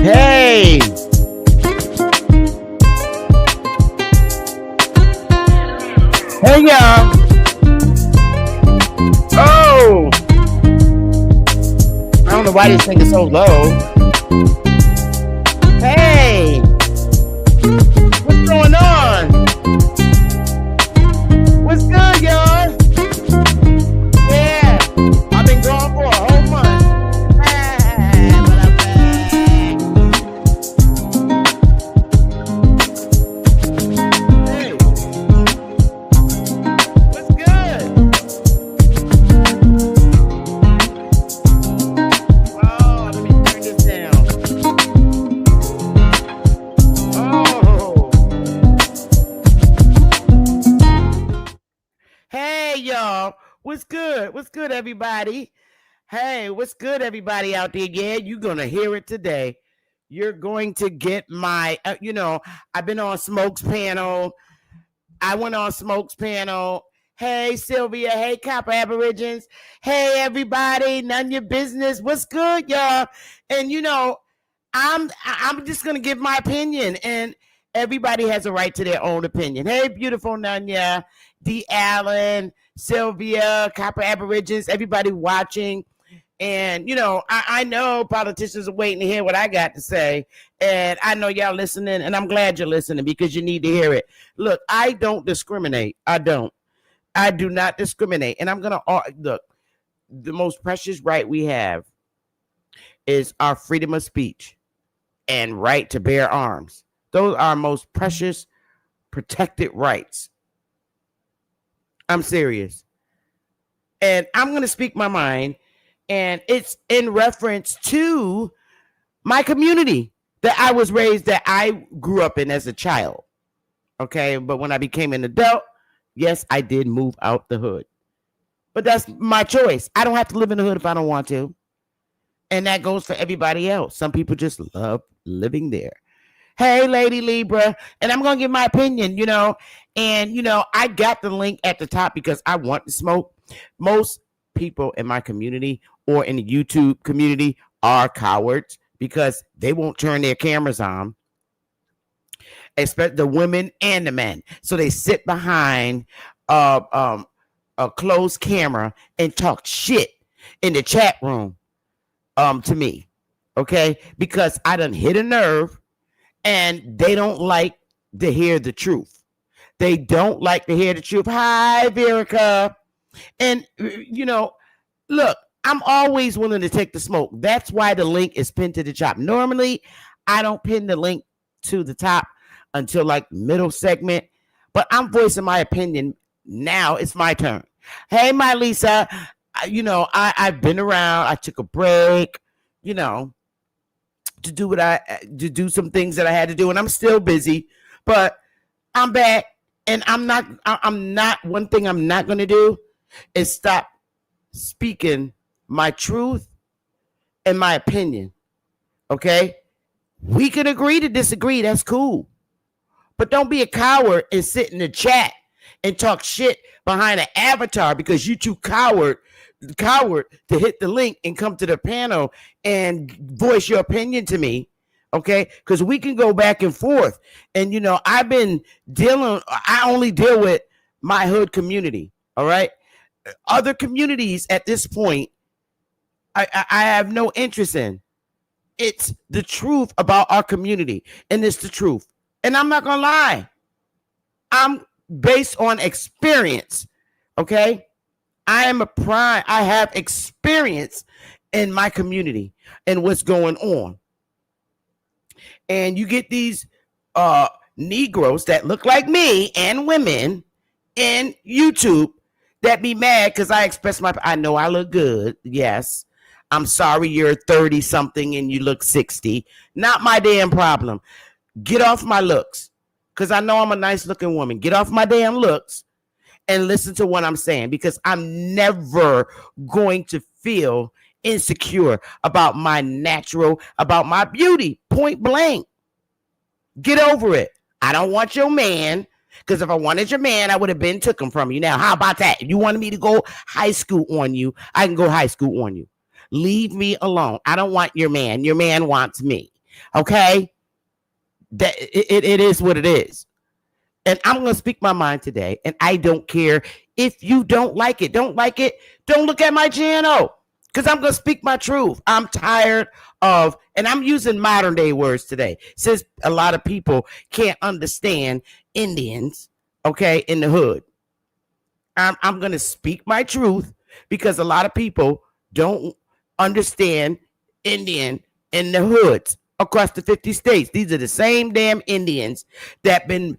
Hey. Hey, y'all. Oh. I don't know why this thing is so low. Hey. What's going on? What's good, y'all? Yeah. I've been gone for a whole month. But I'm back. Hey. What's good? Oh, let me turn this down. Oh. Hey, y'all. What's good? What's good, everybody? Hey, what's good, everybody out there? Yeah, you're going to hear it today. You're going to get my, I've been on Smoke's panel. I went on Smoke's panel. Hey, Sylvia. Hey, Copper Aborigines. Hey, everybody. None of your business. What's good, y'all? And, I'm just going to give my opinion. And everybody has a right to their own opinion. Hey, beautiful Nanya, D. Allen, Sylvia, Copper Aborigines, everybody watching. And, I know politicians are waiting to hear what I got to say. And I know y'all listening, and I'm glad you're listening because you need to hear it. Look, I don't discriminate. I do not discriminate. And I'm going to, look, the most precious right we have is our freedom of speech and right to bear arms. Those are our most precious, protected rights. I'm serious. And I'm going to speak my mind. And it's in reference to my community that I was raised, that I grew up in as a child. Okay. But when I became an adult, yes, I did move out the hood. But that's my choice. I don't have to live in the hood if I don't want to. And that goes for everybody else. Some people just love living there. Hey, Lady Libra. And I'm going to give my opinion, And, I got the link at the top because I want to smoke. Most people in my community or in the YouTube community are cowards because they won't turn their cameras on, especially the women and the men. So they sit behind a closed camera and talk shit in the chat room to me, okay? Because I done hit a nerve and they don't like to hear the truth. They don't like to hear the truth. Hi, Verica. And, look, I'm always willing to take the smoke. That's why the link is pinned to the top. Normally, I don't pin the link to the top until like middle segment, but I'm voicing my opinion now. It's my turn. Hey, my Lisa, I've been around. I took a break, to do some things that I had to do, and I'm still busy, but I'm back, and I'm not, one thing I'm not going to do is stop speaking my truth and my opinion. Okay? We can agree to disagree. That's cool. But don't be a coward and sit in the chat and talk shit behind an avatar because you too coward to hit the link and come to the panel and voice your opinion to me. Okay? Because we can go back and forth. And, I've been I only deal with my hood community. All right? Other communities at this point, I have no interest in. It's the truth about our community, and it's the truth. And I'm not gonna lie, I'm based on experience. Okay, I have experience in my community and what's going on. And you get these Negroes that look like me and women in YouTube that be mad because I express I know I look good. Yes. I'm sorry you're 30 something and you look 60. Not my damn problem. Get off my looks because I know I'm a nice looking woman. Get off my damn looks and listen to what I'm saying because I'm never going to feel insecure about my beauty. Point blank. Get over it. I don't want your man. Because if I wanted your man, I would have been took him from you. Now, how about that? If you wanted me to go high school on you, I can go high school on you. Leave me alone. I don't want your man. Your man wants me. Okay? That it is what it is. And I'm going to speak my mind today. And I don't care if you don't like it. Don't like it. Don't look at my channel. Because I'm going to speak my truth. I'm tired of, and I'm using modern day words today, since a lot of people can't understand Indians, okay, in the hood. I'm going to speak my truth because a lot of people don't understand Indian in the hoods across the 50 states. These are the same damn Indians that been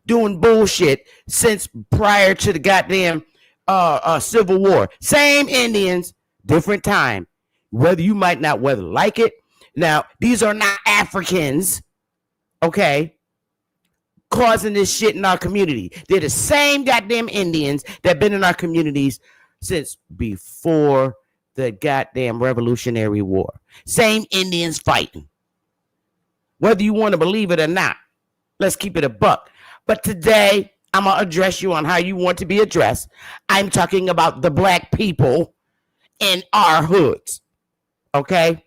doing bullshit since prior to the goddamn Civil War. Same Indians, different time. Whether you might not like it. Now, these are not Africans, okay, causing this shit in our community. They're the same goddamn Indians that been in our communities since before the goddamn Revolutionary War. Same Indians fighting. Whether you want to believe it or not, let's keep it a buck. But today, I'm going to address you on how you want to be addressed. I'm talking about the black people in our hoods, okay,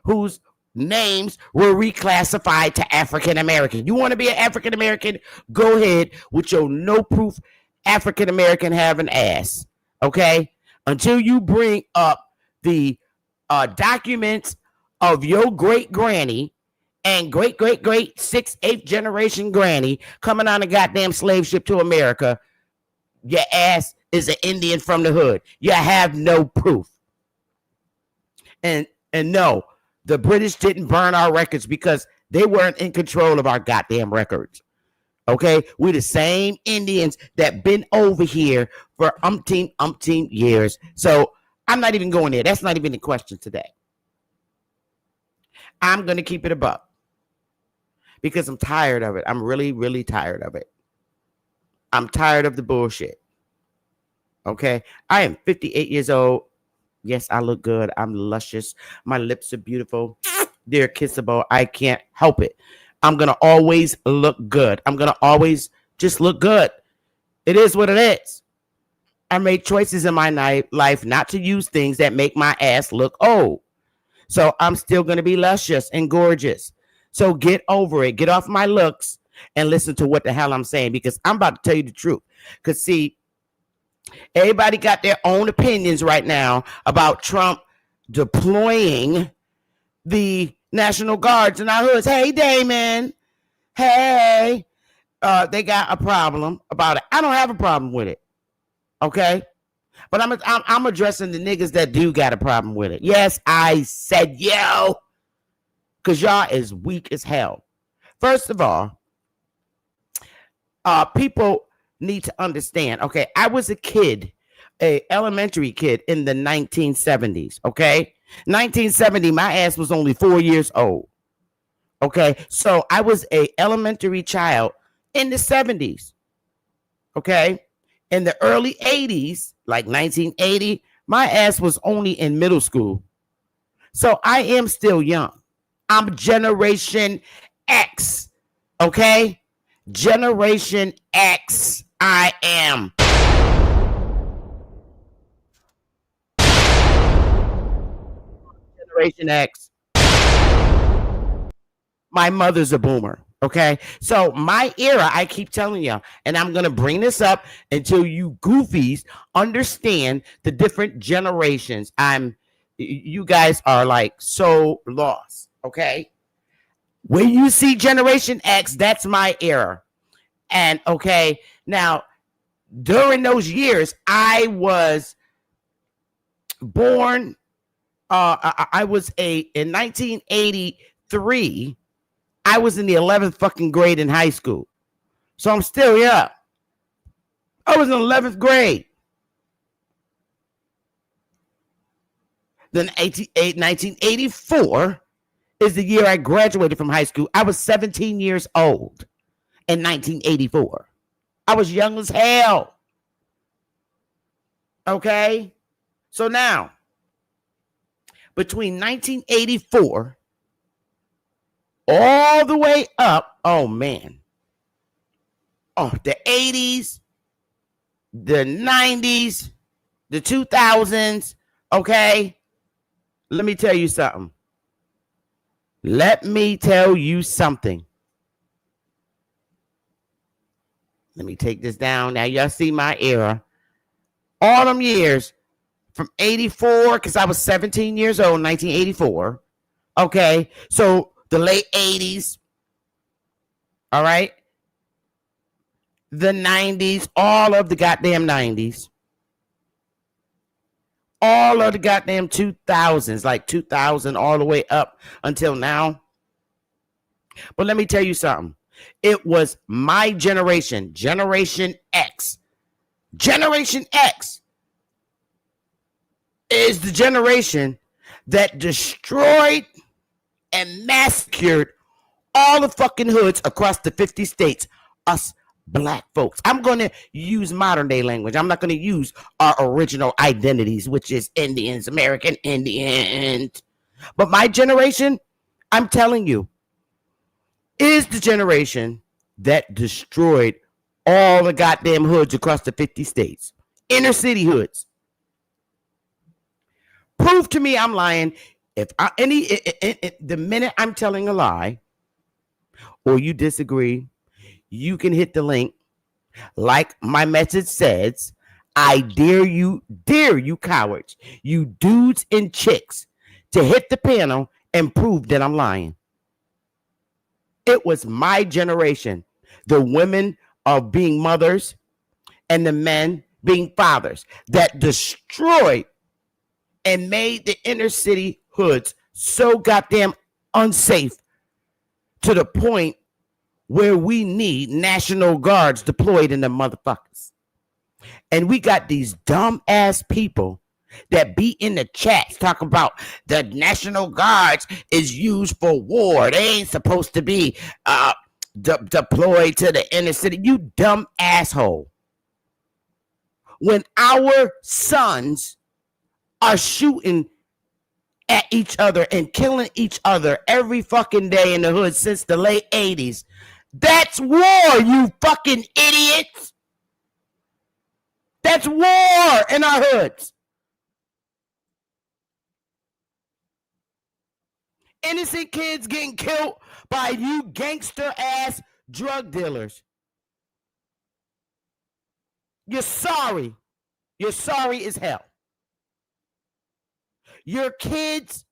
whose names were reclassified to African American. You want to be an African American? Go ahead with your no proof African American having ass, okay? Until you bring up the documents of your great granny and great 6th, 8th generation granny coming on a goddamn slave ship to America, your ass is an Indian from the hood. You have no proof. And no, the British didn't burn our records because they weren't in control of our goddamn records. Okay? We're the same Indians that been over here for umpteen years. So I'm not even going there. That's not even the question today. I'm going to keep it a buck because I'm tired of it. I'm really, really tired of it. I'm tired of the bullshit. Okay? I am 58 years old. Yes, I look good. I'm luscious. My lips are beautiful. They're kissable. I can't help it. I'm going to always look good. I'm going to always just look good. It is what it is. I made choices in my life not to use things that make my ass look old. So I'm still going to be luscious and gorgeous. So get over it. Get off my looks and listen to what the hell I'm saying, because I'm about to tell you the truth. Because see, everybody got their own opinions right now about Trump deploying the National Guards in our hoods. Hey, Damon. Hey. They got a problem about it. I don't have a problem with it. Okay? But I'm addressing the niggas that do got a problem with it. Yes, I said yo. Because y'all is weak as hell. First of all, people need to understand, okay, I was a kid, a elementary kid in the 1970s, okay? 1970, my ass was only 4 years old, okay? So I was a elementary child in the 70s, okay? In the early 80s, like 1980, my ass was only in middle school. So I am still young. I'm Generation X, okay? Generation X, I am. Generation X. My mother's a boomer, okay? So my era, I keep telling you, and I'm going to bring this up until you goofies understand the different generations. You guys are like so lost, okay? When you see Generation X, that's my era. And okay, now during those years, I was born. I was in 1983. I was in the 11th fucking grade in high school, so I'm still young. I was in 11th grade. Then 1984 is the year I graduated from high school. I was 17 years old in 1984. I was young as hell. Okay? So now, between 1984 all the way up, oh man, the 80s, the 90s, the 2000s, okay? Let me tell you something. Let me tell you something. Let me take this down. Now, y'all see my era. All them years from 84, because I was 17 years old, 1984. Okay. So the late 80s. All right. The 90s, all of the goddamn 90s. All of the goddamn 2000s, like 2000 all the way up until now. But let me tell you something. It was my generation, Generation X. Generation X is the generation that destroyed and massacred all the fucking hoods across the 50 states. Us black folks. I'm going to use modern day language. I'm not going to use our original identities, which is Indians, American Indians. But my generation, I'm telling you, is the generation that destroyed all the goddamn hoods across the 50 states. Inner city hoods. Prove to me I'm lying. If the minute I'm telling a lie or you disagree, you can hit the link. Like my message says, I dare you cowards, you dudes and chicks, to hit the panel and prove that I'm lying. It was my generation, the women of being mothers and the men being fathers, that destroyed and made the inner city hoods so goddamn unsafe to the point where we need National Guards deployed in the motherfuckers. And we got these dumb ass people that be in the chats talking about the National Guards is used for war. They ain't supposed to be deployed to the inner city. You dumb asshole. When our sons are shooting at each other and killing each other every fucking day in the hood since the late 80s, that's war, you fucking idiots. That's war in our hoods. Innocent kids getting killed by you gangster ass drug dealers. You're sorry. You're sorry as hell. Your kids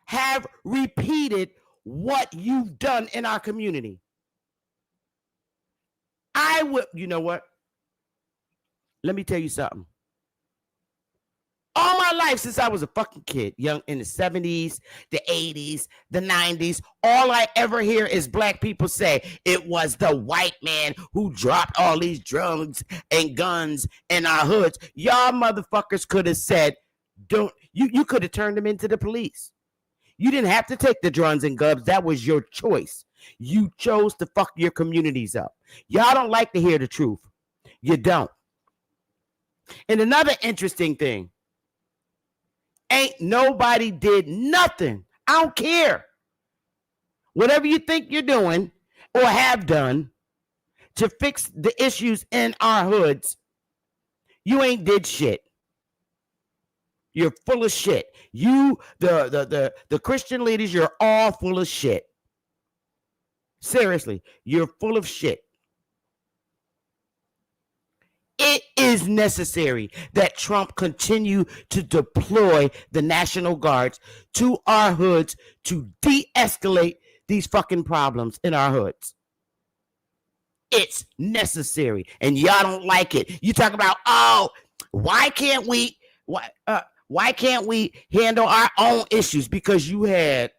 have repeated what you've done in our community. You know what? Let me tell you something. All my life since I was a fucking kid, young in the 70s, the 80s, the 90s, all I ever hear is black people say it was the white man who dropped all these drugs and guns in our hoods. Y'all motherfuckers could have said, you could have turned them into the police. You didn't have to take the drugs and guns. That was your choice. You chose to fuck your communities up. Y'all don't like to hear the truth. You don't. And another interesting thing, ain't nobody did nothing. I don't care. Whatever you think you're doing or have done to fix the issues in our hoods, you ain't did shit. You're full of shit. You, the Christian leaders, you're all full of shit. Seriously, you're full of shit. It is necessary that Trump continue to deploy the National Guards to our hoods to de-escalate these fucking problems in our hoods. It's necessary, and y'all don't like it. You talk about, why can't we handle our own issues? Because you had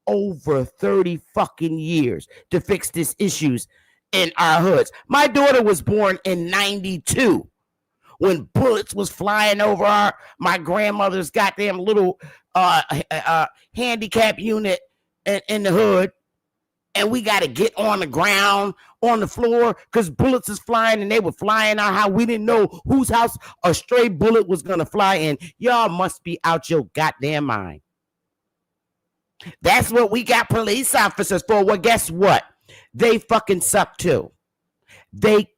over 30 fucking years to fix these issues in our hoods. My daughter was born in 92 when bullets was flying over my grandmother's goddamn little handicap unit in the hood, and we got to get on the ground, on the floor, because bullets is flying, and they were flying out how we didn't know whose house a stray bullet was going to fly in. Y'all must be out your goddamn mind. That's what we got police officers for. Well, guess what? They fucking suck too. They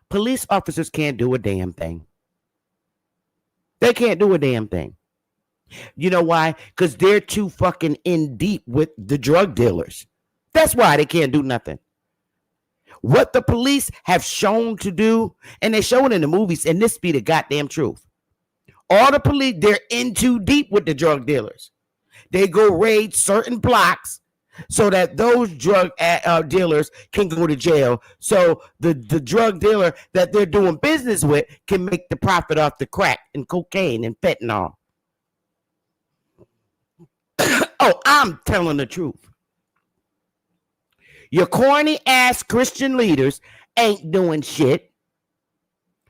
police officers can't do a damn thing. They can't do a damn thing. You know why? Because they're too fucking in deep with the drug dealers. That's why they can't do nothing. What the police have shown to do, and they show it in the movies, and this be the goddamn truth. All the police, they're in too deep with the drug dealers. They go raid certain blocks so that those drug dealers can go to jail. So the drug dealer that they're doing business with can make the profit off the crack and cocaine and fentanyl. Oh, I'm telling the truth. Your corny ass Christian leaders ain't doing shit.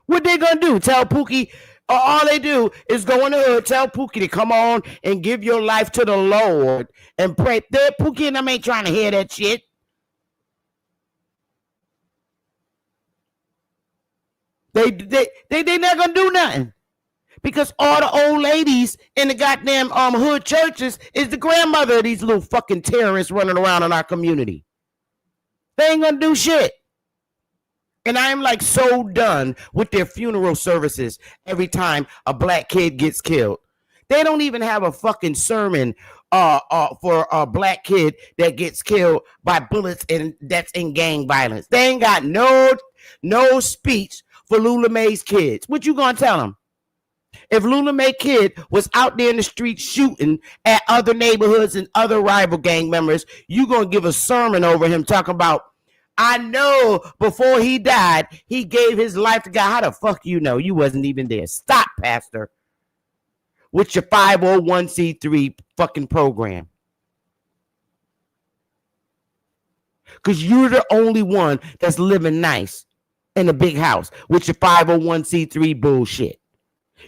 What they gonna do? Tell Pookie? All they do is go in the hood, tell Pookie to come on and give your life to the Lord and pray. Pookie and them ain't trying to hear that shit. They not gonna do nothing. Because all the old ladies in the goddamn hood churches is the grandmother of these little fucking terrorists running around in our community. They ain't gonna do shit. And I'm like so done with their funeral services every time a black kid gets killed. They don't even have a fucking sermon for a black kid that gets killed by bullets and that's in gang violence. They ain't got no speech for Lula Mae's kids. What you gonna tell them? If Lula Mae kid was out there in the street shooting at other neighborhoods and other rival gang members, you gonna give a sermon over him talking about, I know before he died, he gave his life to God. How the fuck you know? You wasn't even there. Stop, Pastor, with your 501c3 fucking program. Because you're the only one that's living nice in a big house with your 501c3 bullshit.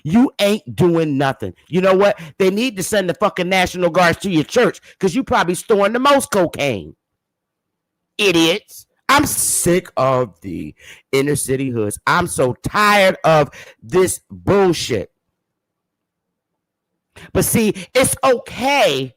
You ain't doing nothing. You know what? They need to send the fucking National Guards to your church because you probably storing the most cocaine. Idiots. I'm sick of the inner city hoods. I'm so tired of this bullshit. But see, it's okay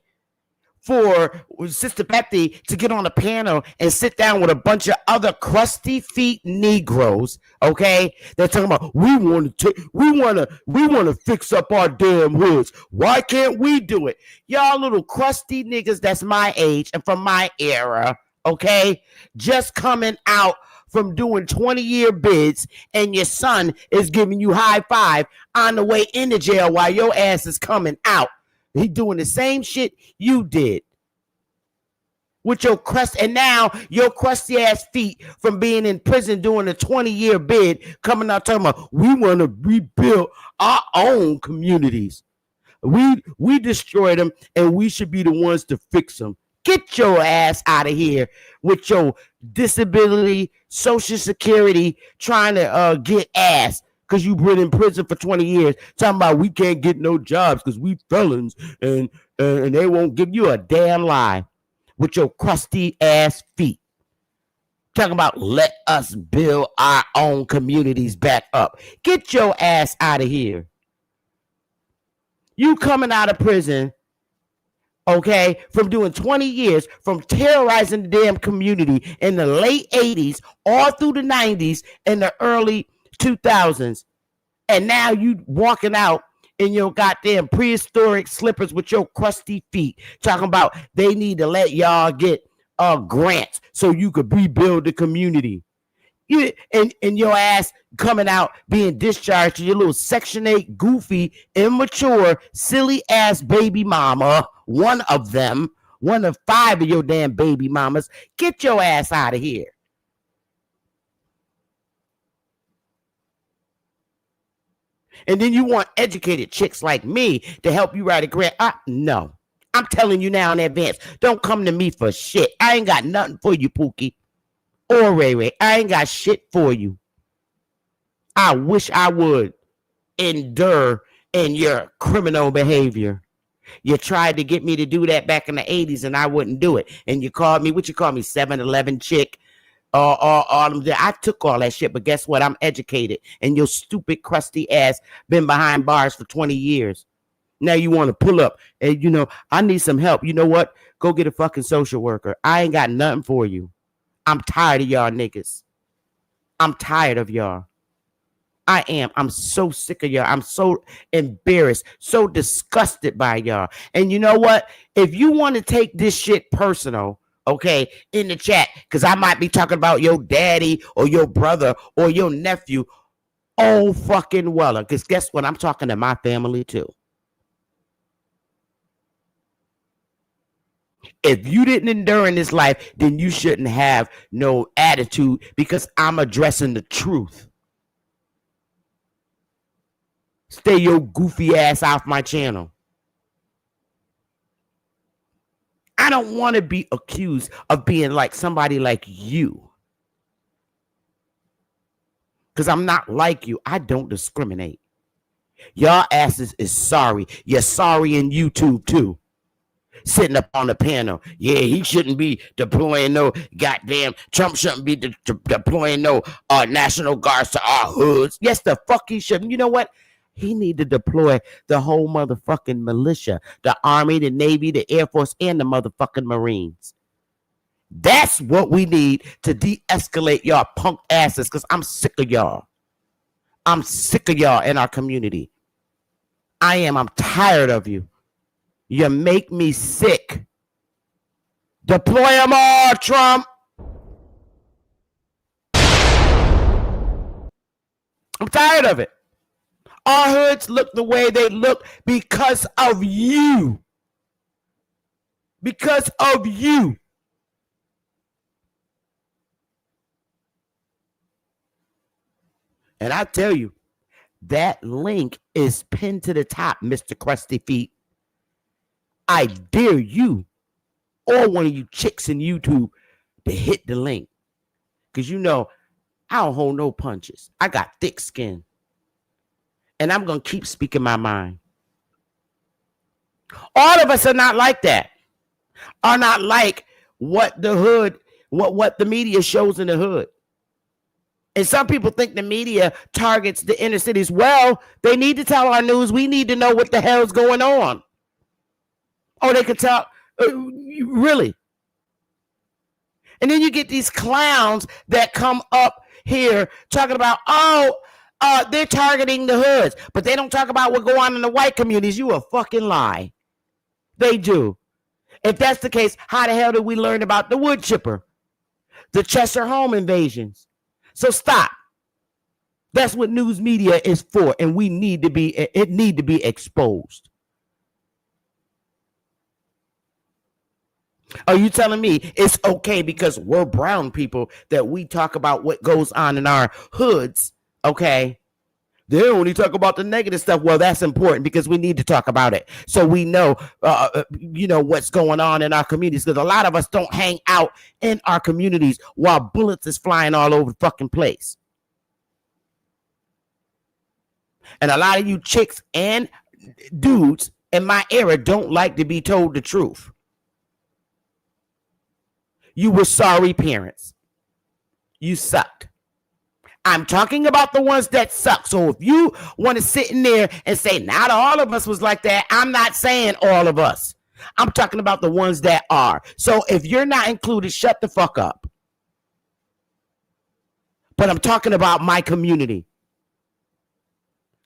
for Sister Betsy to get on a panel and sit down with a bunch of other crusty feet Negroes, okay? They're talking about we want to fix up our damn hoods. Why can't we do it? Y'all little crusty niggas that's my age and from my era, okay? Just coming out from doing 20-year bids, and your son is giving you high five on the way into jail while your ass is coming out. He doing the same shit you did with your crust, and now your crusty ass feet from being in prison doing a 20-year bid coming out talking about we want to rebuild our own communities. We destroyed them, and we should be the ones to fix them. Get your ass out of here with your disability, Social Security, trying to get ass. Because you've been in prison for 20 years, talking about we can't get no jobs because we felons and they won't give you a damn lie with your crusty ass feet. Talking about let us build our own communities back up. Get your ass out of here. You coming out of prison, okay, from doing 20 years, from terrorizing the damn community in the late 80s, all through the 90s and the early 2000s, and now you walking out in your goddamn prehistoric slippers with your crusty feet, talking about they need to let y'all get grants so you could rebuild the community. And your ass coming out being discharged to your little Section 8 goofy, immature, silly ass baby mama, one of them, one of 5 of your damn baby mamas. Get your ass out of here. And then you want educated chicks like me to help you write a grant. No. I'm telling you now in advance. Don't come to me for shit. I ain't got nothing for you, Pookie. Or Ray Ray. I ain't got shit for you. I wish I would endure in your criminal behavior. You tried to get me to do that back in the 80s and I wouldn't do it. And you called me, 7-Eleven chick? I took all that shit, but guess what? I'm educated, and your stupid, crusty ass been behind bars for 20 years. Now you want to pull up, and I need some help. You know what? Go get a fucking social worker. I ain't got nothing for you. I'm tired of y'all niggas. I'm tired of y'all. I am. I'm so sick of y'all. I'm so embarrassed, so disgusted by y'all. And you know what? If you want to take this shit personal, okay, in the chat, because I might be talking about your daddy or your brother or your nephew, oh fucking well. Because guess what? I'm talking to my family too. If you didn't endure in this life, then you shouldn't have no attitude because I'm addressing the truth. Stay your goofy ass off my channel. I don't want to be accused of being like somebody like you. Because I'm not like you. I don't discriminate. Y'all asses is sorry. You're sorry in YouTube too. Sitting up on the panel. Yeah, he shouldn't be deploying no goddamn, Trump shouldn't be deploying no National Guards to our hoods. Yes, the fuck he shouldn't. You know what? He need to deploy the whole motherfucking militia, the Army, the Navy, the Air Force, and the motherfucking Marines. That's what we need to de-escalate y'all punk asses, because I'm sick of y'all. I'm sick of y'all in our community. I am. I'm tired of you. You make me sick. Deploy them all, Trump. I'm tired of it. Our hoods look the way they look because of you. Because of you. And I tell you, that link is pinned to the top, Mr. Crusty Feet. I dare you or one of you chicks in YouTube to hit the link. Because you know, I don't hold no punches. I got thick skin. And I'm going to keep speaking my mind. All of us are not like that. Are not like what the hood, what the media shows in the hood. And some people think the media targets the inner cities. Well, they need to tell our news. We need to know what the hell's going on. Oh, they could tell. Really? And then you get these clowns that come up here talking about, they're targeting the hoods. But they don't talk about what go on in the white communities. You a fucking lie. They do. If that's the case, how the hell did we learn about the wood chipper? The Chester home invasions? So stop. That's what news media is for, and it need to be exposed. Are you telling me it's okay because we're brown people that we talk about what goes on in our hoods? Okay. They only talk about the negative stuff. Well, that's important because we need to talk about it. So we know, what's going on in our communities, because a lot of us don't hang out in our communities while bullets is flying all over the fucking place. And a lot of you chicks and dudes in my era don't like to be told the truth. You were sorry parents. You sucked. I'm talking about the ones that suck. So if you want to sit in there and say, not all of us was like that, I'm not saying all of us. I'm talking about the ones that are. So if you're not included, shut the fuck up. But I'm talking about my community.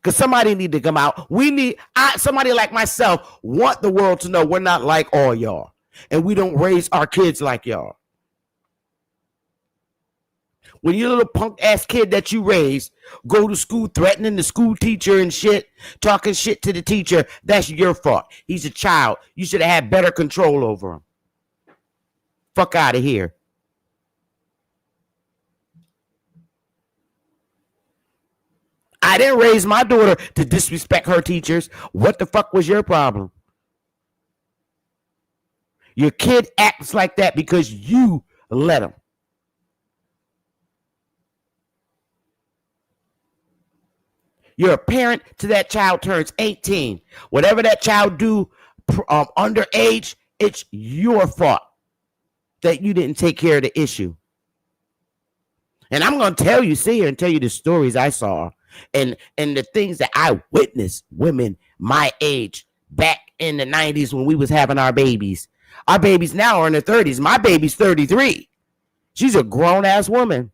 Because somebody need to come out. Somebody like myself want the world to know we're not like all y'all. And we don't raise our kids like y'all. When your little punk ass kid that you raised go to school threatening the school teacher and shit, talking shit to the teacher, that's your fault. He's a child. You should have had better control over him. Fuck out of here. I didn't raise my daughter to disrespect her teachers. What the fuck was your problem? Your kid acts like that because you let him. You're a parent to that child turns 18. Whatever that child do underage, it's your fault that you didn't take care of the issue. And I'm going to sit here and tell you the stories I saw and the things that I witnessed women my age back in the 90s when we was having our babies. Our babies now are in their 30s. My baby's 33. She's a grown-ass woman.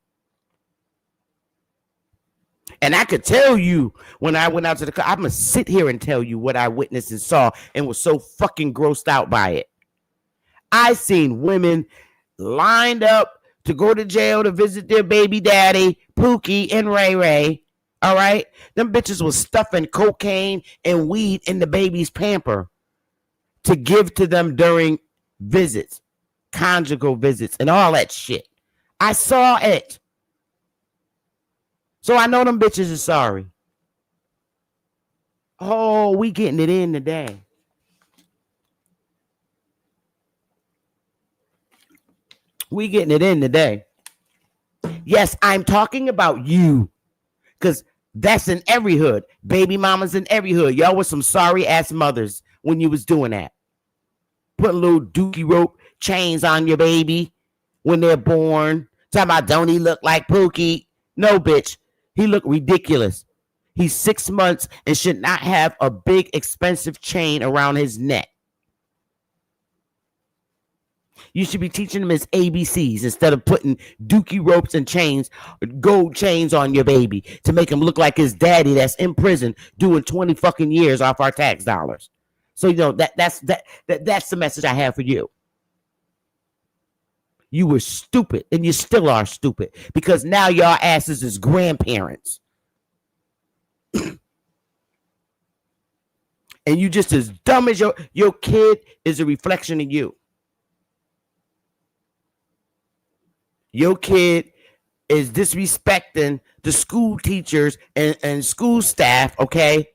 And I could tell you when I went out to the car, I'm going to sit here and tell you what I witnessed and saw and was so fucking grossed out by it. I seen women lined up to go to jail to visit their baby daddy, Pookie and Ray Ray. All right? Them bitches was stuffing cocaine and weed in the baby's pamper to give to them during visits, conjugal visits, and all that shit. I saw it. So I know them bitches are sorry. Oh, we getting it in today. We getting it in today. Yes, I'm talking about you. Because that's in every hood. Baby mamas in every hood. Y'all was some sorry ass mothers when you was doing that. Putting little dookie rope chains on your baby when they're born. Talking about don't he look like Pookie? No, bitch. He looked ridiculous. He's 6 months and should not have a big expensive chain around his neck. You should be teaching him his ABCs instead of putting dookie ropes and chains, gold chains on your baby to make him look like his daddy that's in prison doing 20 fucking years off our tax dollars. So, you know, that's the message I have for you. You were stupid, and you still are stupid, because now y'all asses is grandparents. And you just as dumb as your kid is a reflection of you. Your kid is disrespecting the school teachers and school staff, okay?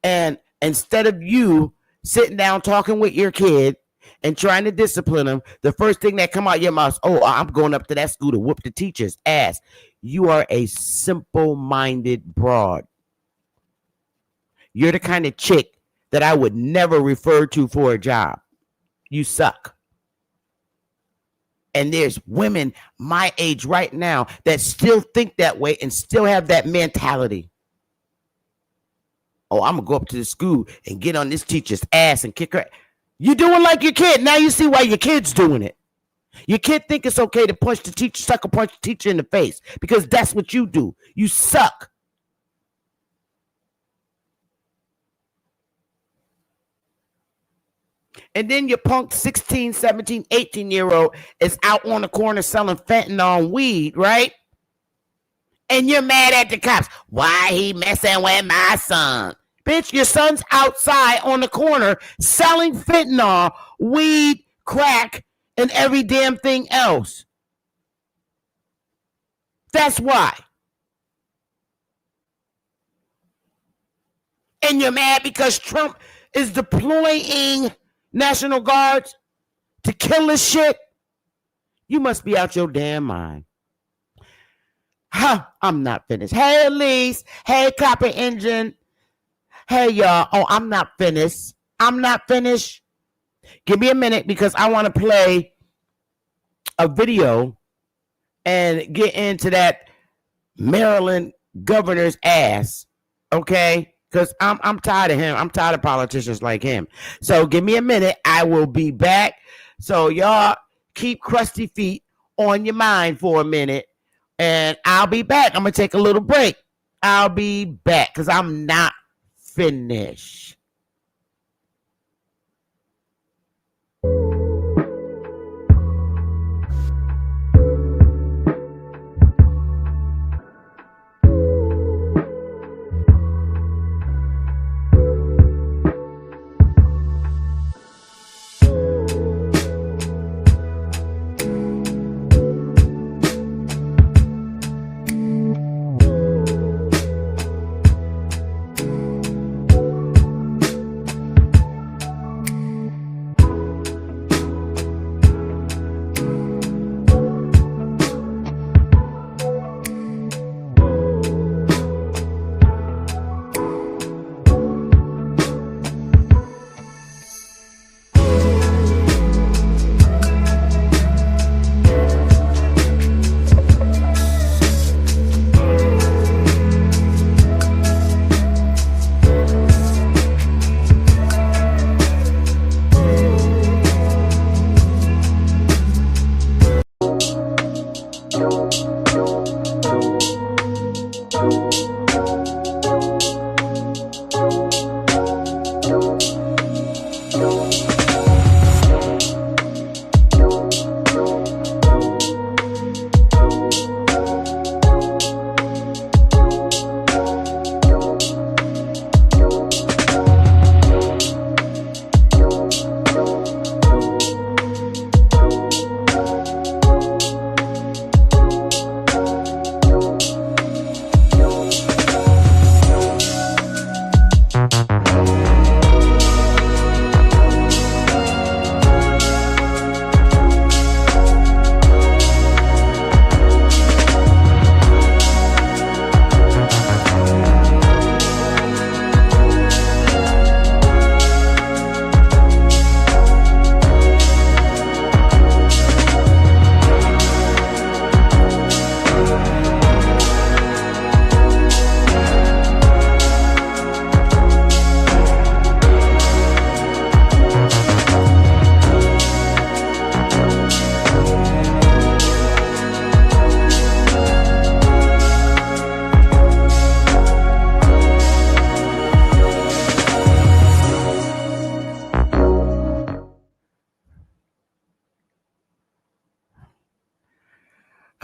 And instead of you sitting down talking with your kid and trying to discipline them, the first thing that come out your mouth is, oh, I'm going up to that school to whoop the teacher's ass. You are a simple-minded broad. You're the kind of chick that I would never refer to for a job. You suck. And there's women my age right now that still think that way and still have that mentality. Oh, I'm going to go up to the school and get on this teacher's ass and kick her. You doing like your kid. Now you see why your kid's doing it. Your kid think it's okay to punch the teacher, sucker punch the teacher in the face, because that's what you do. You suck. And then your punk 16, 17, 18-year-old is out on the corner selling fentanyl and weed, right? And you're mad at the cops. Why he messing with my son? Bitch, your son's outside on the corner selling fentanyl, weed, crack, and every damn thing else. That's why. And you're mad because Trump is deploying National Guards to kill this shit? You must be out your damn mind. I'm not finished. Hey, Elise. Hey, Copper Engine. Hey, y'all. Oh, I'm not finished. I'm not finished. Give me a minute because I want to play a video and get into that Maryland governor's ass. Okay? Because I'm tired of him. I'm tired of politicians like him. So give me a minute. I will be back. So y'all keep crusty feet on your mind for a minute. And I'll be back. I'm going to take a little break. I'll be back because I'm not finished.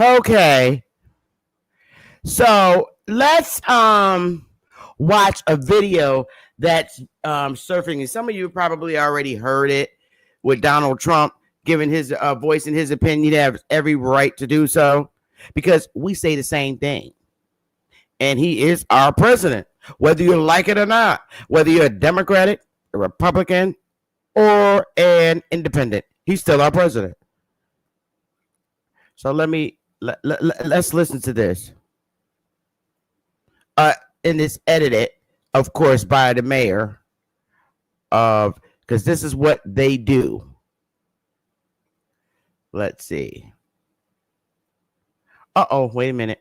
Okay. So let's watch a video that's surfing, and some of you probably already heard it with Donald Trump giving his voice and his opinion. He has every right to do so because we say the same thing, and he is our president, whether you like it or not, whether you're a Democratic, a Republican, or an independent. He's still our president. So let's listen to this. And it's edited, of course, by the mayor of, because this is what they do. Let's see. Wait a minute.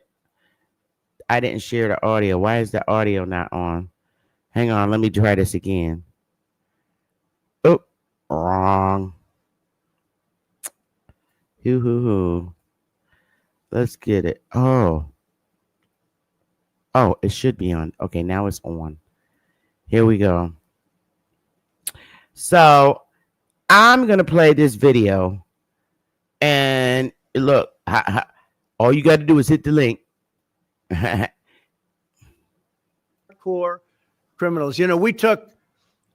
I didn't share the audio. Why is the audio not on? Hang on, let me try this again. Oh, wrong. Hoo. Let's get it. Oh, it should be on. Okay, now it's on. Here we go. So I'm going to play this video. And look, all you got to do is hit the link. Hardcore criminals. You know, we took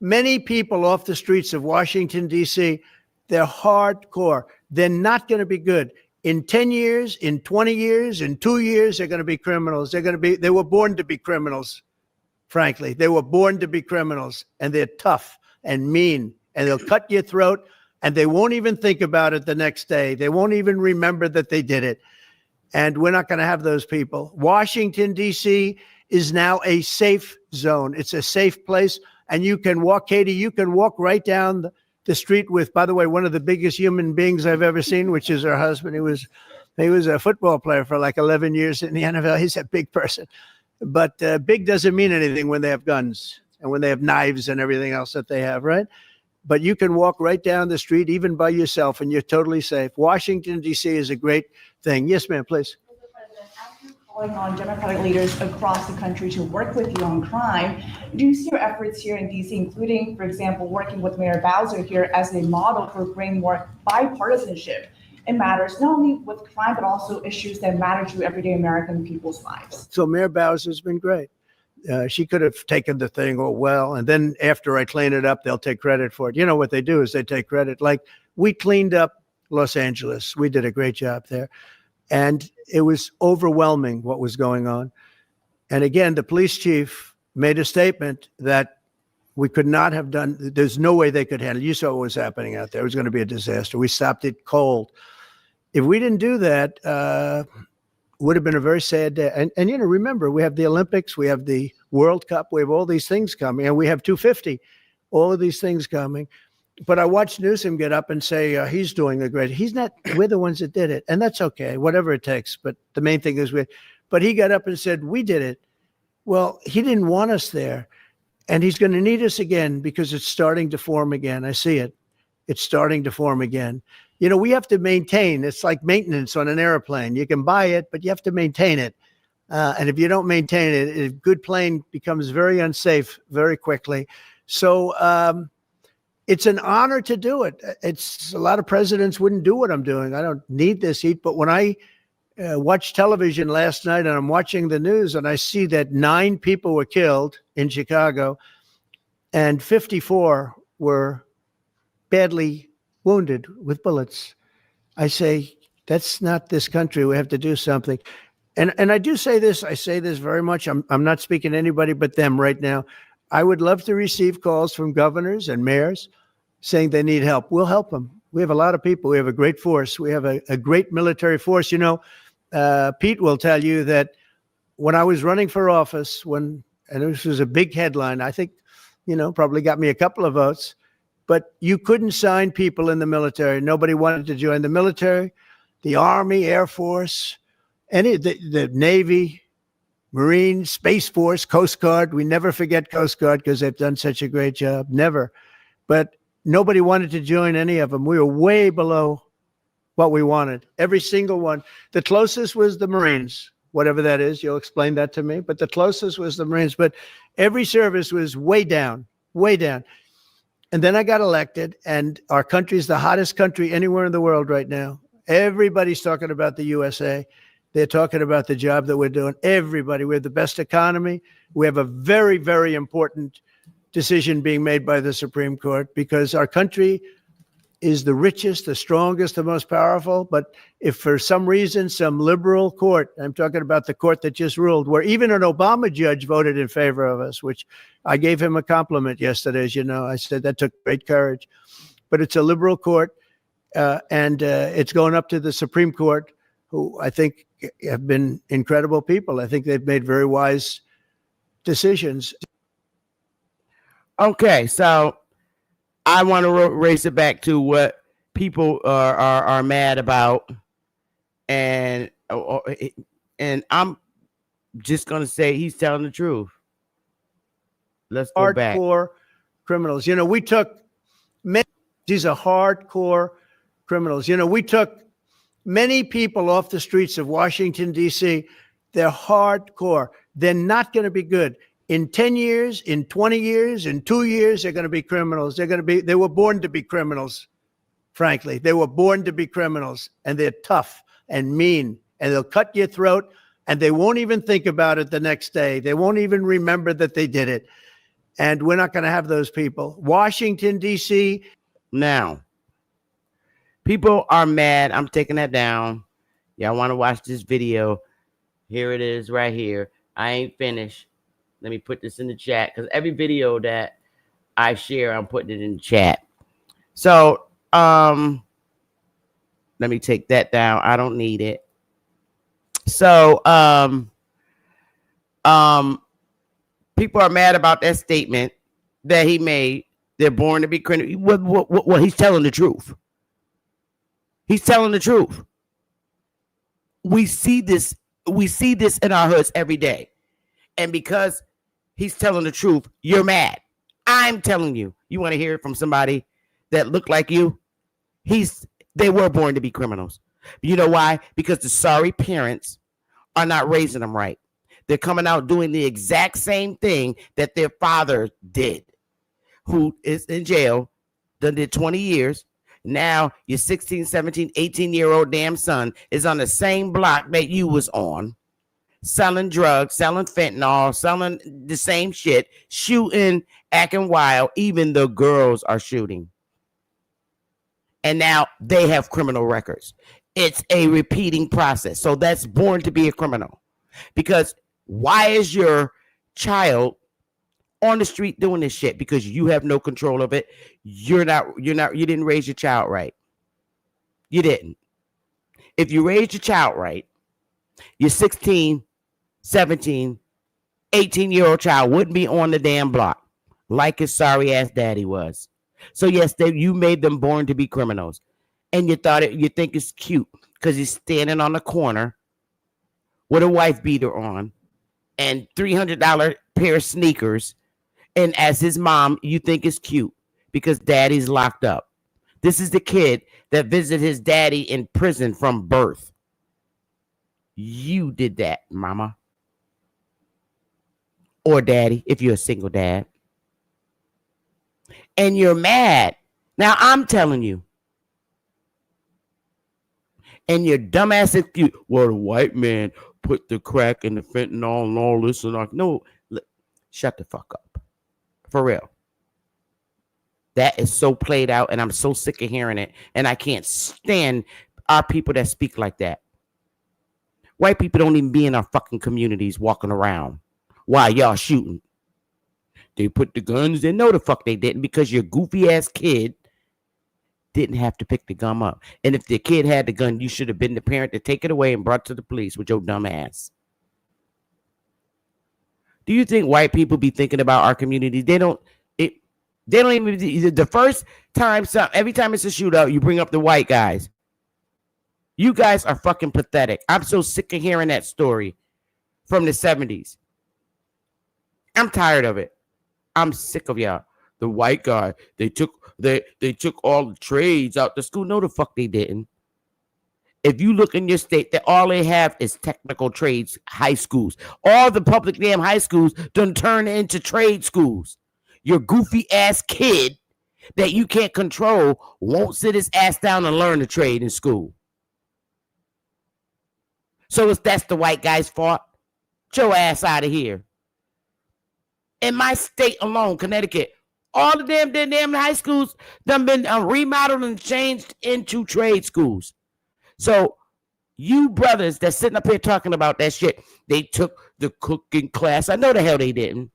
many people off the streets of Washington, D.C. They're hardcore. They're not going to be good. In 10 years, in 20 years, in 2 years, they're going to be criminals. They were born to be criminals, frankly. They were born to be criminals, and they're tough and mean, and they'll cut your throat, and they won't even think about it the next day. They won't even remember that they did it. And we're not going to have those people. Washington, D.C. is now a safe zone. It's a safe place. And you can walk, Katie, you can walk right down the street with, by the way, one of the biggest human beings I've ever seen, which is her husband. He was a football player for like 11 years in the NFL. He's a big person. But big doesn't mean anything when they have guns and when they have knives and everything else that they have, right? But you can walk right down the street, even by yourself, and you're totally safe. Washington, D.C. is a great thing. Yes, ma'am, please. Mr. President, after calling on Democratic leaders across the country to work with you on crime, do you see your efforts here in D.C., including, for example, working with Mayor Bowser here as a model for bringing more bipartisanship in matters not only with crime, but also issues that matter to everyday American people's lives? So Mayor Bowser's been great. She could have taken the thing, and then after I clean it up, they'll take credit for it. You know what they do is they take credit. Like, we cleaned up Los Angeles. We did a great job there. And it was overwhelming what was going on. And again, the police chief made a statement that we could not have done. There's no way they could handle it. You saw what was happening out there. It was going to be a disaster. We stopped it cold. If we didn't do that, would have been a very sad day. And you know, remember, we have the Olympics, we have the World Cup, we have all these things coming, and we have 250, all of these things coming. But I watched Newsom get up and say he's doing a great. He's not. We're the ones that did it, and that's okay, whatever it takes. But the main thing is But he got up and said we did it. Well, he didn't want us there, and he's going to need us again because it's starting to form again. I see it. It's starting to form again. You know, we have to maintain. It's like maintenance on an airplane. You can buy it, but you have to maintain it. And if you don't maintain it, a good plane becomes very unsafe very quickly. So it's an honor to do it. It's a lot of presidents wouldn't do what I'm doing. I don't need this heat. But when I watched television last night and I'm watching the news and I see that 9 people were killed in Chicago and 54 were badly wounded with bullets, I say, that's not this country. We have to do something. And I do say this, I say this very much. I'm not speaking to anybody but them right now. I would love to receive calls from governors and mayors saying they need help. We'll help them. We have a lot of people. We have a great force. We have a great military force. You know, Pete will tell you that when I was running for office, and this was a big headline, I think, you know, probably got me a couple of votes. But you couldn't sign people in the military. Nobody wanted to join the military, the Army, Air Force, the Navy, Marines, Space Force, Coast Guard. We never forget Coast Guard because they've done such a great job. Never. But nobody wanted to join any of them. We were way below what we wanted. Every single one. The closest was the Marines, whatever that is. You'll explain that to me. But the closest was the Marines. But every service was way down, way down. And then I got elected, and our country is the hottest country anywhere in the world right now. Everybody's talking about the USA. They're talking about the job that we're doing. Everybody, we have the best economy. We have a very, very important decision being made by the Supreme Court because our country is the richest, the strongest, the most powerful. But if for some reason, some liberal court, I'm talking about the court that just ruled, where even an Obama judge voted in favor of us, which I gave him a compliment yesterday, as you know. I said that took great courage. But it's a liberal court, and it's going up to the Supreme Court, who I think have been incredible people. I think they've made very wise decisions. Okay, so I want to race it back to what people are mad about, and I'm just gonna say he's telling the truth. Let's go back. Hardcore criminals. You know, we took these are hardcore criminals. You know, we took many people off the streets of Washington, D.C. They're hardcore. They're not going to be good. In 10 years, in 20 years, in 2 years, they're going to be criminals. They were born to be criminals, frankly. They were born to be criminals, and they're tough and mean, and they'll cut your throat, and they won't even think about it the next day. They won't even remember that they did it. And we're not going to have those people. Washington, D.C. Now, people are mad. I'm taking that down. Y'all want to watch this video? Here it is right here. I ain't finished. Let me put this in the chat because every video that I share, I'm putting it in the chat. So, let me take that down. I don't need it. So, people are mad about that statement that he made. They're born to be criminals. Well, he's telling the truth. He's telling the truth. We see this in our hoods every day. And because he's telling the truth, you're mad. I'm telling you. You want to hear it from somebody that looked like you? They were born to be criminals. You know why? Because the sorry parents are not raising them right. They're coming out doing the exact same thing that their father did, who is in jail, did 20 years. Now your 16, 17, 18-year-old damn son is on the same block that you was on, selling drugs, selling fentanyl, selling the same shit, shooting, acting wild. Even the girls are shooting. And now they have criminal records. It's a repeating process. So that's born to be a criminal. Because why is your child on the street doing this shit? Because you have no control of it. You didn't raise your child right. You didn't. If you raised your child right, your 16, 17, 18-year-old child wouldn't be on the damn block like his sorry ass daddy was. So yes, you made them born to be criminals. And you think it's cute because he's standing on the corner with a wife beater on and $300 pair of sneakers. And as his mom, you think it's cute because daddy's locked up. This is the kid that visited his daddy in prison from birth. You did that, mama. Or daddy, if you're a single dad. And you're mad. Now, I'm telling you. And your dumbass excuse, well, the white man put the crack and the fentanyl and all this and all. No, shut the fuck up. For real. That is so played out, and I'm so sick of hearing it. And I can't stand our people that speak like that. White people don't even be in our fucking communities walking around while y'all shooting. They put the guns in. No, the fuck they didn't, because your goofy ass kid didn't have to pick the gun up. And if the kid had the gun, you should have been the parent to take it away and brought it to the police with your dumb ass. Do you think white people be thinking about our community? They don't even, the first time, every time it's a shootout, you bring up the white guys. You guys are fucking pathetic. I'm so sick of hearing that story from the 70s. I'm tired of it. I'm sick of y'all. The white guy, they took all the trades out the school. No, the fuck they didn't. If you look in your state, that all they have is technical trades, high schools. All the public damn high schools done turn into trade schools. Your goofy ass kid that you can't control won't sit his ass down and learn the trade in school. So if that's the white guy's fault, get your ass out of here. In my state alone, Connecticut, all the damn high schools done been remodeled and changed into trade schools. So you brothers that's sitting up here talking about that shit, they took the cooking class. I know the hell they didn't.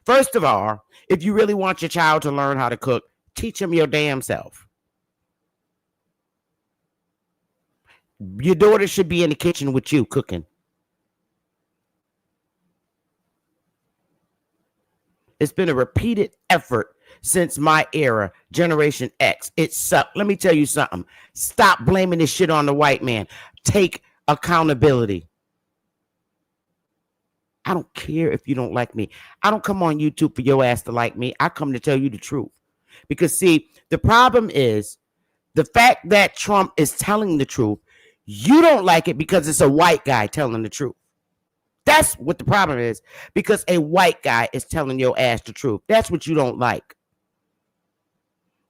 First of all, if you really want your child to learn how to cook, teach them your damn self. Your daughter should be in the kitchen with you cooking. It's been a repeated effort since my era, Generation X. It sucked. Let me tell you something. Stop blaming this shit on the white man. Take accountability. I don't care if you don't like me. I don't come on YouTube for your ass to like me. I come to tell you the truth. Because, see, the problem is the fact that Trump is telling the truth, you don't like it because it's a white guy telling the truth. That's what the problem is, because a white guy is telling your ass the truth. That's what you don't like.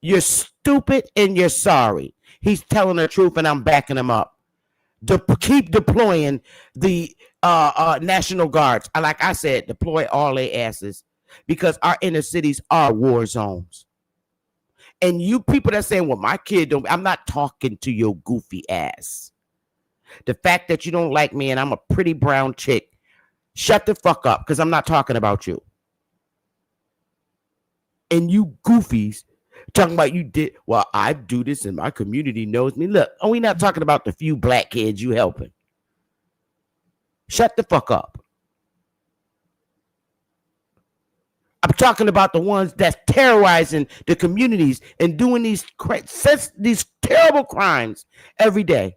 You're stupid and you're sorry. He's telling the truth and I'm backing him up. Keep deploying the National Guards. Like I said, deploy all their asses, because our inner cities are war zones. And you people that say, well, my kid don't, I'm not talking to your goofy ass. The fact that you don't like me and I'm a pretty brown chick, shut the fuck up, because I'm not talking about you. And you goofies talking about you did, well, I do this and my community knows me. Look, we're not talking about the few black kids you helping. Shut the fuck up. I'm talking about the ones that's terrorizing the communities and doing these terrible crimes every day.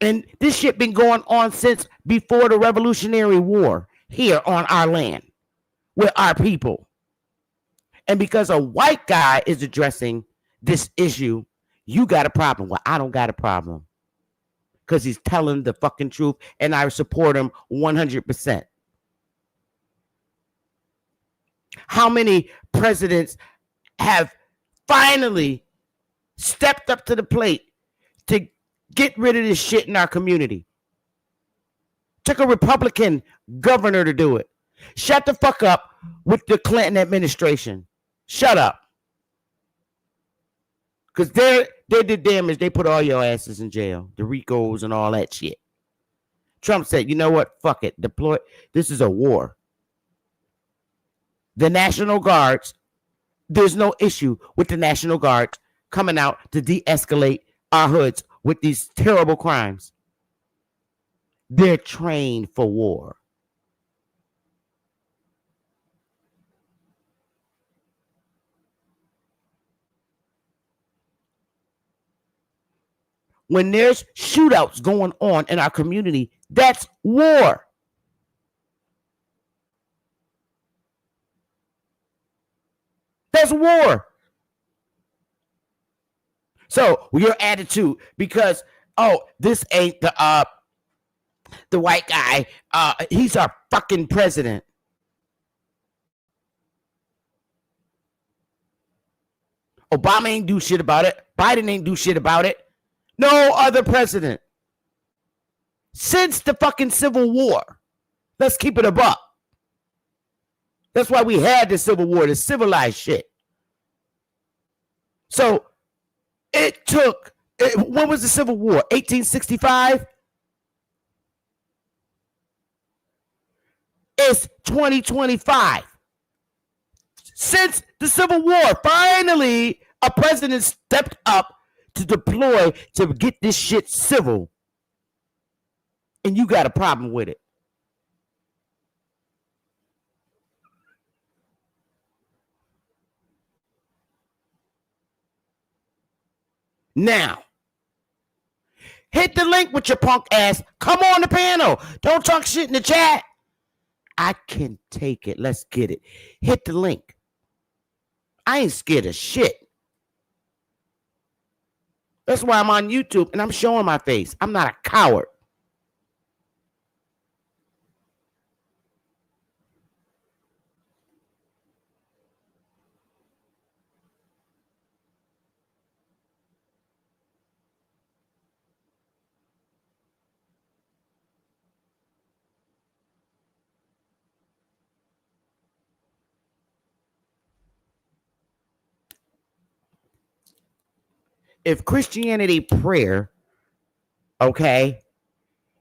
And this shit been going on since before the Revolutionary War here on our land with our people. And because a white guy is addressing this issue, you got a problem. Well, I don't got a problem, because he's telling the fucking truth and I support him 100%. How many presidents have finally stepped up to the plate to get rid of this shit in our community? Took a Republican governor to do it. Shut the fuck up with the Clinton administration. Shut up. Because they did damage. They put all your asses in jail. The Ricos and all that shit. Trump said, you know what? Fuck it. Deploy. This is a war. The National Guards, there's no issue with the National Guards coming out to de-escalate our hoods with these terrible crimes. They're trained for war. When there's shootouts going on in our community, that's war. That's war. So your attitude, because, oh, this ain't the white guy, he's our fucking president. Obama ain't do shit about it. Biden ain't do shit about it. No other president since the fucking Civil War. Let's keep it a buck. That's why we had the Civil War, the civilized shit. So it took, when was the Civil War? 1865? It's 2025. Since the Civil War, finally, a president stepped up to deploy to get this shit civil. And you got a problem with it. Now, hit the link with your punk ass. Come on the panel. Don't talk shit in the chat. I can take it. Let's get it. Hit the link. I ain't scared of shit. That's why I'm on YouTube and I'm showing my face. I'm not a coward. if Christianity prayer, okay,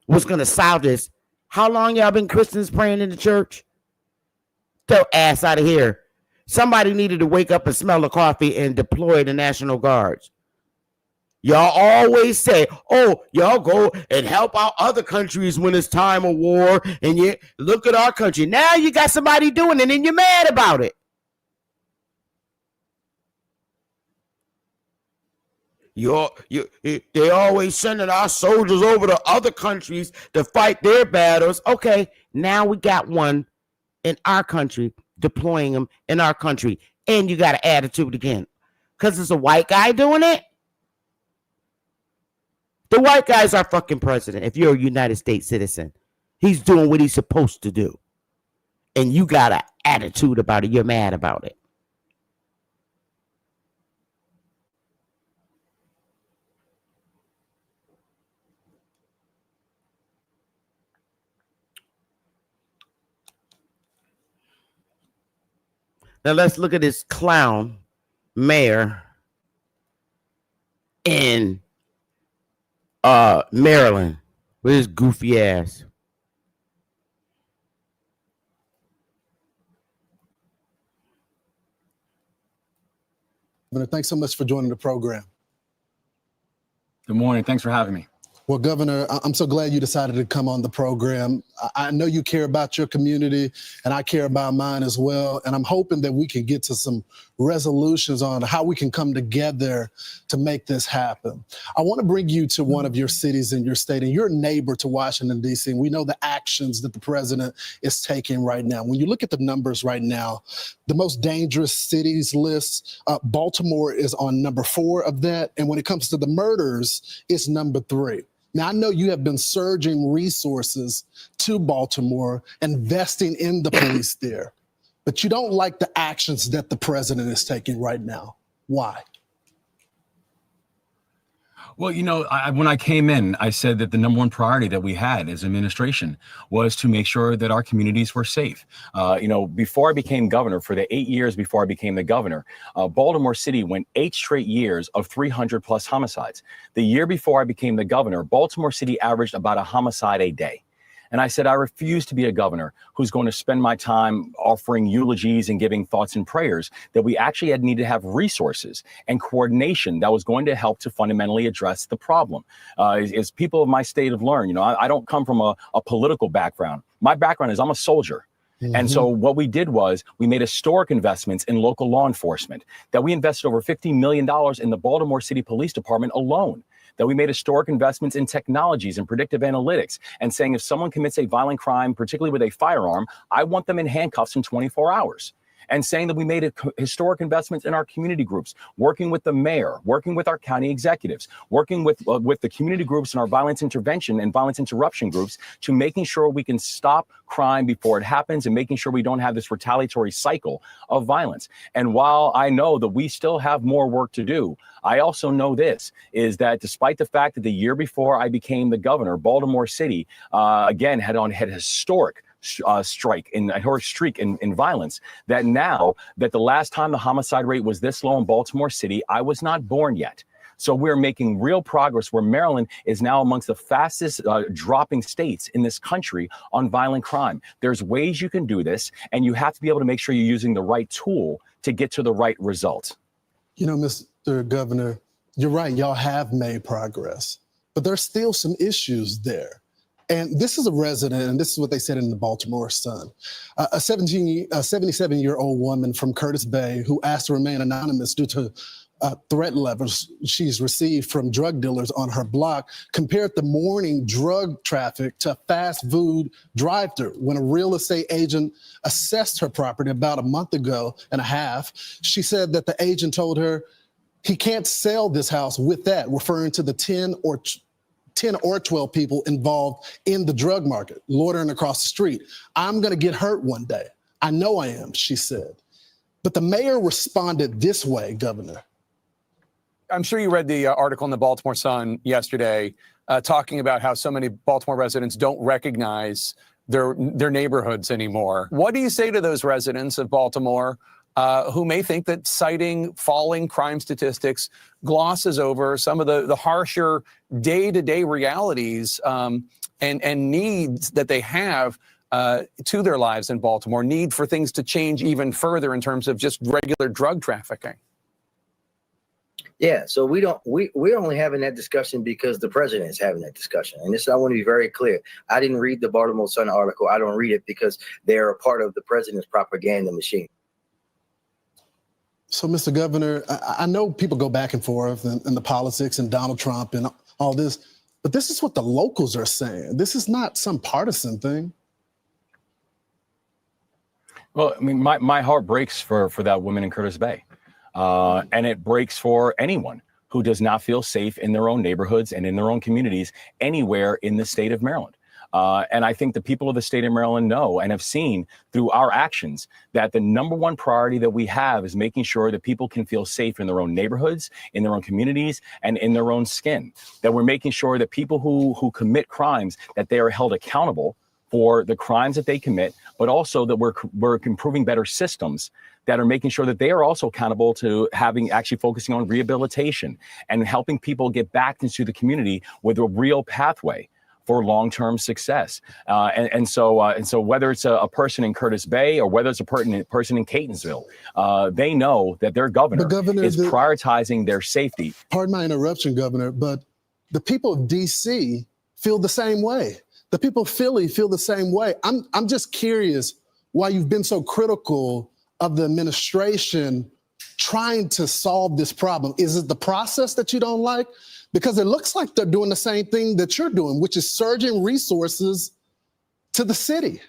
was going to solve this, how long y'all been Christians praying in the church? Throw ass out of here. Somebody needed to wake up and smell the coffee and deploy the National Guards. Y'all always say, oh, y'all go and help out other countries when it's time of war. And you look at our country. Now you got somebody doing it and you're mad about it. They always sending our soldiers over to other countries to fight their battles. Okay, now we got one in our country, deploying them in our country. And you got an attitude again. Because it's a white guy doing it? The white guy's our fucking president. If you're a United States citizen, he's doing what he's supposed to do. And you got an attitude about it. You're mad about it. Now let's look at this clown mayor in Maryland with his goofy ass. Governor, thanks so much for joining the program. Good morning. Thanks for having me. Well, Governor, I'm so glad you decided to come on the program. I know you care about your community, and I care about mine as well. And I'm hoping that we can get to some resolutions on how we can come together to make this happen. I want to bring you to one of your cities in your state, and you're a neighbor to Washington, D.C., and we know the actions that the president is taking right now. When you look at the numbers right now, the most dangerous cities list, Baltimore is on number 4 of that. And when it comes to the murders, it's number 3. Now, I know you have been surging resources to Baltimore, investing in the police there, but you don't like the actions that the president is taking right now. Why? Well, you know, when I came in, I said that the number one priority that we had as administration was to make sure that our communities were safe. Before I became governor, for the 8 years before I became the governor, Baltimore City went 8 straight years of 300 plus homicides. The year before I became the governor, Baltimore City averaged about a homicide a day. And I said, I refuse to be a governor who's going to spend my time offering eulogies and giving thoughts and prayers, that we actually need to have resources and coordination that was going to help to fundamentally address the problem. As people of my state have learned, I don't come from a political background. My background is I'm a soldier. Mm-hmm. And so what we did was we made historic investments in local law enforcement, that we invested over $50 million in the Baltimore City Police Department alone, that we made historic investments in technologies and predictive analytics, and saying if someone commits a violent crime, particularly with a firearm, I want them in handcuffs in 24 hours. And saying that we made historic investments in our community groups, working with the mayor, working with our county executives, working with the community groups and our violence intervention and violence interruption groups, to making sure we can stop crime before it happens and making sure we don't have this retaliatory cycle of violence. And while I know that we still have more work to do, I also know this, is that despite the fact that the year before I became the governor, Baltimore City, again, had a historic streak in violence, that now that the last time the homicide rate was this low in Baltimore City, I was not born yet. So we're making real progress, where Maryland is now amongst the fastest dropping states in this country on violent crime. There's ways you can do this, and you have to be able to make sure you're using the right tool to get to the right result. You know, Mr. Governor, you're right. Y'all have made progress, but there's still some issues there. And this is a resident, and this is what they said in the Baltimore Sun. A 77-year-old woman from Curtis Bay who asked to remain anonymous due to threat levels she's received from drug dealers on her block compared the morning drug traffic to fast food drive-thru. When a real estate agent assessed her property about a month ago and a half, she said that the agent told her he can't sell this house with that, referring to the 10 or 12 people involved in the drug market, loitering across the street. I'm going to get hurt one day. I know I am, she said. But the mayor responded this way, Governor. I'm sure you read the article in the Baltimore Sun yesterday talking about how so many Baltimore residents don't recognize their neighborhoods anymore. What do you say to those residents of Baltimore who may think that citing falling crime statistics glosses over some of the harsher day-to-day realities and needs that they have to their lives in Baltimore, need for things to change even further in terms of just regular drug trafficking. Yeah, so we're only having that discussion because the president is having that discussion. And this, I want to be very clear. I didn't read the Baltimore Sun article. I don't read it because they're a part of the president's propaganda machine. So, Mr. Governor, I know people go back and forth in the politics and Donald Trump and all this, but this is what the locals are saying. This is not some partisan thing. Well, I mean, my heart breaks for that woman in Curtis Bay. And it breaks for anyone who does not feel safe in their own neighborhoods and in their own communities anywhere in the state of Maryland. And I think the people of the state of Maryland know and have seen through our actions that the number one priority that we have is making sure that people can feel safe in their own neighborhoods, in their own communities, and in their own skin. That we're making sure that people who commit crimes, that they are held accountable for the crimes that they commit, but also that we're improving better systems that are making sure that they are also accountable to actually focusing on rehabilitation and helping people get back into the community with a real pathway for long-term success. And so whether it's a person in Curtis Bay or whether it's a person in Catonsville, they know that their governor is prioritizing their safety. Pardon my interruption, Governor, but the people of D.C. feel the same way. The people of Philly feel the same way. I'm just curious why you've been so critical of the administration trying to solve this problem. Is it the process that you don't like? Because it looks like they're doing the same thing that you're doing, which is surging resources to the city.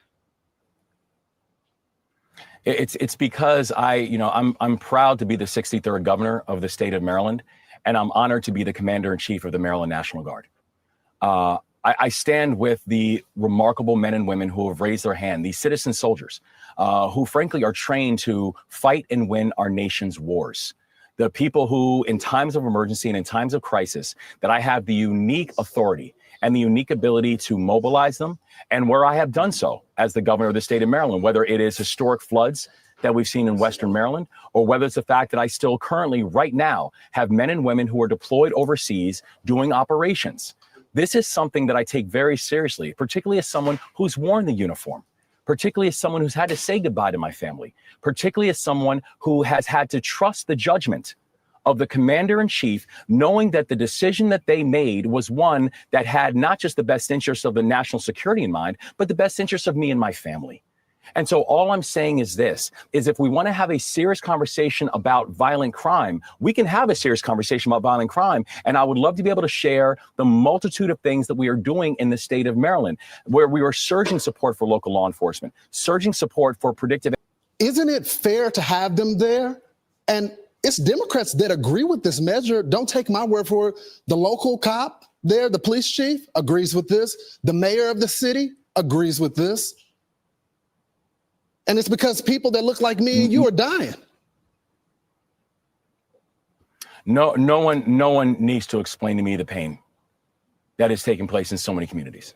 It's because I'm proud to be the 63rd governor of the state of Maryland, and I'm honored to be the commander-in-chief of the Maryland National Guard. I stand with the remarkable men and women who have raised their hand, these citizen soldiers, who frankly are trained to fight and win our nation's wars. The people who, in times of emergency and in times of crisis, that I have the unique authority and the unique ability to mobilize them, and where I have done so as the governor of the state of Maryland, whether it is historic floods that we've seen in Western Maryland, or whether it's the fact that I still currently, right now, have men and women who are deployed overseas doing operations. This is something that I take very seriously, particularly as someone who's worn the uniform, particularly as someone who's had to say goodbye to my family, particularly as someone who has had to trust the judgment of the commander-in-chief, knowing that the decision that they made was one that had not just the best interests of the national security in mind, but the best interests of me and my family. And so all I'm saying is this, is if we want to have a serious conversation about violent crime, we can have a serious conversation about violent crime. And I would love to be able to share the multitude of things that we are doing in the state of Maryland, where we are surging support for local law enforcement, surging support for predictive. Isn't it fair to have them there? And it's Democrats that agree with this measure. Don't take my word for it. The local cop there, the police chief, agrees with this. The mayor of the city agrees with this. And it's because people that look like me and you are dying. No one needs to explain to me the pain that is taking place in so many communities.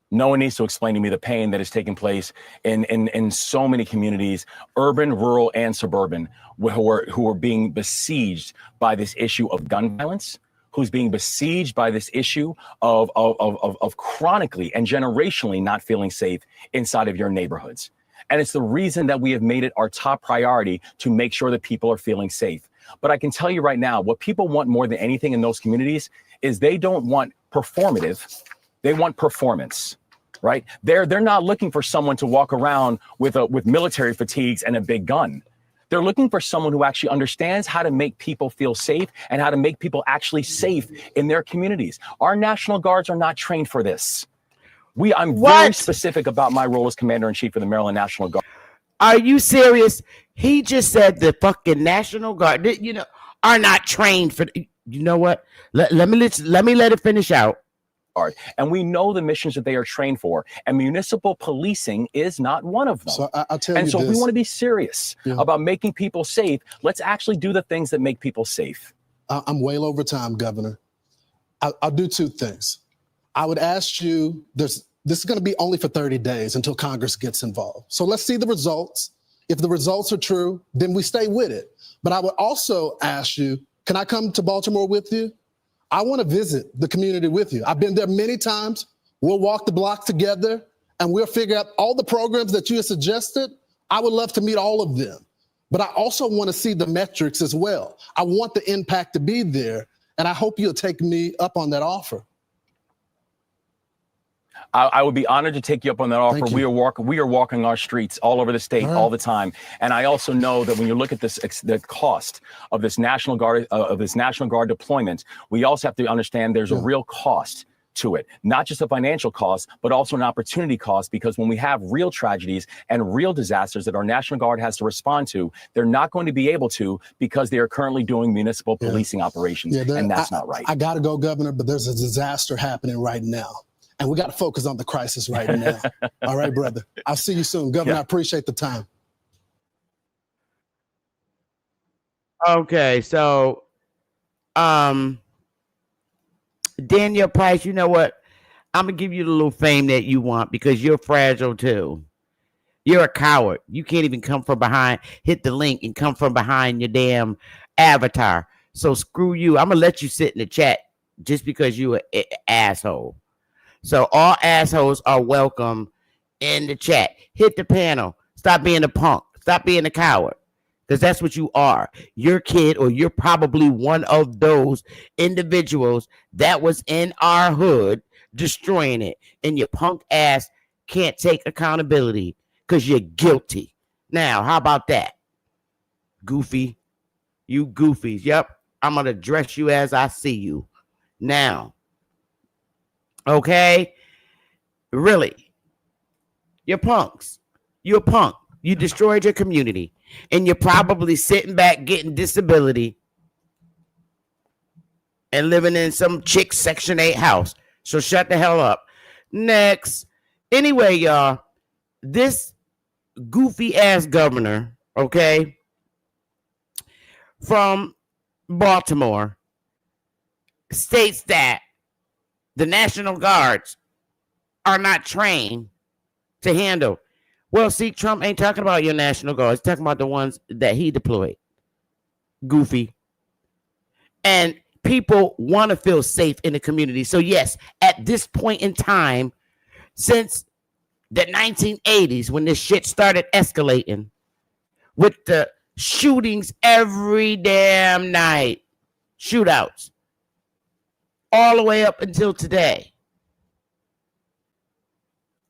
No one needs to explain to me the pain that is taking place in so many communities, urban, rural, and suburban, who are being besieged by this issue of gun violence, who's being besieged by this issue of chronically and generationally not feeling safe inside of your neighborhoods. And it's the reason that we have made it our top priority to make sure that people are feeling safe. But I can tell you right now, what people want more than anything in those communities is they don't want performative, they want performance, right? They're not looking for someone to walk around with military fatigues and a big gun. They're looking for someone who actually understands how to make people feel safe and how to make people actually safe in their communities. Our National Guards are not trained for this. I'm very specific about my role as commander-in-chief of the Maryland National Guard. Are you serious? He just said the fucking National Guard, are not trained for. You know what? Let me let it finish out. And we know the missions that they are trained for, and municipal policing is not one of them. So I'll tell you and so this. If we want to be serious about making people safe, let's actually do the things that make people safe. I'm way over time, Governor. I'll do two things. I would ask you, this is going to be only for 30 days until Congress gets involved. So let's see the results. If the results are true, then we stay with it. But I would also ask you, can I come to Baltimore with you? I want to visit the community with you. I've been there many times. We'll walk the block together and we'll figure out all the programs that you have suggested. I would love to meet all of them. But I also want to see the metrics as well. I want the impact to be there. And I hope you'll take me up on that offer. I would be honored to take you up on that offer. Thank you. We are walking our streets all over the state all the time. And I also know that when you look at this, the cost of this National Guard deployment, we also have to understand there's a real cost to it, not just a financial cost, but also an opportunity cost, because when we have real tragedies and real disasters that our National Guard has to respond to, they're not going to be able to because they are currently doing municipal policing operations, and that's not right. I got to go, Governor, but there's a disaster happening right now. And we got to focus on the crisis right now. All right, brother. I'll see you soon. Governor, I appreciate the time. Okay, so Daniel Price, you know what? I'm gonna give you the little fame that you want because you're fragile too. You're a coward. You can't even come from behind, hit the link and come from behind your damn avatar. So screw you. I'm gonna let you sit in the chat just because you're an asshole. So all assholes are welcome in the chat. Hit the panel. Stop being a punk. Stop being a coward. Because that's what you are. Your kid, or you're probably one of those individuals that was in our hood destroying it. And your punk ass can't take accountability because you're guilty. Now, how about that? Goofy. You goofies. Yep. I'm going to address you as I see you. Now. Okay? Really? You're punks. You're a punk. You destroyed your community. And you're probably sitting back getting disability and living in some chick Section 8 house. So shut the hell up. Next. Anyway, y'all, this goofy ass governor, okay, from Baltimore states that the National Guards are not trained to handle. Well, see, Trump ain't talking about your National Guard. He's talking about the ones that he deployed. Goofy. And people want to feel safe in the community. So, yes, at this point in time, since the 1980s, when this shit started escalating with the shootings every damn night, shootouts, all the way up until today.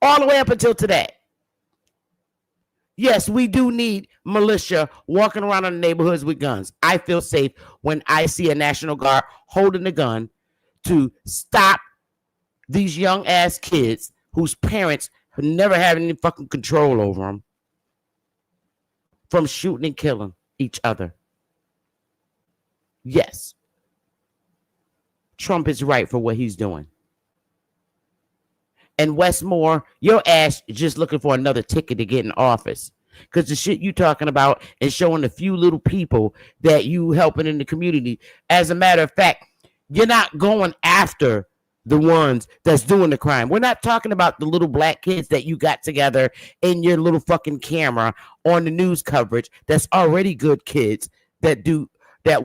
All the way up until today. Yes, we do need militia walking around in the neighborhoods with guns. I feel safe when I see a National Guard holding a gun to stop these young ass kids whose parents never have any fucking control over them from shooting and killing each other. Yes. Trump is right for what he's doing. And Westmore, your ass just looking for another ticket to get in office. Because the shit you talking about is showing a few little people that you helping in the community. As a matter of fact, you're not going after the ones that's doing the crime. We're not talking about the little black kids that you got together in your little fucking camera on the news coverage that's already good kids that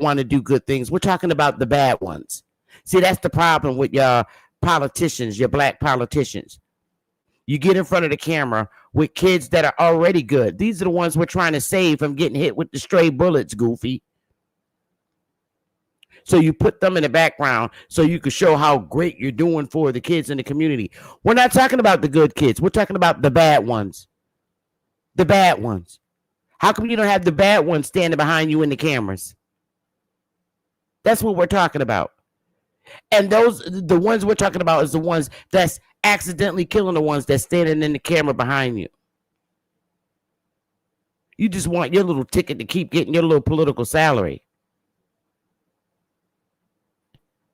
want to do good things. We're talking about the bad ones. See, that's the problem with your politicians, your black politicians. You get in front of the camera with kids that are already good. These are the ones we're trying to save from getting hit with the stray bullets, goofy. So you put them in the background so you can show how great you're doing for the kids in the community. We're not talking about the good kids. We're talking about the bad ones. The bad ones. How come you don't have the bad ones standing behind you in the cameras? That's what we're talking about. And the ones we're talking about is the ones that's accidentally killing the ones that's standing in the camera behind you. You just want your little ticket to keep getting your little political salary.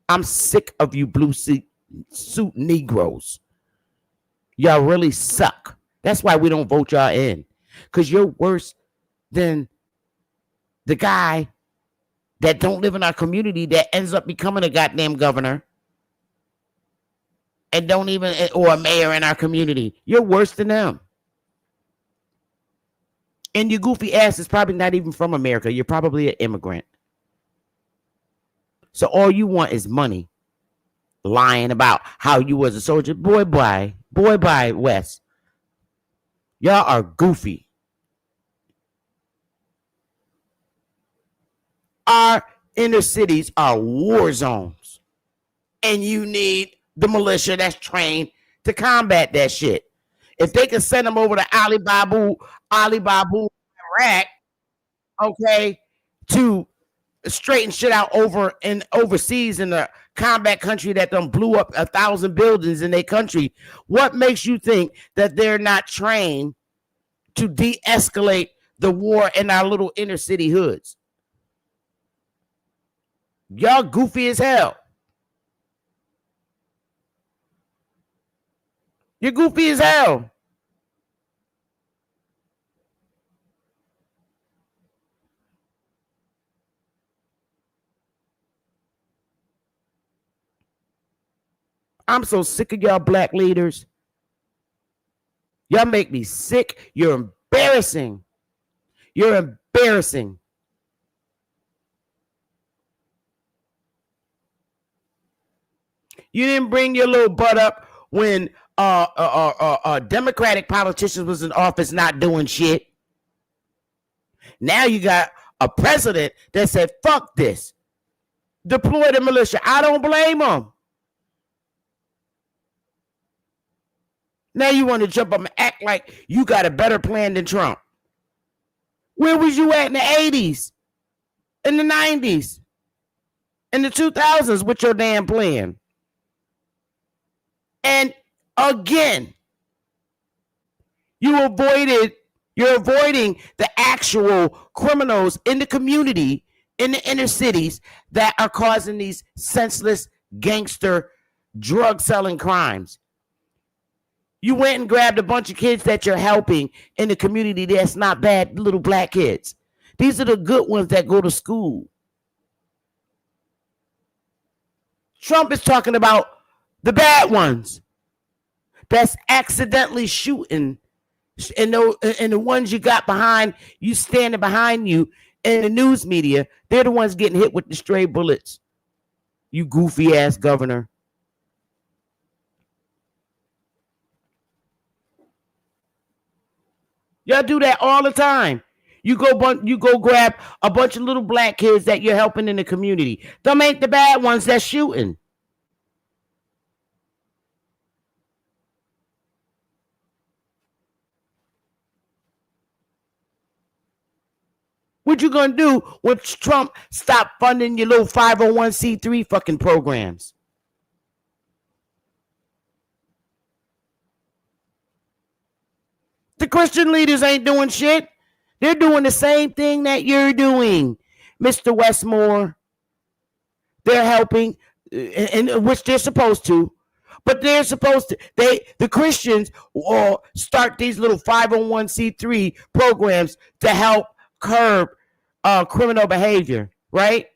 I'm sick of you blue suit Negroes. Y'all really suck. That's why we don't vote y'all in. Because you're worse than the guy that don't live in our community that ends up becoming a goddamn governor and don't even, or a mayor in our community. You're worse than them. And your goofy ass is probably not even from America. You're probably an immigrant. So all you want is money. Lying about how you was a soldier. Boy, bye, West. Y'all are goofy. Our inner cities are war zones. And you need the militia that's trained to combat that shit. If they can send them over to Ali Babu, Iraq, okay, to straighten shit out overseas in the combat country that done blew up 1,000 buildings in their country, what makes you think that they're not trained to de-escalate the war in our little inner city hoods? Y'all goofy as hell. You're goofy as hell. I'm so sick of y'all black leaders. Y'all make me sick. You're embarrassing. You're embarrassing. You didn't bring your little butt up when Democratic politicians was in office not doing shit. Now you got a president that said, fuck this. Deploy the militia. I don't blame him. Now you want to jump up and act like you got a better plan than Trump. Where was you at in the 80s? In the 90s? In the 2000s with your damn plan? And again, you're avoiding the actual criminals in the community, in the inner cities that are causing these senseless gangster drug selling crimes. You went and grabbed a bunch of kids that you're helping in the community that's not bad, little black kids. These are the good ones that go to school. Trump is talking about the bad ones that's accidentally shooting, and the ones you got behind you, standing behind you in the news media, they're the ones getting hit with the stray bullets. You goofy ass governor. Y'all do that all the time. You go grab a bunch of little black kids that you're helping in the community. Them ain't the bad ones that's shooting. What you gonna do when Trump stop funding your little 501c3 fucking programs? The Christian leaders ain't doing shit. They're doing the same thing that you're doing, Mr. Westmore. They're helping, in which they're supposed to. But they're supposed to, the Christians start these little 501c3 programs to help curb criminal behavior, right?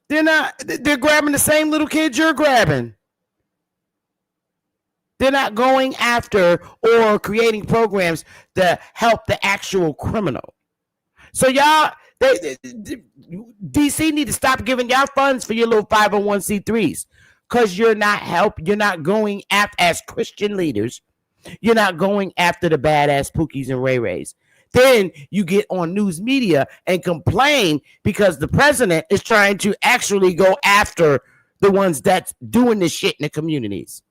They're grabbing the same little kids you're grabbing. They're not going after or creating programs to help the actual criminal. So y'all, DC need to stop giving y'all funds for your little 501c3s, because you're not going after, as Christian leaders, you're not going after the badass Pookies and Ray Rays. Then you get on news media and complain because the president is trying to actually go after the ones that's doing this shit in the communities.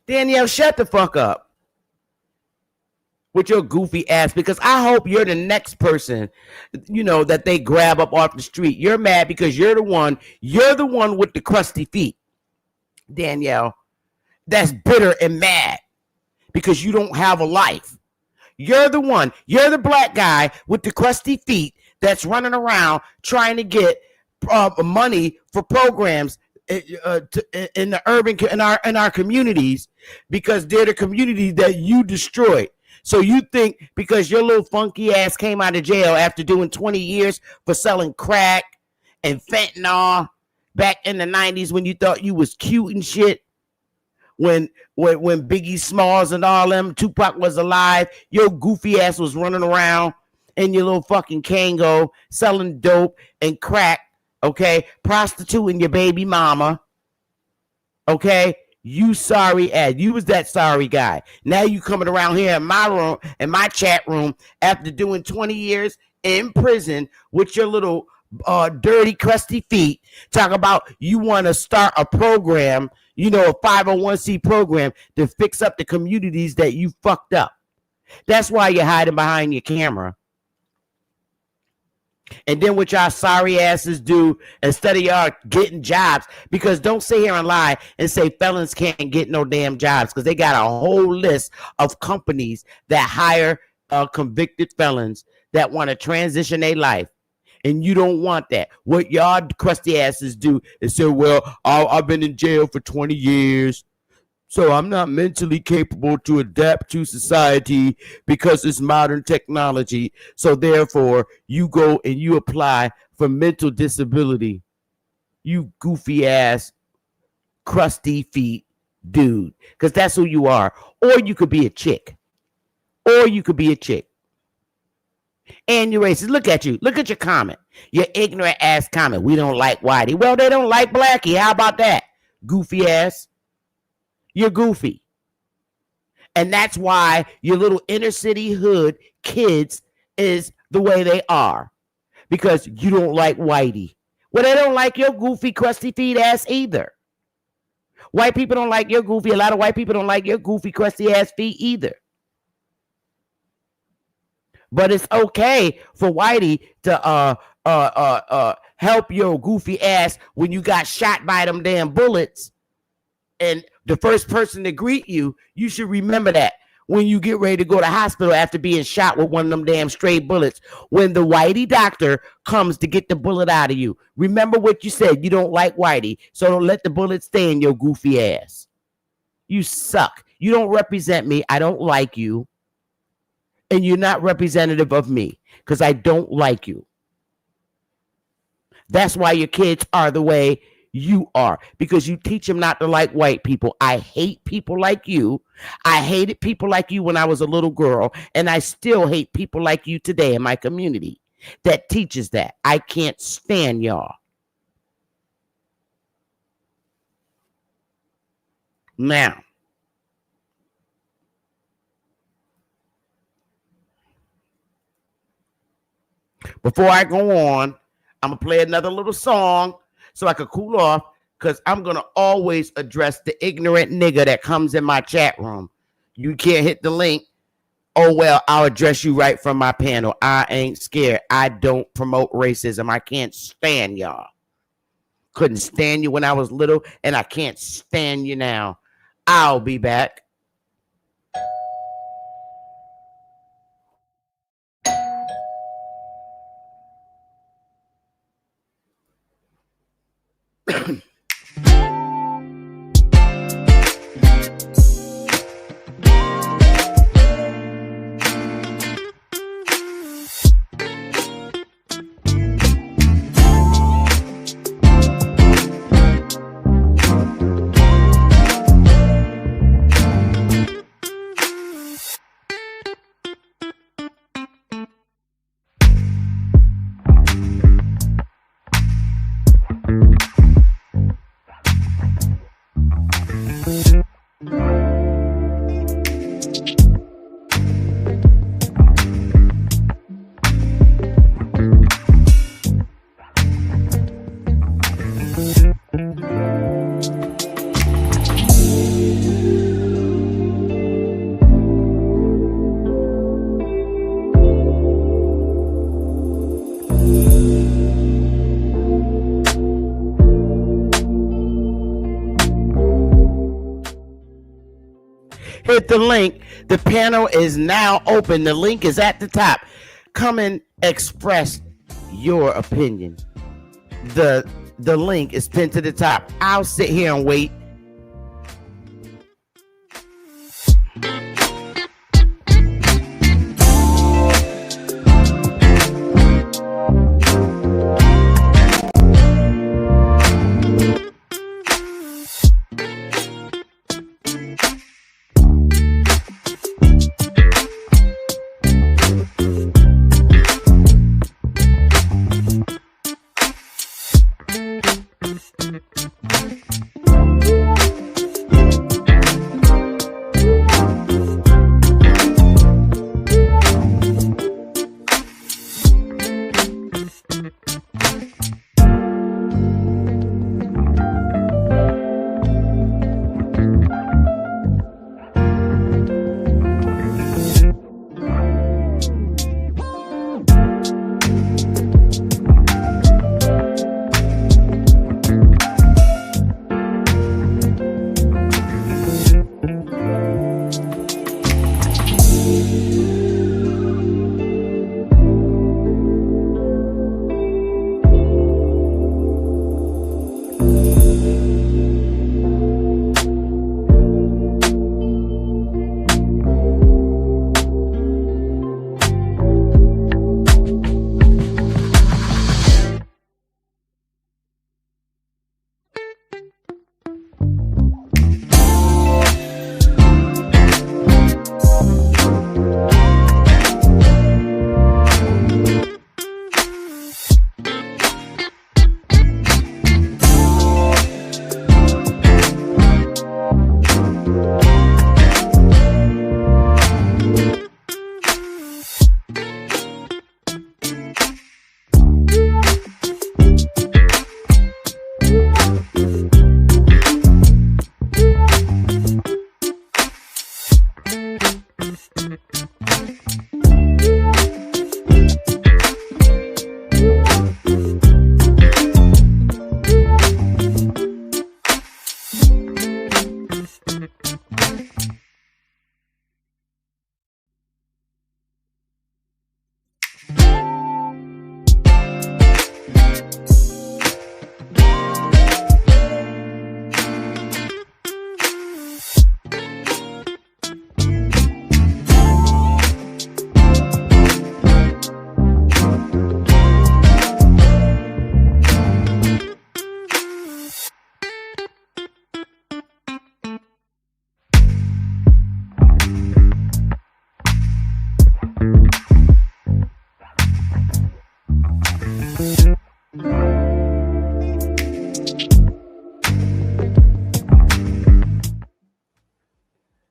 Danielle, shut the fuck up with your goofy ass, because I hope you're the next person, that they grab up off the street. You're mad because you're the one with the crusty feet, Danielle, that's bitter and mad because you don't have a life. You're the black guy with the crusty feet that's running around trying to get money for programs in the urban in our communities, because they're the community that you destroyed. So you think because your little funky ass came out of jail after doing 20 years for selling crack and fentanyl back in the 90s when you thought you was cute and shit, when Biggie Smalls and all them, Tupac was alive, your goofy ass was running around in your little fucking Kango selling dope and crack, okay, prostituting your baby mama, okay? You sorry ass. You was that sorry guy. Now you coming around here in my room, in my chat room, after doing 20 years in prison with your little dirty, crusty feet, talk about you want to start a program, you know, a 501c program to fix up the communities that you fucked up. That's why you're hiding behind your camera. And then what y'all sorry asses do instead of y'all getting jobs, because don't sit here and lie and say felons can't get no damn jobs, because they got a whole list of companies that hire convicted felons that want to transition their life. And you don't want that. What y'all crusty asses do is say, well, I've been in jail for 20 years, so I'm not mentally capable to adapt to society because it's modern technology. So therefore, you go and you apply for mental disability. You goofy ass, crusty feet dude. Because that's who you are. Or you could be a chick. And you're racist. Look at you. Look at your comment. Your ignorant ass comment. We don't like Whitey. Well, they don't like Blackie. How about that? Goofy ass. You're goofy. And that's why your little inner city hood kids is the way they are. Because you don't like Whitey. Well, they don't like your goofy, crusty feet ass either. White people don't like your goofy. A lot of white people don't like your goofy, crusty ass feet either. But it's okay for Whitey to help your goofy ass when you got shot by them damn bullets. And the first person to greet you, you should remember that when you get ready to go to hospital after being shot with one of them damn stray bullets. When the Whitey doctor comes to get the bullet out of you, remember what you said. You don't like Whitey, so don't let the bullet stay in your goofy ass. You suck. You don't represent me. I don't like you. And you're not representative of me because I don't like you. That's why your kids are the way you are, because you teach them not to like white people. I hate people like you. I hated people like you when I was a little girl, and I still hate people like you today in my community that teaches that. I can't stand y'all. Now, before I go on, I'm going to play another little song so I could cool off, because I'm going to always address the ignorant nigga that comes in my chat room. You can't hit the link. Oh, well, I'll address you right from my panel. I ain't scared. I don't promote racism. I can't stand y'all. Couldn't stand you when I was little, and I can't stand you now. I'll be back. Hit the link. The panel is now open. The link is at the top. Come and express your opinion. The link is pinned to the top. I'll sit here and wait.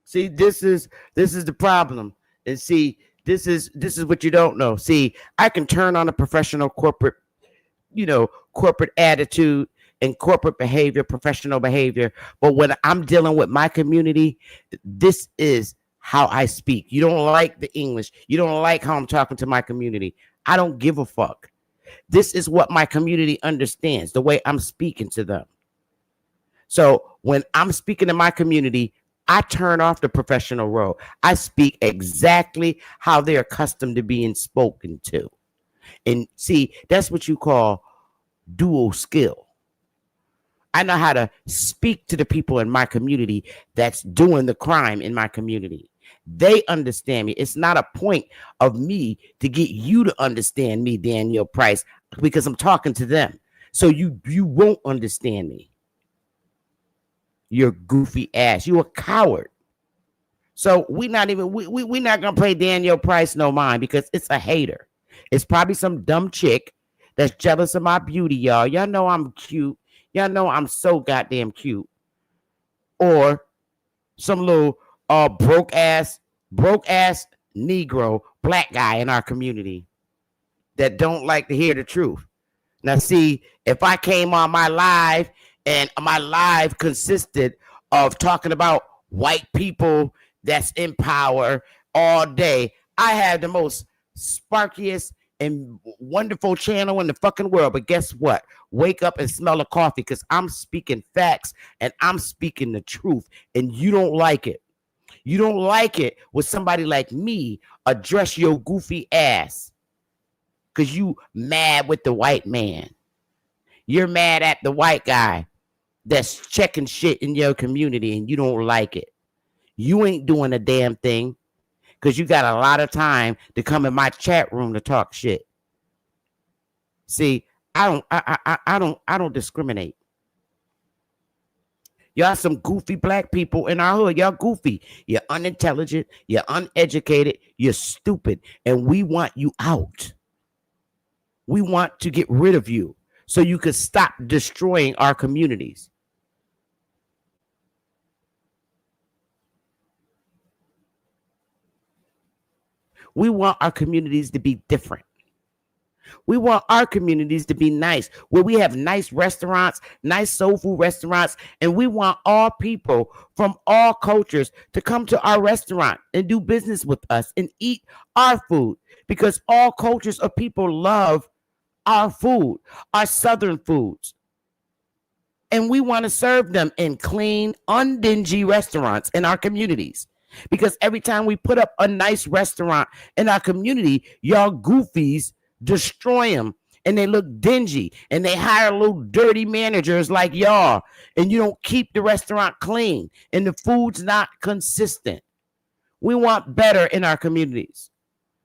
See, this is the problem. And see, this is what you don't know. See, I can turn on a professional corporate, corporate attitude and corporate behavior, professional behavior. But when I'm dealing with my community, this is how I speak. You don't like the English. You don't like how I'm talking to my community. I don't give a fuck. This is what my community understands, the way I'm speaking to them. So when I'm speaking to my community, I turn off the professional role. I speak exactly how they're accustomed to being spoken to. And see, that's what you call dual skill. I know how to speak to the people in my community that's doing the crime in my community. They understand me. It's not a point of me to get you to understand me, Daniel Price, because I'm talking to them. So you won't understand me. You're goofy ass. You a coward. So we're not gonna play Daniel Price no mind because it's a hater. It's probably some dumb chick that's jealous of my beauty, y'all. Y'all know I'm cute. Y'all know I'm so goddamn cute. Or some little broke ass Negro black guy in our community that don't like to hear the truth. Now, see, if I came on my live and my live consisted of talking about white people that's in power all day, I have the most sparkiest and wonderful channel in the fucking world. But guess what? Wake up and smell the coffee because I'm speaking facts and I'm speaking the truth. And you don't like it. You don't like it when somebody like me address your goofy ass because you mad with the white man. You're mad at the white guy that's checking shit in your community and you don't like it. You ain't doing a damn thing because you got a lot of time to come in my chat room to talk shit. See, I don't discriminate. Y'all some goofy black people in our hood. Y'all goofy. You're unintelligent. You're uneducated. You're stupid. And we want you out. We want to get rid of you. so you could stop destroying our communities. We want our communities to be different. We want our communities to be nice, where we have nice restaurants, nice soul food restaurants, and we want all people from all cultures to come to our restaurant and do business with us and eat our food, because all cultures of people love our food, our Southern foods. And we want to serve them in clean, undingy restaurants in our communities. Because every time we put up a nice restaurant in our community, y'all goofies destroy them, and they look dingy, and they hire little dirty managers like y'all, and you don't keep the restaurant clean, and the food's not consistent. We want better in our communities.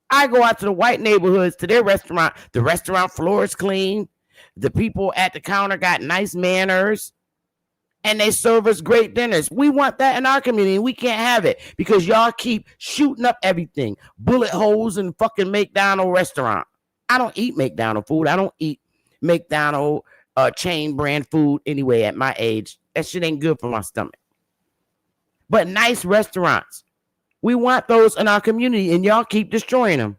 I go out to the white neighborhoods, to their restaurant. The restaurant floor is clean. The people at the counter got nice manners, and they serve us great dinners. We want that in our community. We can't have it because y'all keep shooting up everything. Bullet holes in fucking McDonald's restaurant. I don't eat McDonald's food. I don't eat McDonald's chain brand food anyway at my age. That shit ain't good for my stomach. But nice restaurants, we want those in our community, and y'all keep destroying them.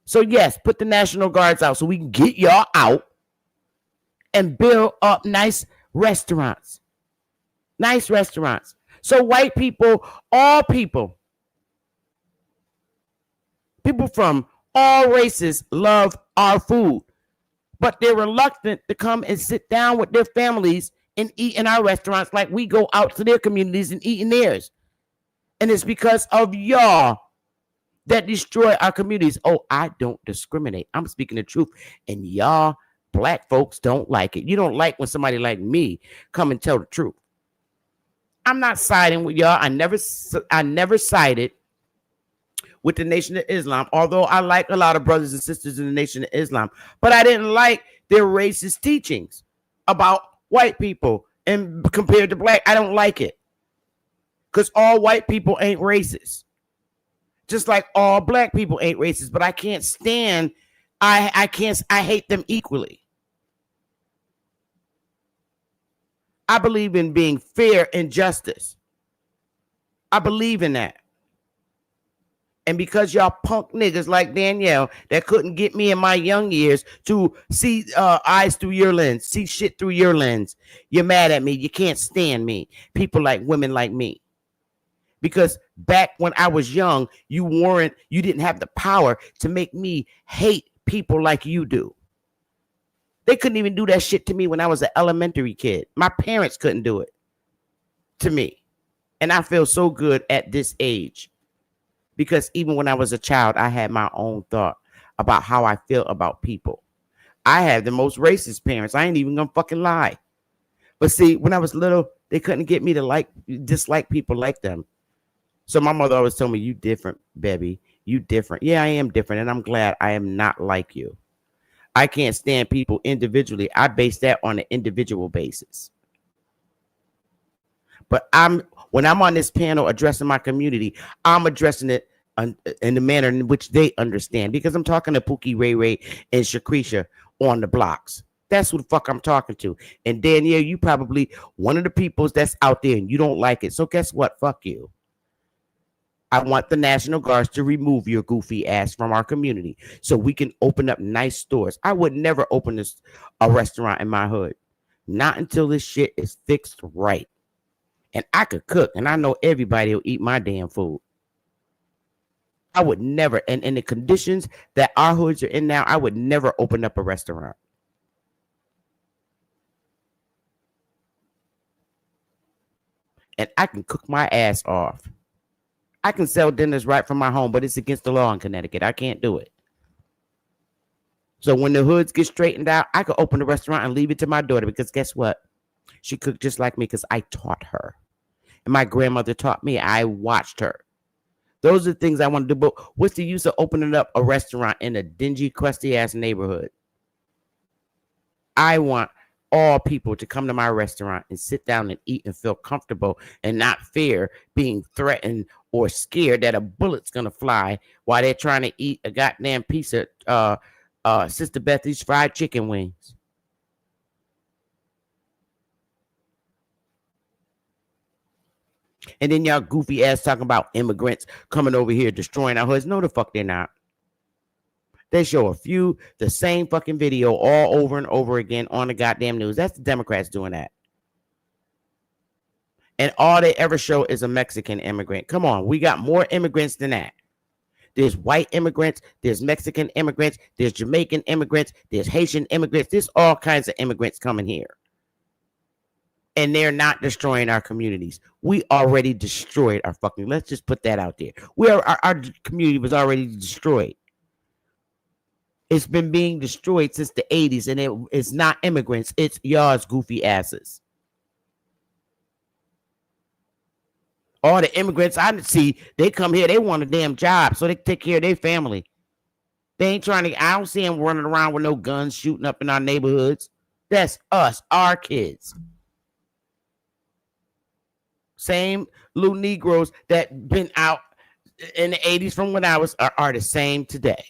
So yes, put the National Guards out so we can get y'all out and build up nice restaurants. Nice restaurants. So white people, all people from all races love our food, but they're reluctant to come and sit down with their families and eat in our restaurants like we go out to their communities and eat in theirs. And it's because of y'all that destroy our communities. Oh, I don't discriminate. I'm speaking the truth. And y'all black folks don't like it. You don't like when somebody like me come and tell the truth. I'm not siding with y'all. I never sided with the Nation of Islam, although I like a lot of brothers and sisters in the Nation of Islam, but I didn't like their racist teachings about white people and compared to black. I don't like it because all white people ain't racist, just like all black people ain't racist. But I can't stand. I hate them equally. I believe in being fair and justice. I believe in that. And because y'all punk niggas like Danielle that couldn't get me in my young years to see eyes through your lens, see shit through your lens, you're mad at me. You can't stand me. People like women like me. Because back when I was young, you didn't have the power to make me hate people like you do. They couldn't even do that shit to me when I was an elementary kid. My parents couldn't do it to me. And I feel so good at this age. Because even when I was a child, I had my own thought about how I feel about people. I had the most racist parents. I ain't even gonna fucking lie. But see, when I was little, they couldn't get me to dislike people like them. So my mother always told me, you different, baby. You different. Yeah, I am different. And I'm glad I am not like you. I can't stand people individually. I base that on an individual basis. But when I'm on this panel addressing my community, I'm addressing it in the manner in which they understand, because I'm talking to Pookie, Ray Ray, and Shakrisha on the blocks. That's who the fuck I'm talking to. And Danielle, you probably one of the peoples that's out there and you don't like it. So guess what? Fuck you. I want the National Guards to remove your goofy ass from our community so we can open up nice stores. I would never open a restaurant in my hood. Not until this shit is fixed right. And I could cook, and I know everybody will eat my damn food. I would never, and in the conditions that our hoods are in now, I would never open up a restaurant. And I can cook my ass off. I can sell dinners right from my home, but it's against the law in Connecticut. I can't do it. So when the hoods get straightened out, I could open a restaurant and leave it to my daughter, because guess what? She cooked just like me because I taught her. And my grandmother taught me. I watched her. Those are the things I want to do. But what's the use of opening up a restaurant in a dingy, crusty-ass neighborhood? I want all people to come to my restaurant and sit down and eat and feel comfortable and not fear being threatened or scared that a bullet's going to fly while they're trying to eat a goddamn piece of Sister Bethy's fried chicken wings. And then y'all goofy ass talking about immigrants coming over here destroying our hoods. No, the fuck they're not. They show the same fucking video all over and over again on the goddamn news. That's the Democrats doing that. And all they ever show is a Mexican immigrant. Come on, we got more immigrants than that. There's white immigrants, there's Mexican immigrants, there's Jamaican immigrants, there's Haitian immigrants, there's all kinds of immigrants coming here. And they're not destroying our communities. We already destroyed our fucking, let's just put that out there. Our community was already destroyed. It's been being destroyed since the 80s, and it's not immigrants, it's y'all's goofy asses. All the immigrants I see, they come here, they want a damn job, so they take care of their family. They ain't trying to, I don't see them running around with no guns shooting up in our neighborhoods. That's us, our kids. Same little Negroes that been out in the 80s from when I was, are the same today.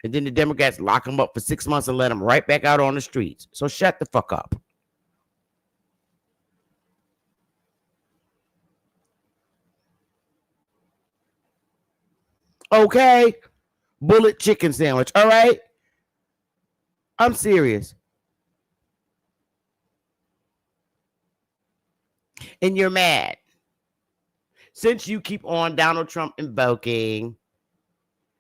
And then the Democrats lock them up for 6 months and let them right back out on the streets. So shut the fuck up. Okay, bullet chicken sandwich. All right, I'm serious. And you're mad since you keep on Donald Trump invoking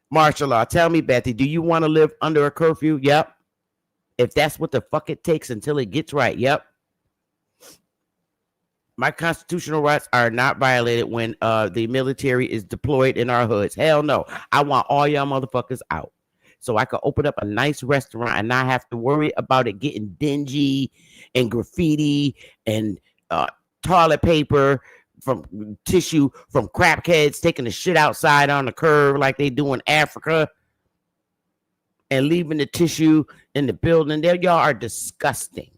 martial law. Tell me, Bethy, do you want to live under a curfew? Yep. If that's what the fuck it takes until it gets right. Yep. My constitutional rights are not violated when the military is deployed in our hoods. Hell no. I want all y'all motherfuckers out so I can open up a nice restaurant and not have to worry about it getting dingy and graffiti and toilet paper from tissue from crackheads taking the shit outside on the curb like they do in Africa and leaving the tissue in the building. There, y'all are disgusting.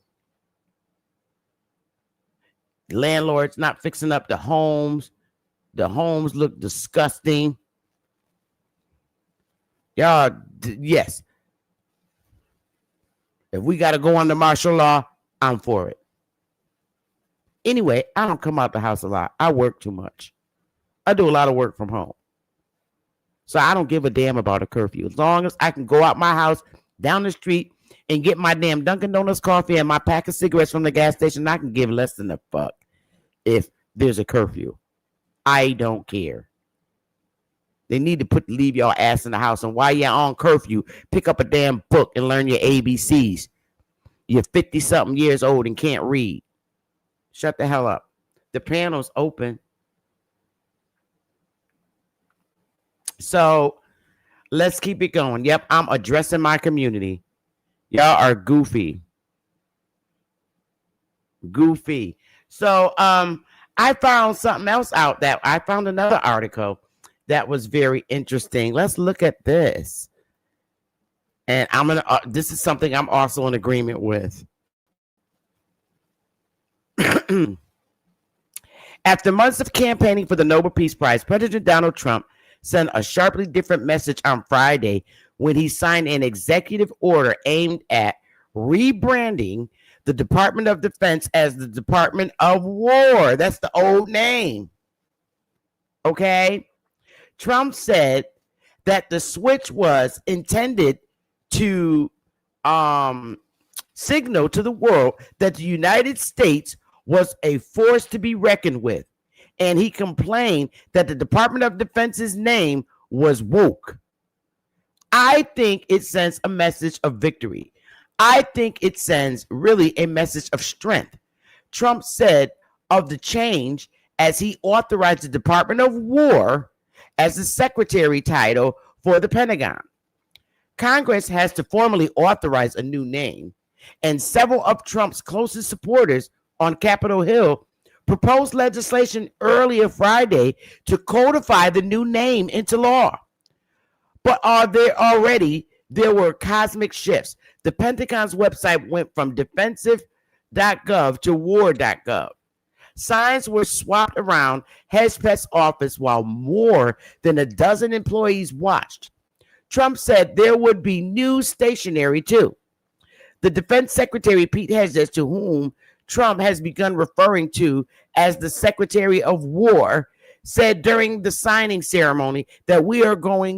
Landlords not fixing up the homes. The homes look disgusting. Y'all, yes. If we got to go under martial law, I'm for it. Anyway, I don't come out the house a lot. I work too much. I do a lot of work from home. So I don't give a damn about a curfew. As long as I can go out my house, down the street, and get my damn Dunkin' Donuts coffee and my pack of cigarettes from the gas station, I can give less than a fuck if there's a curfew. I don't care. They need to leave y'all ass in the house. And while you're on curfew, pick up a damn book and learn your ABCs. You're 50-something years old and can't read. Shut the hell up. The panel's open. So let's keep it going. Yep, I'm addressing my community. Y'all are goofy. Goofy. So I found something else out that I found another article that was very interesting. Let's look at this. And I'm going to, this is something I'm also in agreement with. After months of campaigning for the Nobel Peace Prize, President Donald Trump sent a sharply different message on Friday when he signed an executive order aimed at rebranding the Department of Defense as the Department of War. That's the old name. Okay? Trump said that the switch was intended to signal to the world that the United States was a force to be reckoned with. And he complained that the Department of Defense's name was woke. I think it sends a message of victory. I think it sends really a message of strength. Trump said of the change as he authorized the Department of War as the secretary title for the Pentagon. Congress has to formally authorize a new name, and several of Trump's closest supporters on Capitol Hill proposed legislation earlier Friday to codify the new name into law. But there were cosmic shifts. The Pentagon's website went from defensive.gov to war.gov. Signs were swapped around Hedgepeth's office while more than a dozen employees watched. Trump said there would be new stationery too. The Defense Secretary Pete Hegseth, to whom Trump has begun referring to as the Secretary of War, said during the signing ceremony that we are going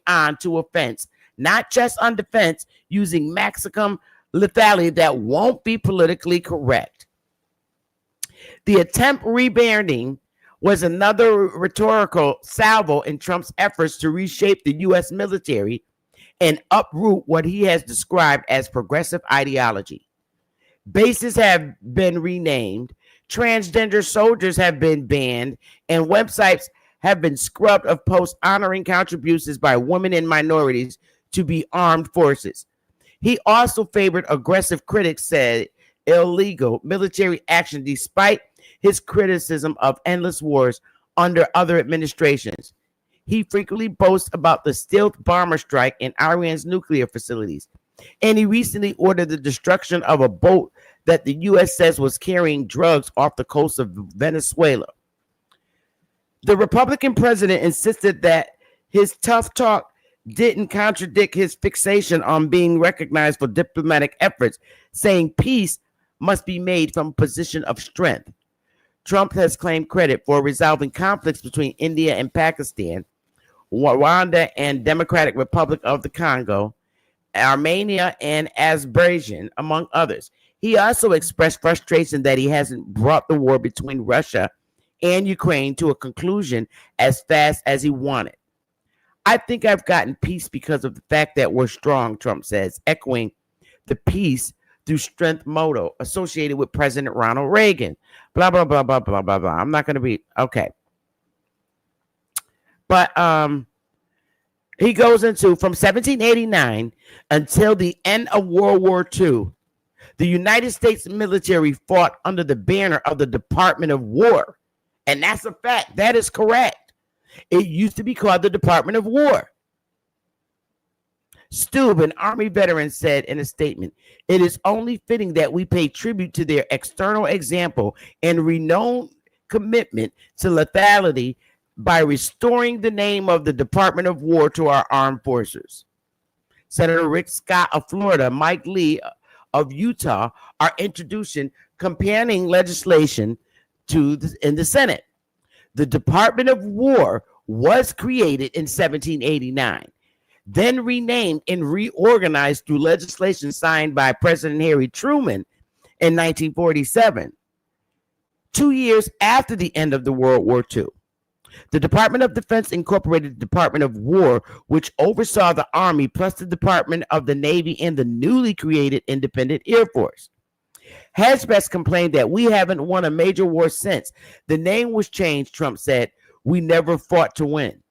on to offense, not just on defense, using maximum lethality that won't be politically correct. The attempt rebranding was another rhetorical salvo in Trump's efforts to reshape the U.S. military and uproot what he has described as progressive ideology. Bases have been renamed, transgender soldiers have been banned, and websites have been scrubbed of posts honoring contributions by women and minorities to be armed forces. He also favored aggressive critics said illegal military action despite his criticism of endless wars under other administrations. He frequently boasts about the stealth bomber strike in Iran's nuclear facilities. And he recently ordered the destruction of a boat that the U.S. says was carrying drugs off the coast of Venezuela. The Republican president insisted that his tough talk didn't contradict his fixation on being recognized for diplomatic efforts, saying peace must be made from a position of strength. Trump has claimed credit for resolving conflicts between India and Pakistan, Rwanda and Democratic Republic of the Congo, Armenia and Azerbaijan, among others. He also expressed frustration that he hasn't brought the war between Russia and Ukraine to a conclusion as fast as he wanted. I think I've gotten peace because of the fact that we're strong, Trump says, echoing the peace through strength motto associated with President Ronald Reagan. Blah, blah, blah, blah, blah, blah, blah. I'm not going to be, okay. But he goes into, from 1789 until the end of World War II, the United States military fought under the banner of the Department of War. And that's a fact. That is correct. It used to be called the Department of War. Stube, an Army veteran, said in a statement, "It is only fitting that we pay tribute to their external example and renowned commitment to lethality by restoring the name of the Department of War to our armed forces." Senator Rick Scott of Florida, Mike Lee of Utah are introducing companion legislation in the Senate. The Department of War was created in 1789, then renamed and reorganized through legislation signed by President Harry Truman in 1947, 2 years after the end of the World War II. The Department of Defense incorporated the Department of War, which oversaw the Army, plus the Department of the Navy and the newly created Independent Air Force. Hesbest complained that we haven't won a major war since. The name was changed, Trump said. We never fought to win.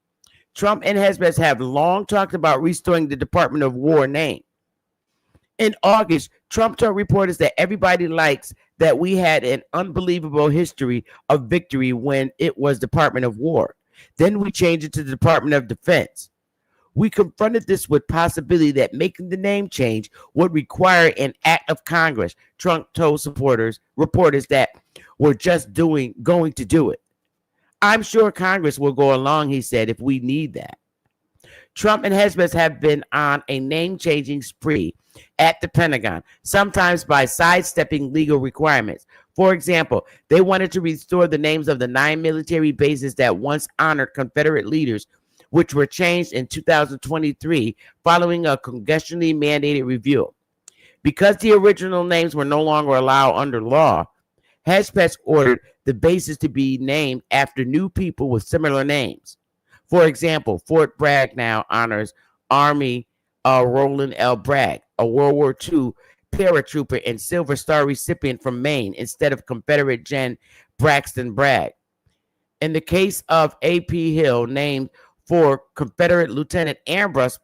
Trump and Hesbest have long talked about restoring the Department of War name. In August, Trump told reporters that everybody likes that we had an unbelievable history of victory when it was Department of War. Then we changed it to the Department of Defense. We confronted this with possibility that making the name change would require an act of Congress. Trump told reporters that we're just going to do it. I'm sure Congress will go along, he said, if we need that. Trump and Hesbest have been on a name-changing spree at the Pentagon, sometimes by sidestepping legal requirements. For example, they wanted to restore the names of the 9 military bases that once honored Confederate leaders, which were changed in 2023 following a congressionally mandated review. Because the original names were no longer allowed under law, Hesbest ordered the bases to be named after new people with similar names. For example, Fort Bragg now honors Army Roland L. Bragg, a World War II paratrooper and Silver Star recipient from Maine, instead of Confederate Gen Braxton Bragg. In the case of A.P. Hill, named for Confederate Lieutenant Ambrose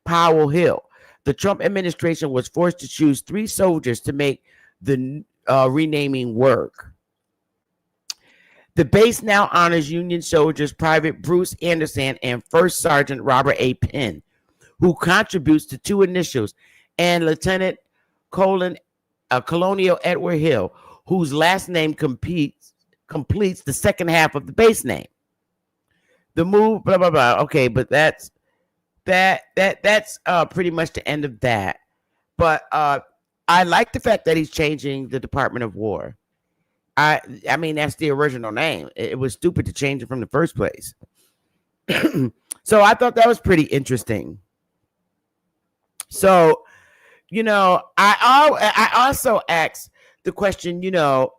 Powell Hill, the Trump administration was forced to choose 3 soldiers to make the renaming work. The base now honors Union soldiers Private Bruce Anderson and First Sergeant Robert A. Penn, who contributes to 2 initials, and Lieutenant Colonial Edward Hill, whose last name completes the second half of the base name. the move, blah blah blah. Okay, but that's pretty much the end of that. But I like the fact that he's changing the Department of War. I mean, that's the original name. It was stupid to change it from the first place. So I thought that was pretty interesting. So, you know, I also asked the question, you know,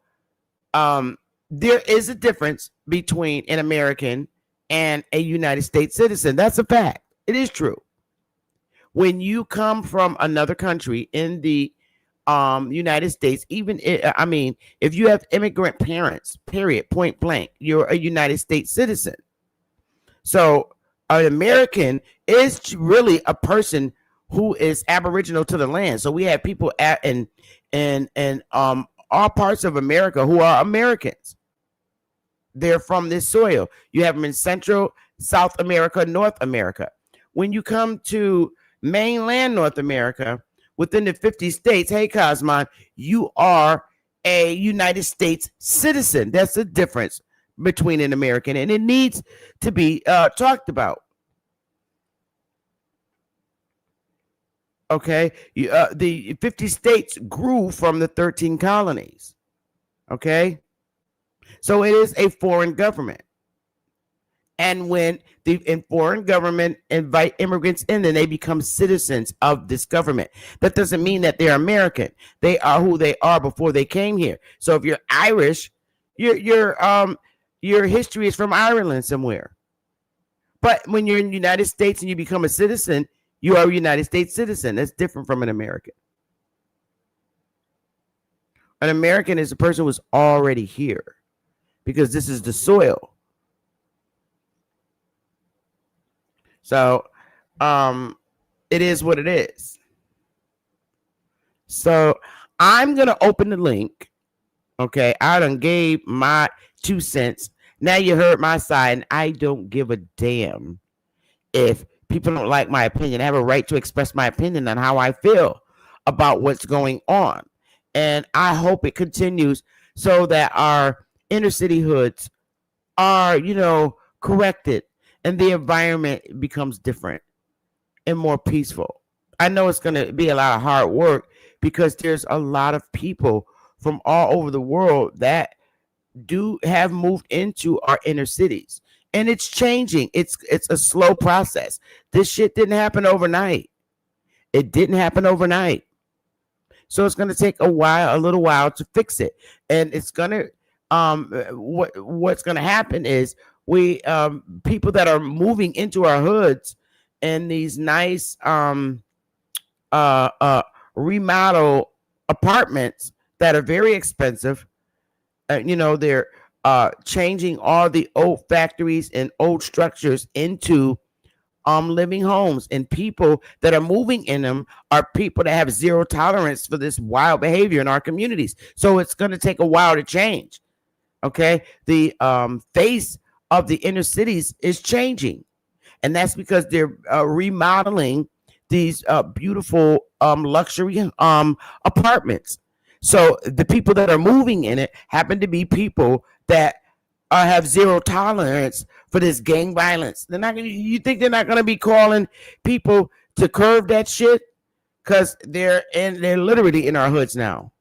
there is a difference between an American and a United States citizen. That's a fact. It is true. When you come from another country in the United States, even I mean, if you have immigrant parents, period, point blank, you're a United States citizen. So an American is really a person who is aboriginal to the land. So we have people in all parts of America who are Americans. They're from this soil. You have them in Central, South America, North America. When you come to mainland North America, within the 50 states, hey, Cosmon, you are a United States citizen. That's the difference between an American, and it needs to be talked about. Okay, the 50 states grew from the 13 colonies. Okay, so it is a foreign government. And when the foreign government invite immigrants in, then they become citizens of this government. That doesn't mean that they're American. They are who they are before they came here. So if you're Irish, your history is from Ireland somewhere. But when you're in the United States and you become a citizen, you are a United States citizen. That's different from an American. An American is a person who's already here because this is the soil. So it is what it is. So I'm going to open the link. Okay, I done gave my 2 cents. Now you heard my side, and I don't give a damn if people don't like my opinion. I have a right to express my opinion on how I feel about what's going on. And I hope it continues so that our inner city hoods are, you know, corrected and the environment becomes different and more peaceful. I know it's going to be a lot of hard work because there's a lot of people from all over the world that do have moved into our inner cities. And it's changing. It's a slow process. This shit didn't happen overnight. It didn't happen overnight. So it's going to take a little while to fix it. And it's going to what's going to happen is we people that are moving into our hoods and these nice remodel apartments that are very expensive. You know, they're changing all the old factories and old structures into living homes, and people that are moving in them are people that have zero tolerance for this wild behavior in our communities. So it's going to take a while to change. Okay, the face of the inner cities is changing, and that's because they're remodeling these beautiful luxury apartments. So the people that are moving in it happen to be people that have zero tolerance for this gang violence. They're not gonna, you think they're not going to be calling people to curb that shit? Because they're literally in our hoods now.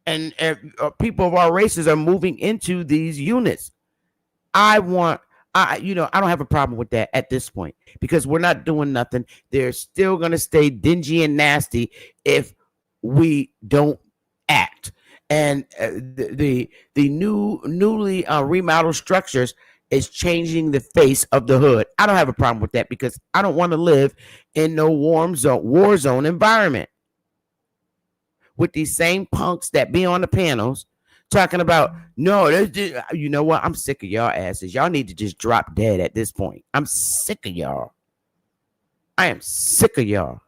And people of our races are moving into these units. I don't have a problem with that at this point because we're not doing nothing. They're still going to stay dingy and nasty if we don't act. And the newly remodeled structures is changing the face of the hood. I don't have a problem with that because I don't want to live in no war zone environment with these same punks that be on the panels talking about, no, you know what? I'm sick of y'all asses. Y'all need to just drop dead at this point. I'm sick of y'all. I am sick of y'all.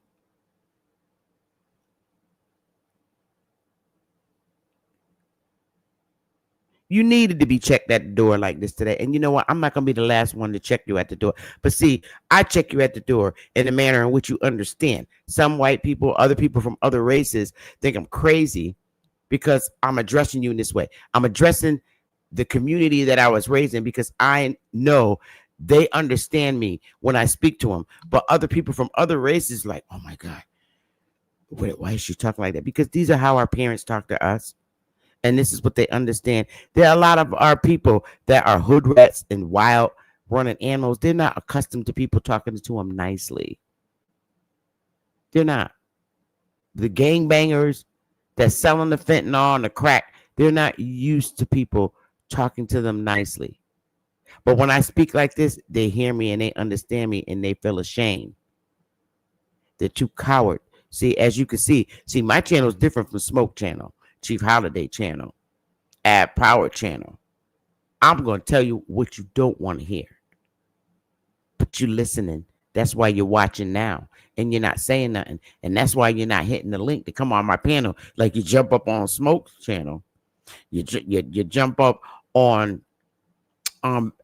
You needed to be checked at the door like this today. And you know what? I'm not going to be the last one to check you at the door. But see, I check you at the door in a manner in which you understand. Some white people, other people from other races think I'm crazy because I'm addressing you in this way. I'm addressing the community that I was raised in, because I know they understand me when I speak to them. But other people from other races, like, oh my God, why is she talking like that? Because these are how our parents talk to us. And this is what they understand. There are a lot of our people that are hood rats and wild running animals. They're not accustomed to people talking to them nicely. They're not. The gangbangers that's selling the fentanyl and the crack, they're not used to people talking to them nicely. But when I speak like this, they hear me and they understand me and they feel ashamed. They're too coward. See, as you can see, my channel is different from Smoke Channel, Chief Holiday Channel, Ad Power Channel. I'm going to tell you what you don't want to hear. But you're listening. That's why you're watching now. And you're not saying nothing. And that's why you're not hitting the link to come on my panel. Like you jump up on Smoke Channel. You jump up on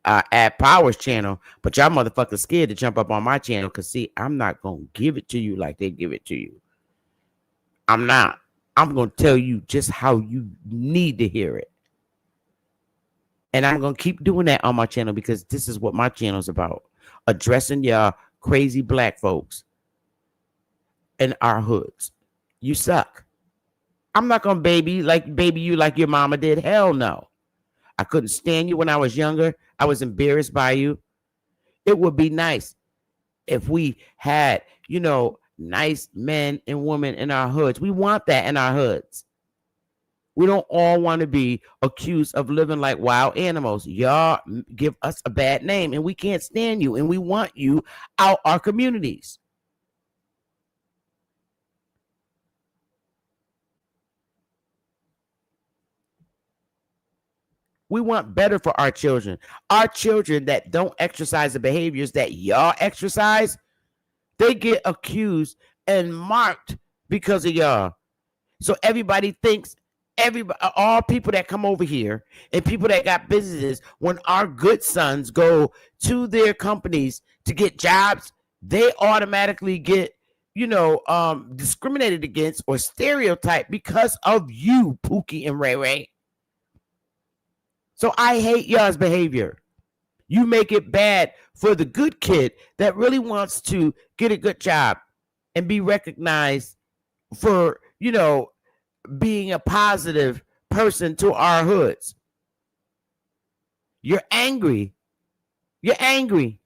Ad Power's channel. But y'all motherfuckers scared to jump up on my channel. Because see, I'm not going to give it to you like they give it to you. I'm not. I'm going to tell you just how you need to hear it. And I'm going to keep doing that on my channel because this is what my channel is about. Addressing y'all crazy black folks in our hoods. You suck. I'm not going to baby you like your mama did. Hell no. I couldn't stand you when I was younger. I was embarrassed by you. It would be nice if we had, nice men and women in our hoods. We want that in our hoods. We don't all want to be accused of living like wild animals. Y'all give us a bad name and we can't stand you and we want you out our communities. We want better for our children. Our children that don't exercise the behaviors that y'all exercise, they get accused and marked because of y'all. So everybody thinks, all people that come over here and people that got businesses, when our good sons go to their companies to get jobs, they automatically get, discriminated against or stereotyped because of you, Pookie and Ray Ray. So I hate y'all's behavior. You make it bad for the good kid that really wants to get a good job and be recognized for, being a positive person to our hoods. You're angry. You're angry.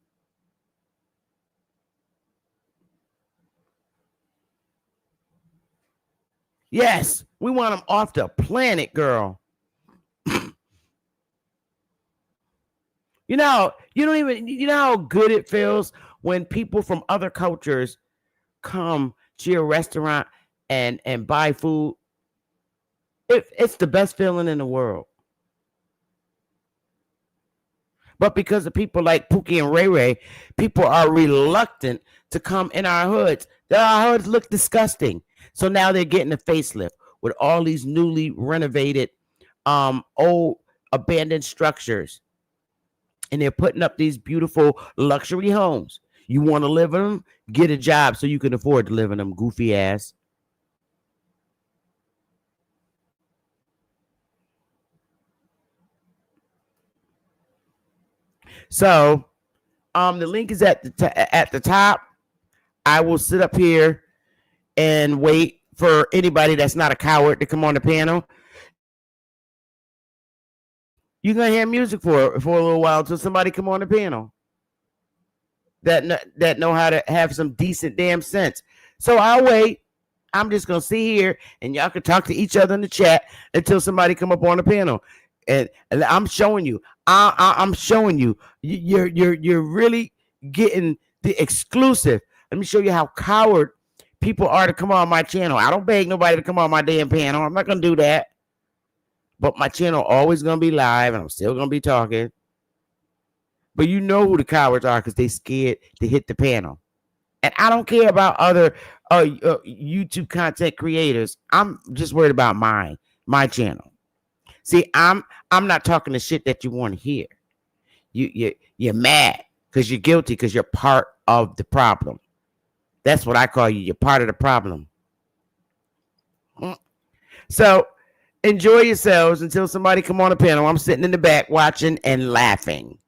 Yes, we want them off the planet, girl. You know how good it feels when people from other cultures come to your restaurant and buy food. It's the best feeling in the world. But because of people like Pookie and Ray Ray, people are reluctant to come in our hoods. Our hoods look disgusting. So now they're getting a facelift with all these newly renovated, old abandoned structures. And they're putting up these beautiful luxury homes. You want to live in them? Get a job so you can afford to live in them, goofy ass. So, the link is at the top. I will sit up here and wait for anybody that's not a coward to come on the panel. You're gonna hear music for a little while until somebody come on the panel that know how to have some decent damn sense. So I'll wait. I'm just gonna sit here and y'all can talk to each other in the chat until somebody come up on the panel. And I'm showing you. I'm showing you. You're really getting the exclusive. Let me show you how coward people are to come on my channel. I don't beg nobody to come on my damn panel. I'm not gonna do that. But my channel always gonna be live, and I'm still gonna be talking. But you know who the cowards are because they scared to hit the panel. And I don't care about other YouTube content creators. I'm just worried about my channel. See, I'm not talking the shit that you want to hear. You're mad because you're guilty because you're part of the problem. That's what I call you. You're part of the problem. So enjoy yourselves until somebody come on a panel. I'm sitting in the back watching and laughing.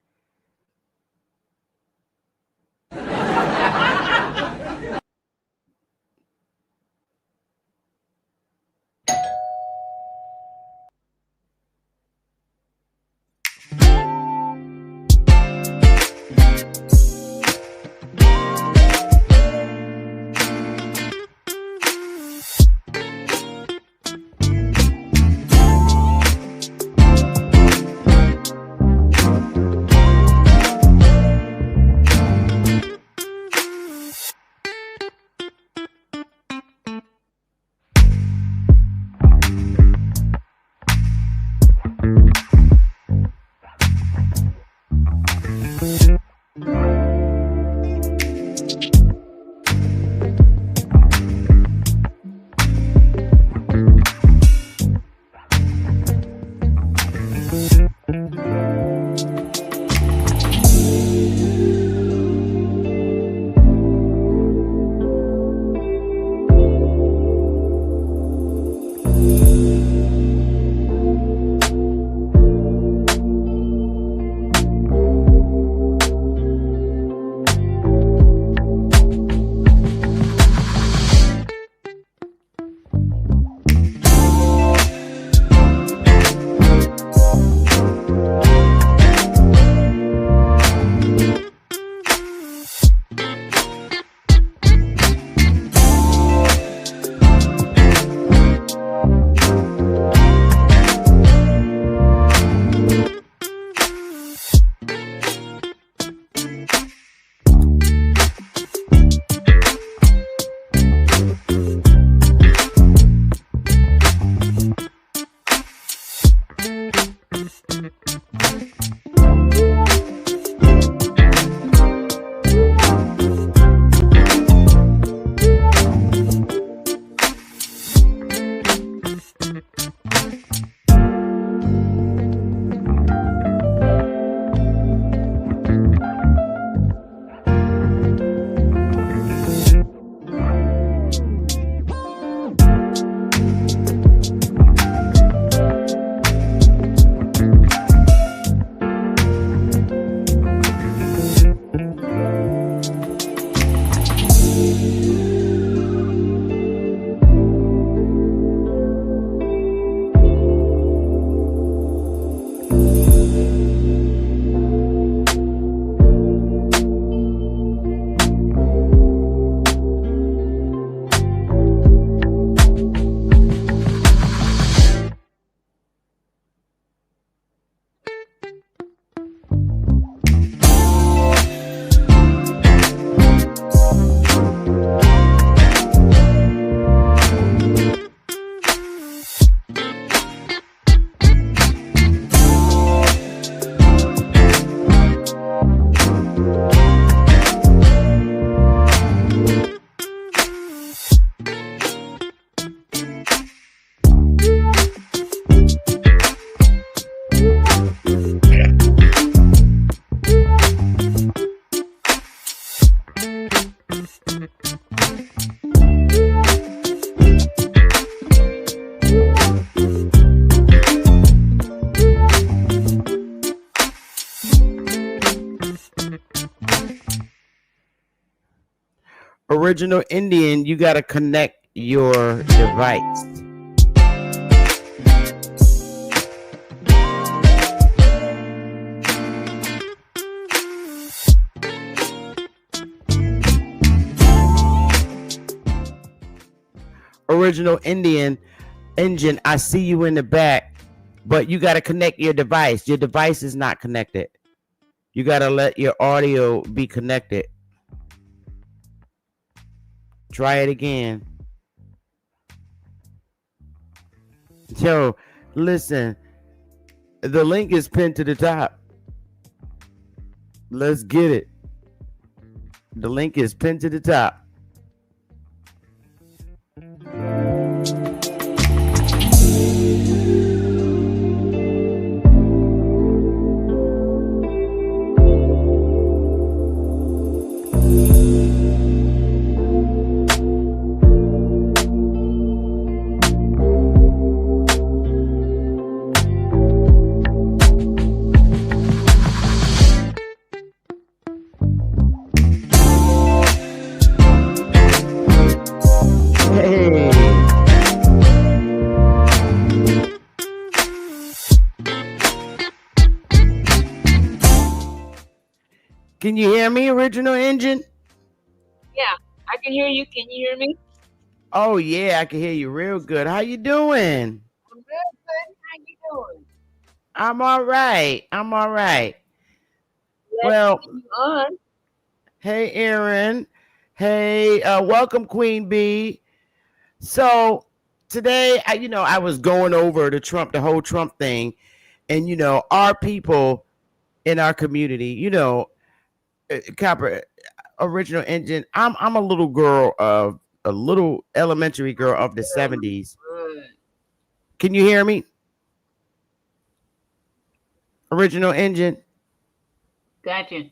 Original Indian, you got to connect your device. Original Indian engine, I see you in the back, but you got to connect your device. Your device is not connected. You got to let your audio be connected. Try it again. Yo, listen, the link is pinned to the top. Let's get it. The link is pinned to the top. Hey. Can you hear me, Original Engine? Yeah, I can hear you. Can you hear me? Oh yeah, I can hear you real good. How you doing? I'm good. How you doing? I'm all right. I'm all right. Glad Well, to see you on. hey Aaron. Hey, welcome Queen Bee. So today, I was going over the whole Trump thing, and our people in our community, Copper Original Engine. I'm a little girl of a little elementary girl of the '70s. Good. Can you hear me? Original Engine. Gotcha.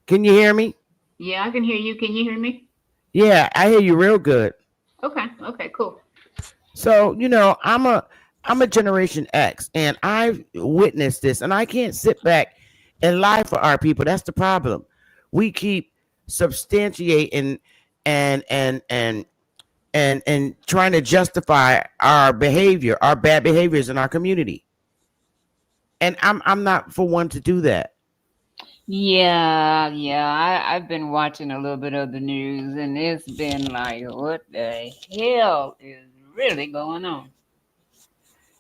Can you hear me? Yeah, I can hear you. Can you hear me? Yeah, I hear you real good. Okay. Okay. Cool. So, I'm a Generation X and I've witnessed this and I can't sit back and lie for our people. That's the problem. We keep substantiating and trying to justify our behavior, our bad behaviors in our community. And I'm not for one to do that. Yeah. I've been watching a little bit of the news, and it's been like, what the hell is really going on?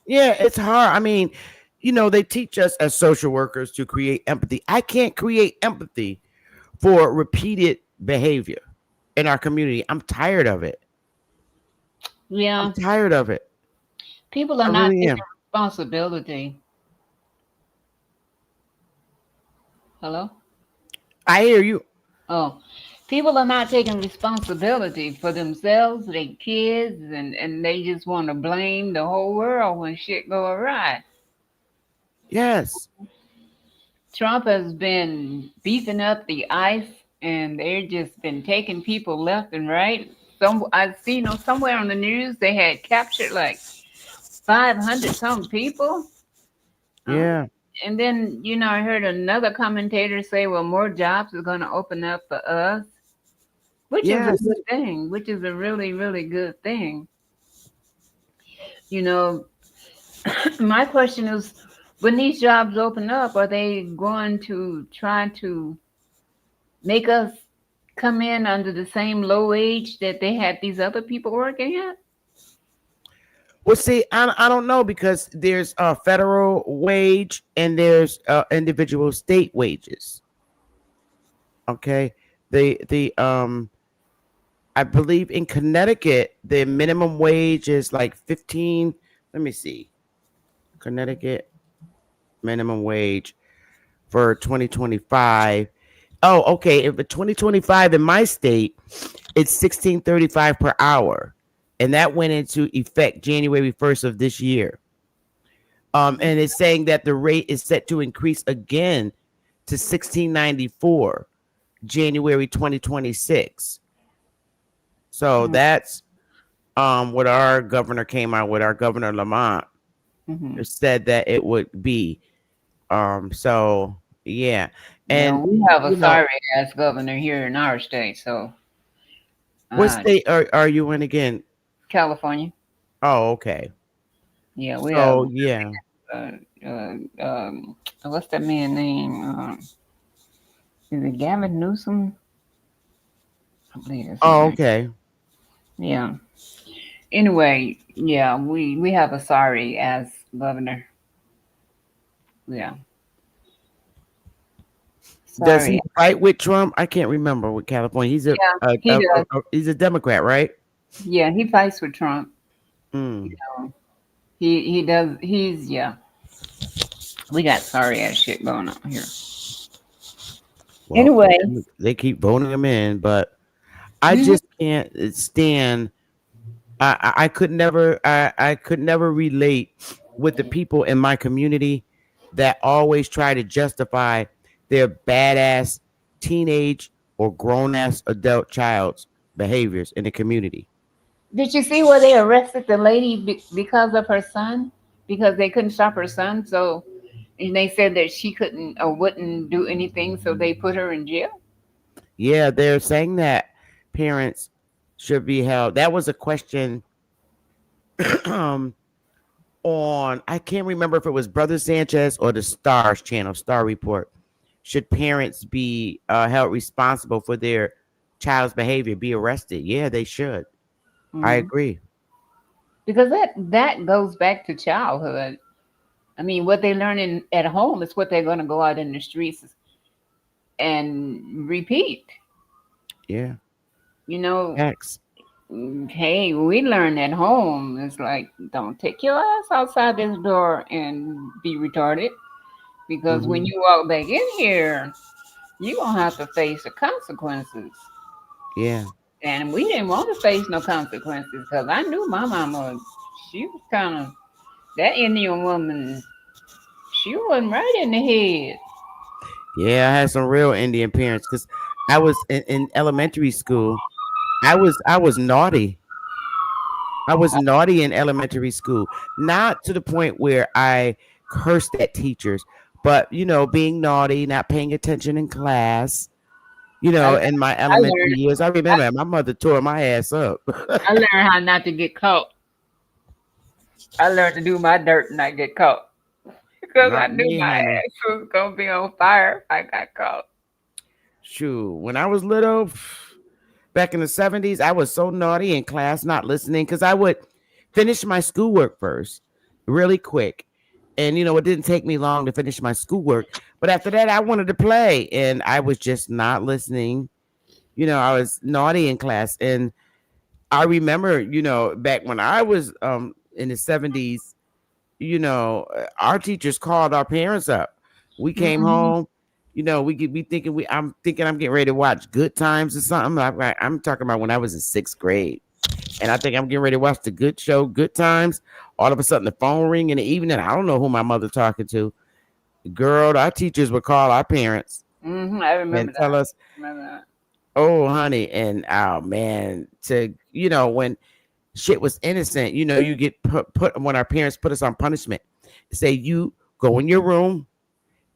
Yeah, it's hard. I mean, they teach us as social workers to create empathy. I can't create empathy for repeated behavior in our community. I'm tired of it. Yeah, I'm tired of it. people I are not really taking am. responsibility. Hello? I hear you. Oh, people are not taking responsibility for themselves, their kids, and they just want to blame the whole world when shit go awry. Yes. Trump has been beefing up the ICE, and they've just been taking people left and right. I've seen somewhere on the news they had captured like 500 some people. Yeah. And then, I heard another commentator say, well, more jobs are going to open up for us, which is a Yes. good thing, which is a really, really good thing. You know, my question is, when these jobs open up, are they going to try to make us come in under the same low wage that they had these other people working at? Well, see, I don't know because there's a federal wage and there's individual state wages. Okay. The I believe in Connecticut, the minimum wage is like 15. Let me see. Connecticut minimum wage for 2025. Oh, okay. If for 2025 in my state, it's 16.35 per hour. And that went into effect January 1st of this year. And it's saying that the rate is set to increase again to 16.94 January 2026. So that's what our governor came out with, our governor Lamont said that it would be. So yeah. And we have a sorry ass governor here in our state. So what state are you in again? California. Oh, okay. Yeah, we So have. yeah. What's that man's name? Is it Gavin Newsom? I believe it's his Oh, name. okay. Yeah. Anyway, yeah, we have a sorry ass governor. Yeah. Does he Sorry. fight with Trump? I can't remember with California. He's he does. He's a Democrat, right? Yeah, he fights with Trump. Mm. He does. We got sorry ass shit going on here. Well, Anyway, they keep voting him in, but I just can't stand. I could never. I could never relate with the people in my community that always try to justify their badass teenage or grown ass adult child's behaviors in the community. did you see where they arrested the lady because of her son? Because they couldn't stop her son, so and they said that she couldn't or wouldn't do anything, so they put her in jail. Yeah, they're saying that parents should be held. That was a question um, on, I can't remember if it was Brother Sanchez or the Stars channel, Star Report. Should parents be held responsible for their child's behavior, be arrested? Yeah, they should. I Mhm. agree. Because that goes back to childhood. I mean, what they learn at home is what they're going to go out in the streets and repeat. Yeah. You know, Facts. hey, we learn at home. It's like, don't take your ass outside this door and be retarded. Because when Hmm. you walk back in here, you're going to have to face the consequences. Yeah. And we didn't want to face no consequences because I knew my mama, she was kind of, that Indian woman, she wasn't right in the head. Yeah, I had some real Indian parents because I was in elementary school. I was naughty. I was naughty in elementary school, not to the point where I cursed at teachers, but being naughty, not paying attention in class. I, In my I elementary learned, years, I remember my mother tore my ass up. I learned how not to get caught. I learned to do my dirt and not get caught because I Not knew me, my honey. ass was gonna be on fire if I got caught. Shoot, when I was little, back in the 70s, I was so naughty in class, not listening, because I would finish my schoolwork first, really quick. And, it didn't take me long to finish my schoolwork. But after that, I wanted to play, and I was just not listening. I was naughty in class. And I remember, back when I was in the 70s, our teachers called our parents up. We came Mhm. home, we could be thinking I'm thinking I'm getting ready to watch Good Times or something. I'm talking about when I was in 6th grade. And I think I'm getting ready to watch the good show, Good Times. All of a sudden the phone ring in the evening. I don't know who my mother talking to. Girl, our teachers would call our parents I remember and tell that. us, Remember that. oh honey, and oh man, to when shit was innocent, you get put when our parents put us on punishment. Say you go in your room,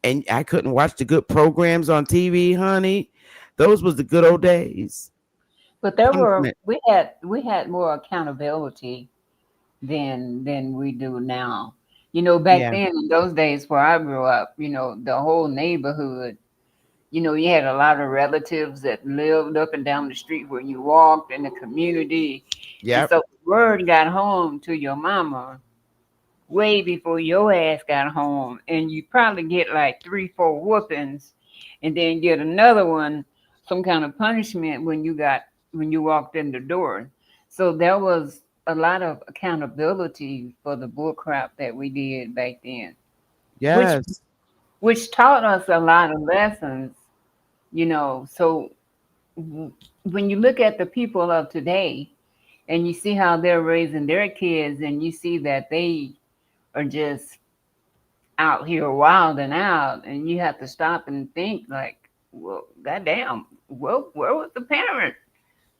and I couldn't watch the good programs on TV, honey. Those was the good old days. But there were Punishment. we had more accountability than we do now. Back Yeah. then in those days where I grew up, the whole neighborhood, you had a lot of relatives that lived up and down the street where you walked in the community. And Yep. so word got home to your mama way before your ass got home. And you probably get like 3, 4 whoopings and then get another one, some kind of punishment when you walked in the door. So there was a lot of accountability for the bull crap that we did back then, which Yes. which taught us a lot of lessons, So when you look at the people of today and you see how they're raising their kids and you see that they are just out here wild and out, and you have to stop and think like, well, goddamn, well, where was the parent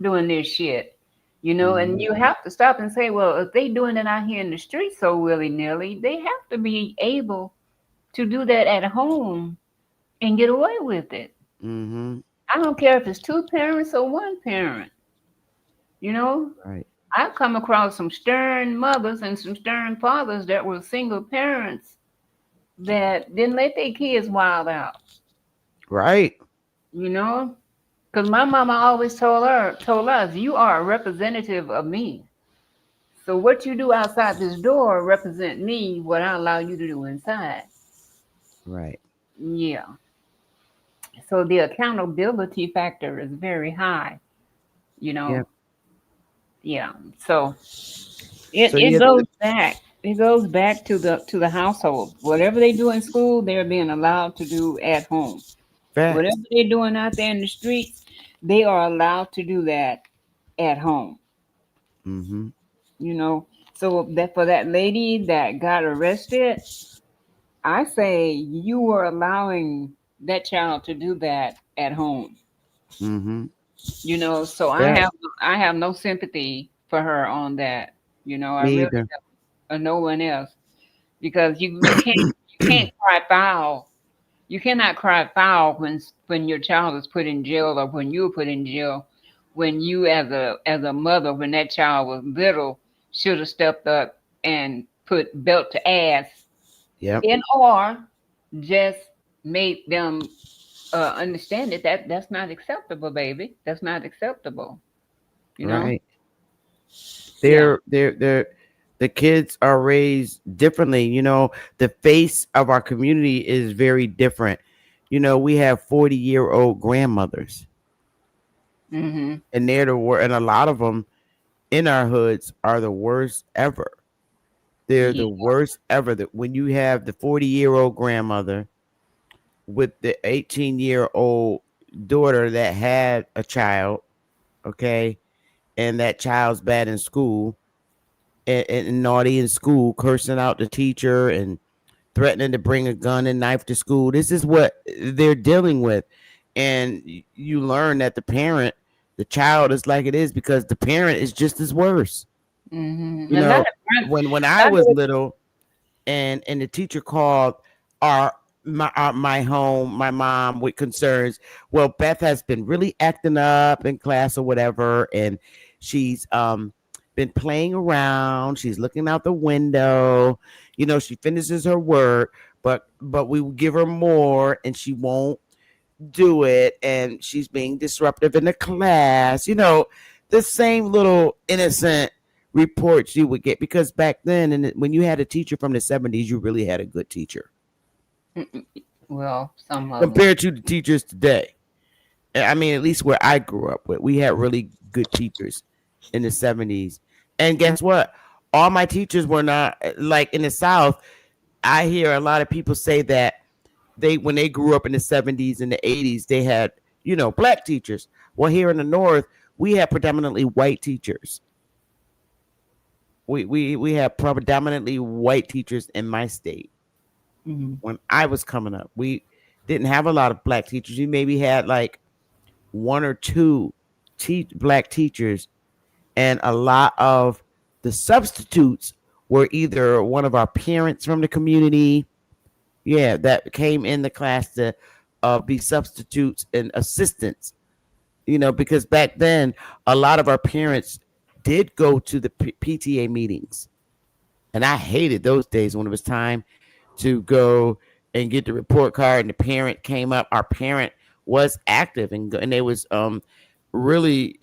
doing this shit? And Hmm. you have to stop and say, well, if they doing it out here in the street so willy-nilly, they have to be able to do that at home and get away with it. Hmm. I don't care if it's 2 parents or 1 parent, you know? Right. I've come across some stern mothers and some stern fathers that were single parents that didn't let their kids wild out, Right. you know? Because my mama always told us, you are a representative of me. So what you do outside this door represent me, what I allow you to do inside. Right. Yeah. So the accountability factor is very high, you Yeah. know. Yeah. So So it yeah. goes back. It goes back to the household. Whatever they do in school, they're being allowed to do at home. Whatever Facts. they're doing out there in the streets, they are allowed to do that at home. Hmm. So that for that lady that got arrested, I say you were allowing that child to do that at home. Hmm. So Yeah. I have no sympathy for her on that. I Me really either. don't, or no one else, because you can't cry foul. You cannot cry foul when your child is put in jail or when you're put in jail when you as a mother, when that child was little, should have stepped up and put belt to ass Yep. in, or just made them understand that's not acceptable, baby. That's not acceptable. You know? Right. Yeah. They're the kids are raised differently. The face of our community is very different. We have 40-year-old grandmothers, Mm-hmm. and they're the worst, and a lot of them in our hoods are the worst ever. They're Yeah. the worst ever. That when you have the 40-year-old grandmother with the 18-year-old daughter that had a child, okay, and that child's bad in school and naughty in school, cursing out the teacher and threatening to bring a gun and knife to school. This is what they're dealing with. And you learn that the child is like it is because the parent is just as worse. Mm-hmm. You know, when I was little and the teacher called my home, my mom with concerns. Well, Beth has been really acting up in class or whatever, and she's been playing around. She's looking out the window. She finishes her work, but we will give her more, and she won't do it, and she's being disruptive in the class. The same little innocent reports you would get, because back then, and when you had a teacher from the 70s, you really had a good teacher. Well, some of them. Compared to the teachers today. I mean, at least where I grew up with, we had really good teachers in the 70s. And guess what? All my teachers were not like in the South. I hear a lot of people say that when they grew up in the 70s and the 80s, they had, black teachers. Well, here in the North, we had predominantly white teachers. We have predominantly white teachers in my state. Mm-hmm. When I was coming up, we didn't have a lot of black teachers. We maybe had like one or two black teachers, and a lot of the substitutes were either one of our parents from the community, that came in the class to be substitutes and assistants. Because back then, a lot of our parents did go to the PTA meetings, and I hated those days when it was time to go and get the report card, and the parent came up. Our parent was active, and they was really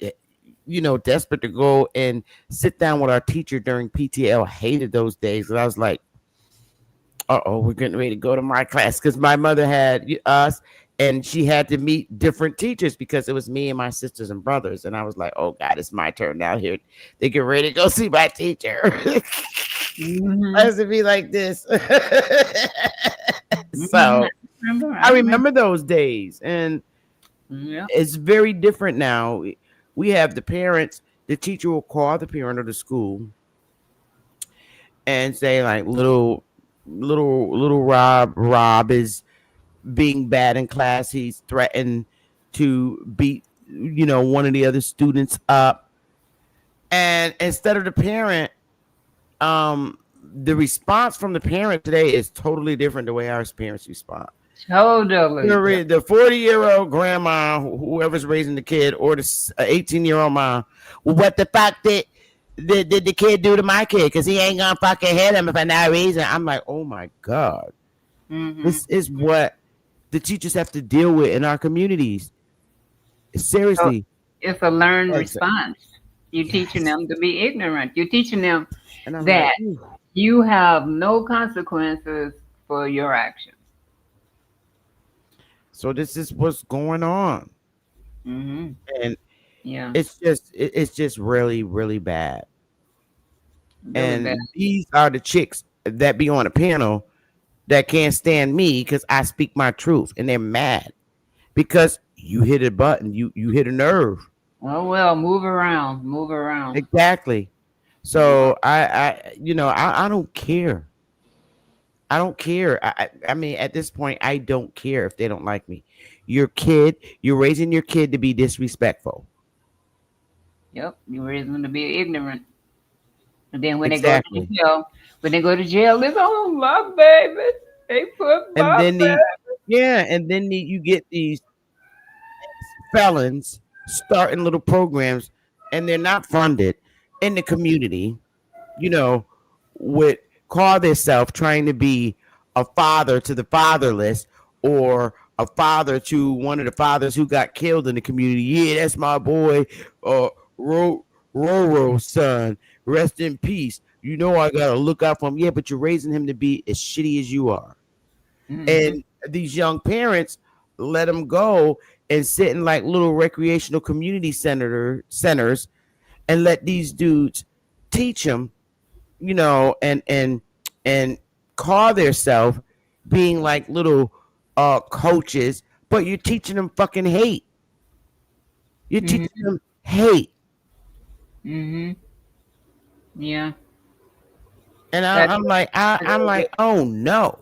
desperate to go and sit down with our teacher during PTL. Hated those days, and I was like, we're getting ready to go to my class, because my mother had us, and she had to meet different teachers because it was me and my sisters and brothers. And I was like, oh God, it's my turn now. Here they get ready to go see my teacher. Mm-hmm. Why does it be like this? So I remember those days, and it's very different now. We have the parents. The teacher will call the parent of the school and say, like, little Rob is being bad in class. He's threatened to beat one of the other students up, and instead of the parent, the response from the parent today is totally different the way our parents respond. Totally. The 40-year-old grandma, whoever's raising the kid, or the 18-year-old mom, well, what the fuck did the kid do to my kid? Because he ain't gonna fucking hit him if I not raise him. I'm like, oh my God. Mm-hmm. This is what the teachers have to deal with in our communities. Seriously. It's a learned response. You're teaching them to be ignorant. You're teaching them that you have no consequences for your actions. So this is what's going on. Mm-hmm. And yeah, it's just really, really bad. Really and bad. These are the chicks that be on a panel that can't stand me because I speak my truth, and they're mad because you hit a button, you hit a nerve. Oh well, move around. Exactly. So I don't care. I don't care. I mean, at this point, I don't care if they don't like me. You're raising your kid to be disrespectful. Yep, you raise them to be ignorant. And then when Exactly. they go to jail, it's oh my baby. They put my And then you get these felons starting little programs, and they're not funded in the community, would call themselves trying to be a father to the fatherless or a father to one of the fathers who got killed in the community. Yeah, that's my boy, Roro's son. Rest in peace. I gotta look out for him. Yeah, but you're raising him to be as shitty as you are. Mhm. And these young parents let them go and sit in like little recreational community centers and let these dudes teach them, and call themselves being like little coaches, but you're teaching them fucking hate. You're teaching them hate. Mhm. Yeah. And That's I'm like, I'm like, oh no.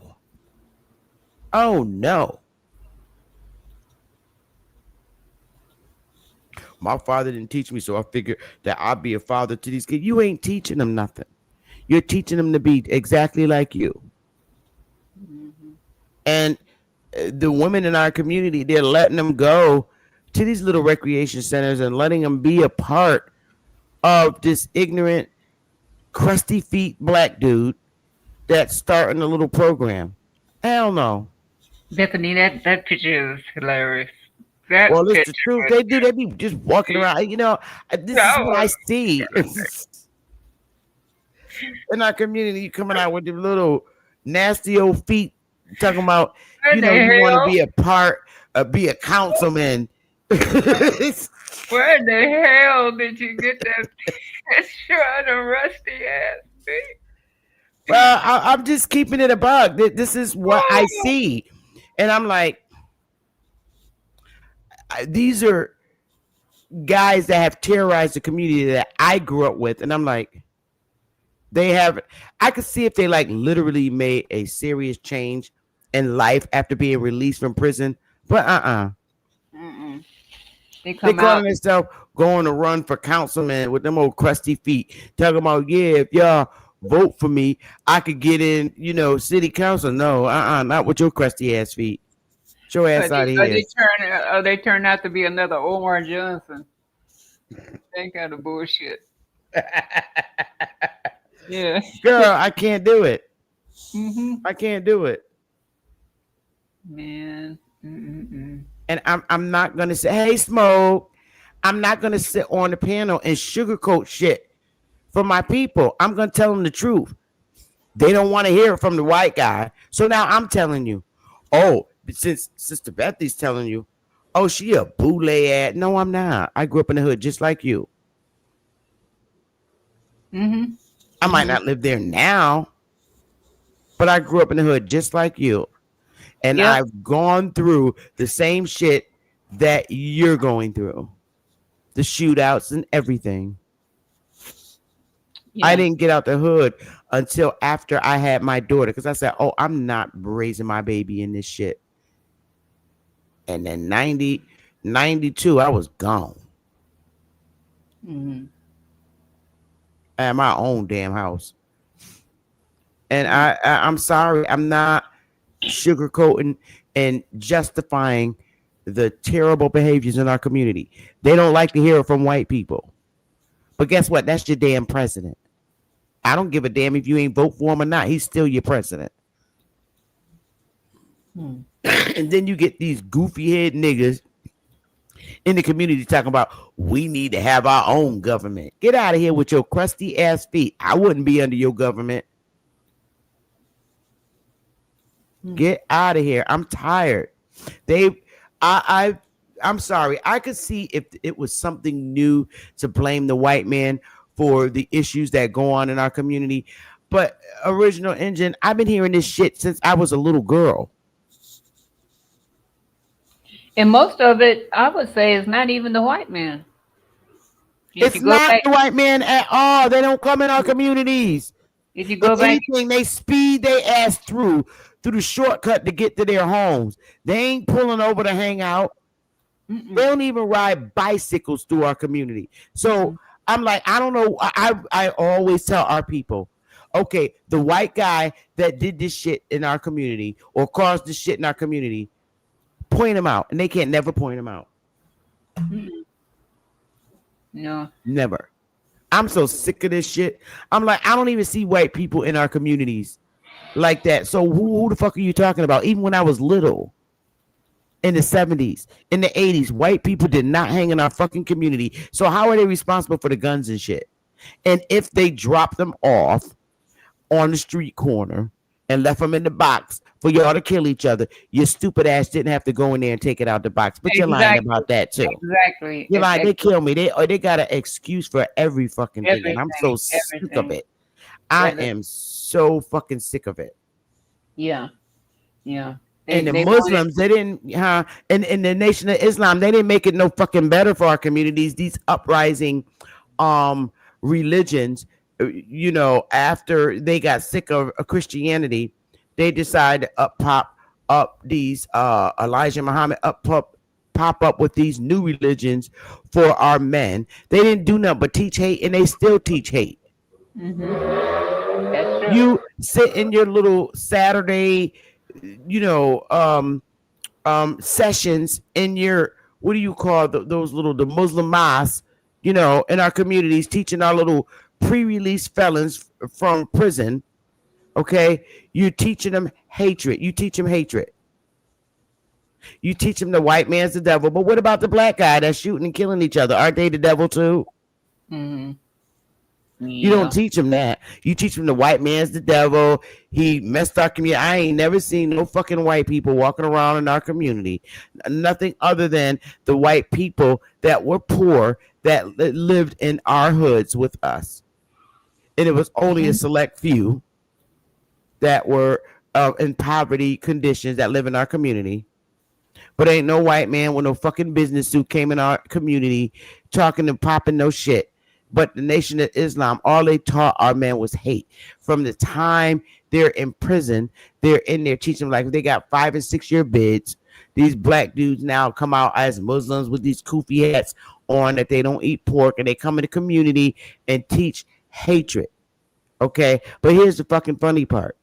Oh no. My father didn't teach me, so I figured that I'd be a father to these kids. You ain't teaching them nothing. You're teaching them to be exactly like you. And the women in our community, they're letting them go to these little recreation centers and letting them be a part of this ignorant, crusty feet black dude that's starting a little program. Hell no. Bethany, that picture is hilarious. That Well, it's picture the truth. is They be just walking around. This is what I see. In our community, coming out with the little nasty old feet, talking about, What you the want to hell? be a part, be a councilman. Where the hell did you get that picture of the rusty ass feet? Well, I'm just keeping it a bug. This is what I see. And I'm like, these are guys that have terrorized the community that I grew up with. And I'm like, I could see if they like literally made a serious change in life after being released from prison. But Mm-mm. They they come calling out. themselves going to run for councilman with them old crusty feet, talking about, yeah, if y'all vote for me, I could get in, city council. No, not with your crusty ass feet. Get your ass out of here. They turn out to be another Omar Johnson. That kind of bullshit. Yeah. Girl, I can't do it. Mm-hmm. I can't do it. Man. Mm-mm-mm. And I'm not gonna say, hey, Smoke. I'm not gonna sit on the panel and sugarcoat shit for my people. I'm gonna tell them the truth. They don't want to hear it from the white guy. So now I'm telling you. Oh, since Sister Bethy's telling you, oh, she a boule ad. No, I'm not. I grew up in the hood just like you. Mm-hmm. I might not live there now, but I grew up in the hood just like you. And Yep. I've gone through the same shit that you're going through. The shootouts and everything. Yeah. I didn't get out the hood until after I had my daughter, because I said, oh, I'm not raising my baby in this shit. And then 92, I was gone. Mm-hmm. I had my own damn house. And I'm sorry, I'm not sugarcoating and justifying the terrible behaviors in our community. They don't like to hear it from white people. But guess what? That's your damn president. I don't give a damn if you ain't vote for him or not. He's still your president. And then you get these goofy head niggas in the community talking about, we need to have our own government. Get out of here with your crusty ass feet. I wouldn't be under your government. Get out of here. I'm tired. I'm sorry. I could see if it was something new to blame the white man for the issues that go on in our community. But Original Engine, I've been hearing this shit since I was a little girl. And most of it, I would say, is not even the white man. If It's you go not back, the white man at all. They don't come in our communities. if you go If back, anything, they speed their ass through the shortcut to get to their homes. They ain't pulling over to hang out. mm-mm. They don't even ride bicycles through our community. So I'm like, I don't know. I always tell our people, okay, the white guy that did this shit in our community or caused this shit in our community, point him out. And they can't never point him out. Mm-mm. No. Never. I'm so sick of this shit. I'm like, I don't even see white people in our communities like that. So who the fuck are you talking about? Even when I was little, in the 70s, in the 80s, white people did not hang in our fucking community. So how are they responsible for the guns and shit? And if they drop them off on the street corner and left them in the box for y'all to kill each other, your stupid ass didn't have to go in there and take it out the box. But you're lying about that too. Exactly. You're lying. They kill me. They got an excuse for every fucking thing. And I'm so sick of it. I am so fucking sick of it. Yeah. Yeah. And the Muslims, they didn't, and the Nation of Islam, they didn't make it no fucking better for our communities. These uprising religions, you know, after they got sick of Christianity, they decided to pop up these Elijah Muhammad pop up with these new religions for our men. They didn't do nothing but teach hate, and they still teach hate. Mm-hmm. That's true. You sit in your little Saturday, you know, sessions in your, what do you call those little, the Muslim mosques, you know, in our communities, teaching our little pre-release felons from prison. Okay, you're teaching them hatred. You teach them hatred. You teach them the white man's the devil. But what about the black guy that's shooting and killing each other? Aren't they the devil too? Mm-hmm. Yeah. You don't teach them that. You teach them the white man's the devil. He messed our community. I ain't never seen no fucking white people walking around in our community. Nothing other than the white people that were poor that lived in our hoods with us. And it was only a select few that were in poverty conditions that live in our community. But ain't no white man with no fucking business suit came in our community talking and popping no shit. But the Nation of Islam, all they taught our men was hate. From the time they're in prison, they're in there teaching them, like, they got 5 and 6 year bids. These black dudes now come out as Muslims with these kufi hats on that they don't eat pork, and they come in the community and teach hatred. Okay, but here's the fucking funny part.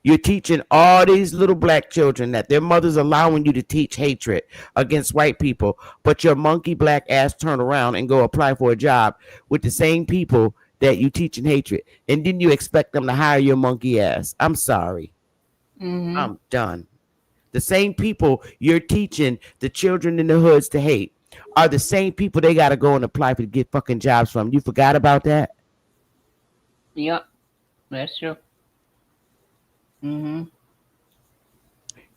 You're teaching all these little black children that their mother's allowing you to teach hatred against white people, but your monkey black ass turn around and go apply for a job with the same people that you teaching hatred, and then you expect them to hire your monkey ass. I'm sorry. Mm-hmm. I'm done. The same people you're teaching the children in the hoods to hate are the same people they got to go and apply for to get fucking jobs from. You forgot about that? Yep, that's true. Mm-hmm.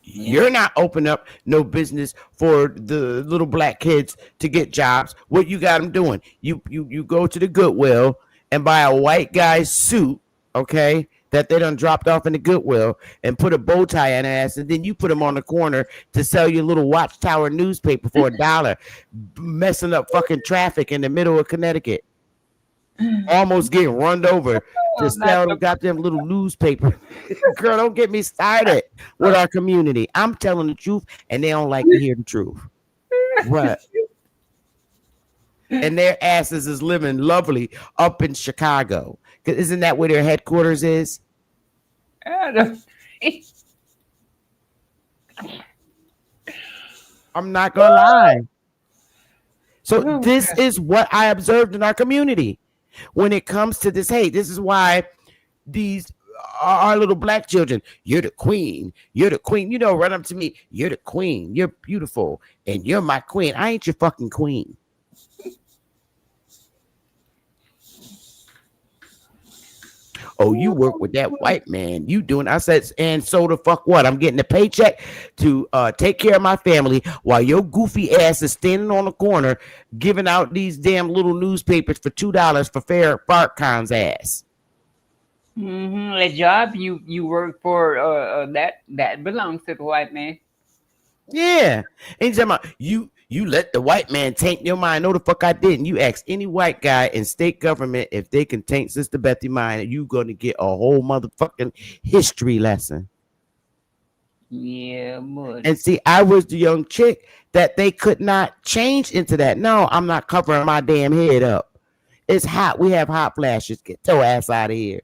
You're not opening up no business for the little black kids to get jobs. What you got them doing? You go to the Goodwill and buy a white guy's suit, okay, that they done dropped off in the Goodwill, and put a bow tie on their ass, and then you put them on the corner to sell your little Watchtower newspaper for $1, messing up fucking traffic in the middle of Connecticut. Almost getting run over to sell the goddamn little newspaper. Girl, don't get me started with our community. I'm telling the truth, and they don't like to hear the truth. Right. And their asses is living lovely up in Chicago. Because isn't that where their headquarters is? I'm not going to lie. So this is what I observed in our community. When it comes to this hate, this is why these our little black children, you're the queen, you know, run up to me, you're the queen, you're beautiful, and you're my queen. I ain't your fucking queen. Oh, you work with that white man. You doing? I said, and so the fuck what? I'm getting a paycheck to take care of my family while your goofy ass is standing on the corner giving out these damn little newspapers for $2 for Farrakhan's ass. Mm-hmm. The job you work for, that belongs to the white man. Yeah, and talking about you let the white man taint your mind. No, the fuck I didn't. You ask any white guy in state government if they can taint Sister Betty mind, and you gonna get a whole motherfucking history lesson. Yeah, boy. And see, I was the young chick that they could not change into that. No, I'm not covering my damn head up. It's hot. We have hot flashes. Get your ass out of here.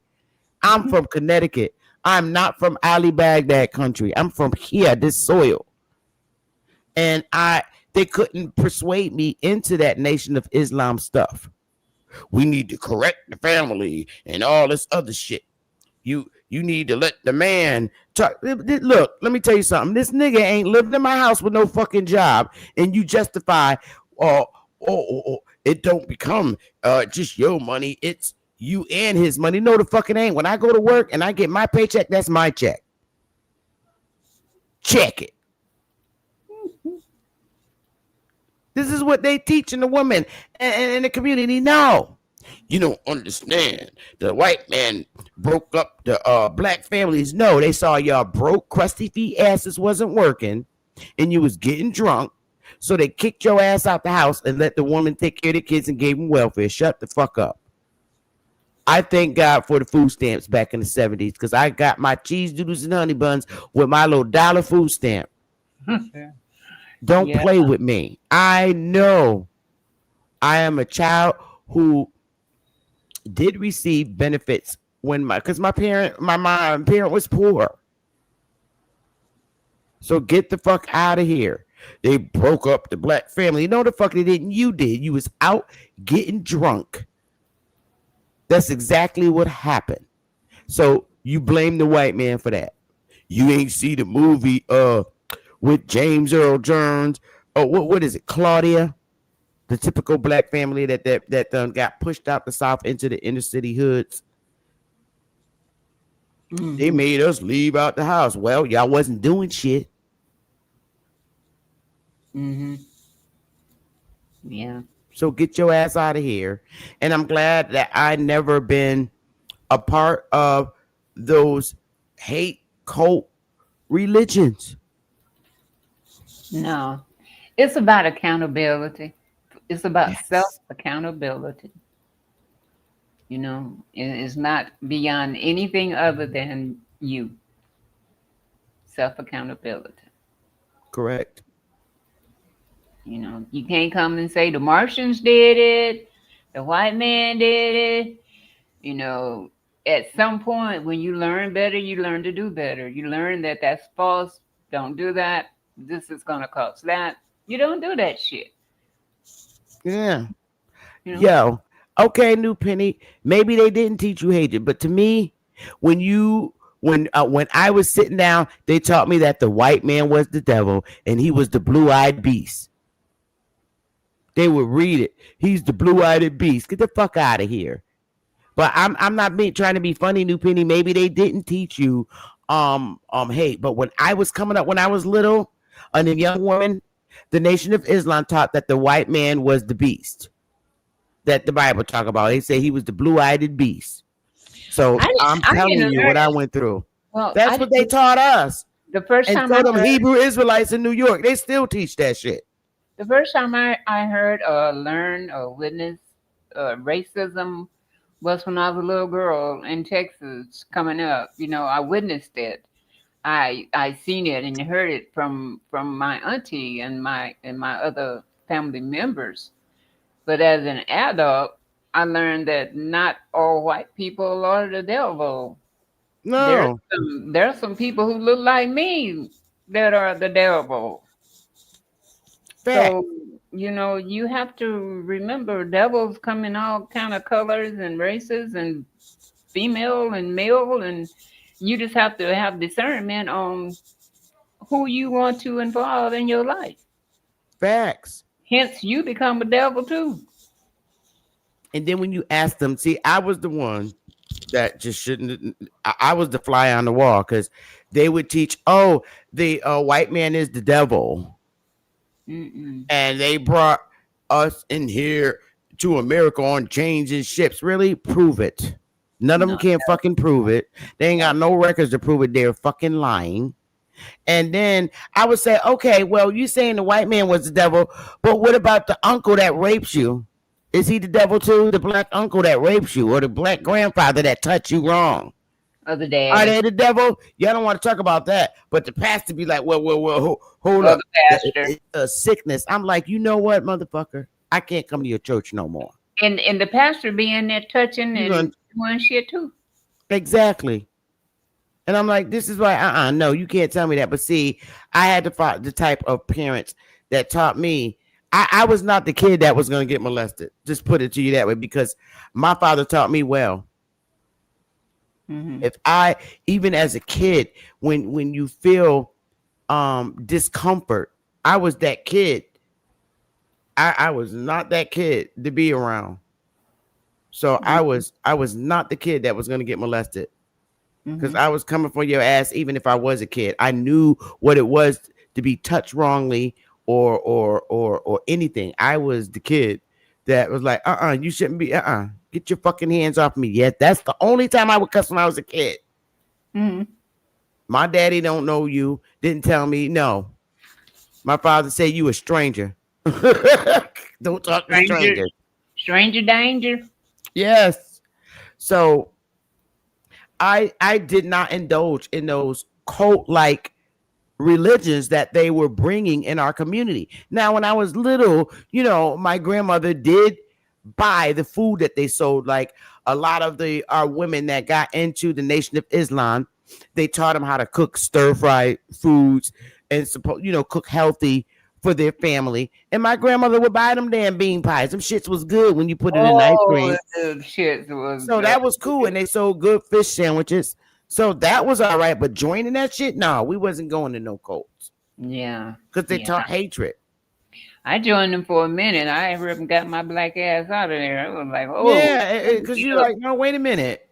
I'm from Connecticut. I'm not from Ali Baghdad country. I'm from here, this soil. And they couldn't persuade me into that Nation of Islam stuff. We need to correct the family and all this other shit. You need to let the man talk. Look, let me tell you something. This nigga ain't lived in my house with no fucking job, and you justify, it don't become just your money. It's you and his money. No, the fucking ain't. When I go to work and I get my paycheck, that's my check. Check it. This is what they teaching the women and the community. No. You don't understand. The white man broke up the black families. No, they saw y'all broke, crusty feet asses wasn't working, and you was getting drunk. So they kicked your ass out the house and let the woman take care of the kids and gave them welfare. Shut the fuck up. I thank God for the food stamps back in the 70s because I got my cheese doodles and honey buns with my little $1 food stamp. Don't play with me. I know I am a child who did receive benefits when my parent was poor. So get the fuck out of here. They broke up the black family. No, the fuck they didn't. You did. You was out getting drunk. That's exactly what happened. So you blame the white man for that. You ain't see the movie with James Earl Jones. Oh, what is it? Claudia? The typical black family that got pushed out the South into the inner city hoods. Mm-hmm. They made us leave out the house. Well, y'all wasn't doing shit. Mm-hmm. Yeah. So get your ass out of here. And I'm glad that I never been a part of those hate cult religions. No. It's about accountability. It's about self-accountability. You know, it's not beyond anything other than you. Self-accountability. Correct. You know, you can't come and say the Martians did it, the white man did it. You know, at some point when you learn better, you learn to do better. You learn that that's false. Don't do that. This is going to cause that. You don't do that shit. Yeah. You know? Yo, okay, New Penny. Maybe they didn't teach you hatred, but to me, when I was sitting down, they taught me that the white man was the devil and he was the blue-eyed beast. They would read it. He's the blue-eyed beast. Get the fuck out of here. But I'm not trying to be funny, New Penny. Maybe they didn't teach you hate. But when I was coming up, when I was little, and a young woman, the Nation of Islam taught that the white man was the beast that the Bible talk about. They say he was the blue-eyed beast. So I'm telling you what I went through. Well, that's what they taught us. The first time I heard Hebrew Israelites in New York, they still teach that shit. The first time I heard or learned or witnessed racism was when I was a little girl in Texas coming up. You know, I witnessed it. I seen it and heard it from my auntie and my other family members. But as an adult, I learned that not all white people are the devil. No. There's some people who look like me that are the devil. Fact. So, you know, you have to remember devils come in all kind of colors and races and female and male, and you just have to have discernment on who you want to involve in your life. Facts. Hence, you become a devil too. And then when you ask them, see, I was the one that just shouldn't. I was the fly on the wall because they would teach, the white man is the devil. Mm-mm. And they brought us in here to America on chains and ships. Really? Prove it. None of them can't fucking prove it. They ain't got no records to prove it. They're fucking lying. And then I would say, okay, well, you saying the white man was the devil, but what about the uncle that rapes you? Is he the devil too? The black uncle that rapes you, or the black grandfather that touched you wrong? Or the dad. Are they the devil? Y'all don't want to talk about that. But the pastor be like, well, hold up. It's a sickness. I'm like, you know what, motherfucker? I can't come to your church no more. And the pastor be in there touching and doing shit too. Exactly. And I'm like, this is why, no, you can't tell me that. But see, I had the type of parents that taught me. I was not the kid that was going to get molested. Just put it to you that way, because my father taught me well. Mm-hmm. If I, even as a kid, when you feel discomfort, I was that kid. I was not that kid to be around. So I was not the kid that was going to get molested, because I was coming for your ass. Even if I was a kid, I knew what it was to be touched wrongly or anything. I was the kid that was like, you shouldn't be, get your fucking hands off me. Yeah, that's the only time I would cuss when I was a kid. Mm-hmm. My daddy don't know you, didn't tell me. No, my father said you a stranger. Don't talk to strangers. Stranger danger. Yes. So I did not indulge in those cult like religions that they were bringing in our community. Now, when I was little, my grandmother did buy the food that they sold. Like a lot of our women that got into the Nation of Islam, they taught them how to cook stir fry foods and cook healthy for their family. And my grandmother would buy them damn bean pies. Them shits was good when you put it in ice cream. Shit was So that was cool. And they sold good fish sandwiches. So that was all right. But joining that shit, no, we wasn't going to no cults. Yeah. Because they taught hatred. I joined them for a minute. I ever got my black ass out of there. I was like, oh. Yeah, because you're like, no, wait a minute.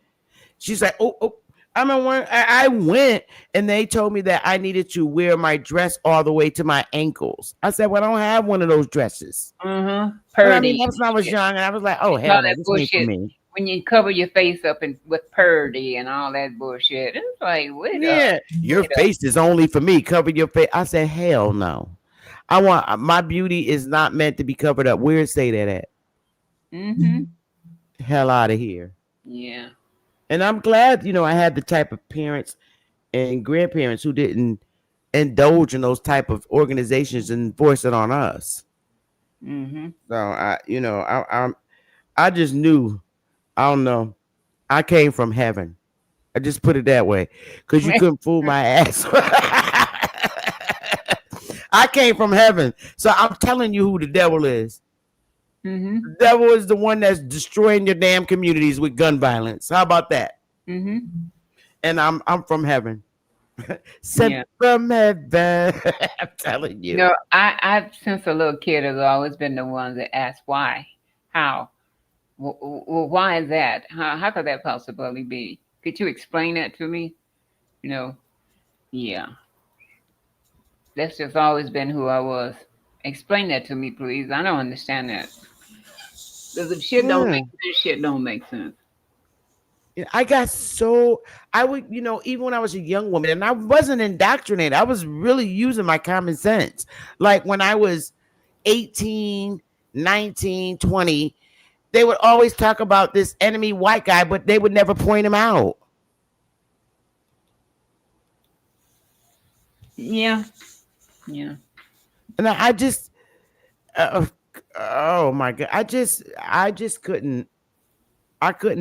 She's like, oh. I went and they told me that I needed to wear my dress all the way to my ankles. I said, well, I don't have one of those dresses. Mm-hmm. I mean, that's when I was young, and I was like, oh, hell no, this ain't for me. When you cover your face up with purdy and all that bullshit. It's like, your face is only for me. Cover your face. I said, hell no. My beauty is not meant to be covered up. Where say that at? Mm-hmm. Hell out of here. Yeah. And I'm glad, I had the type of parents and grandparents who didn't indulge in those type of organizations and force it on us. Mm-hmm. So I just knew, I don't know, I came from heaven. I just put it that way, because you couldn't fool my ass. I came from heaven, so I'm telling you who the devil is. Mm-hmm. The devil is the one that's destroying your damn communities with gun violence. How about that? Mm-hmm. And I'm from heaven. Sent from heaven. I'm telling you. I since a little kid has always been the one that asks why, how, well, why is that? How could that possibly be? Could you explain that to me? Yeah. That's just always been who I was. Explain that to me, please. I don't understand that. Because if shit don't make sense, shit don't make sense. I would, even when I was a young woman, and I wasn't indoctrinated, I was really using my common sense. Like when I was 18, 19, 20, they would always talk about this enemy white guy, but they would never point him out. Yeah. Yeah. And I just, oh my God, I just couldn't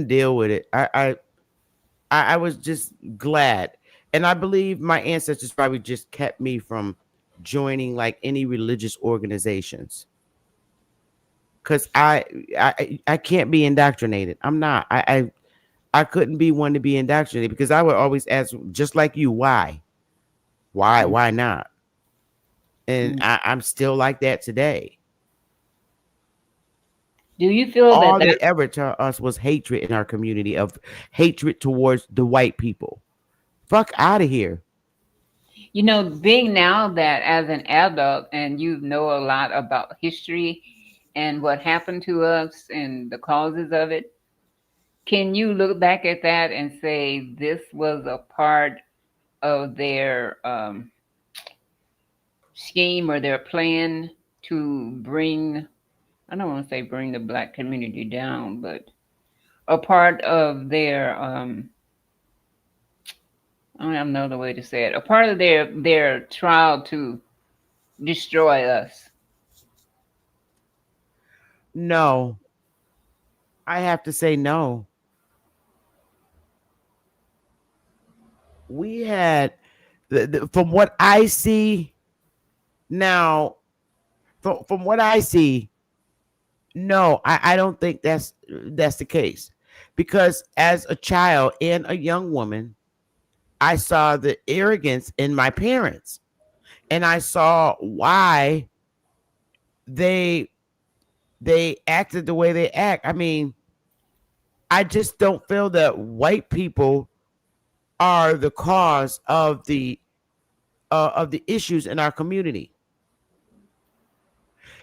deal with it. I was just glad. And I believe my ancestors probably just kept me from joining like any religious organizations. Cause I can't be indoctrinated. I'm not. I couldn't be one to be indoctrinated, because I would always ask, just like you, why not? And I'm still like that today. Do you feel all that they ever taught us was hatred in our community, of hatred towards the white people? Fuck out of here. Being now that as an adult and you know a lot about history and what happened to us and the causes of it, can you look back at that and say this was a part of their scheme or their plan to bring, I don't want to say bring the black community down, but a part of their I don't have another way to say it, a part of their trial to destroy us? No. I have to say no. We had, from what I see now, from what I see, no, I don't think that's the case. Because as a child and a young woman, I saw the arrogance in my parents, and I saw why they they acted the way they act. I mean, I just don't feel that white people are the cause of the issues in our community.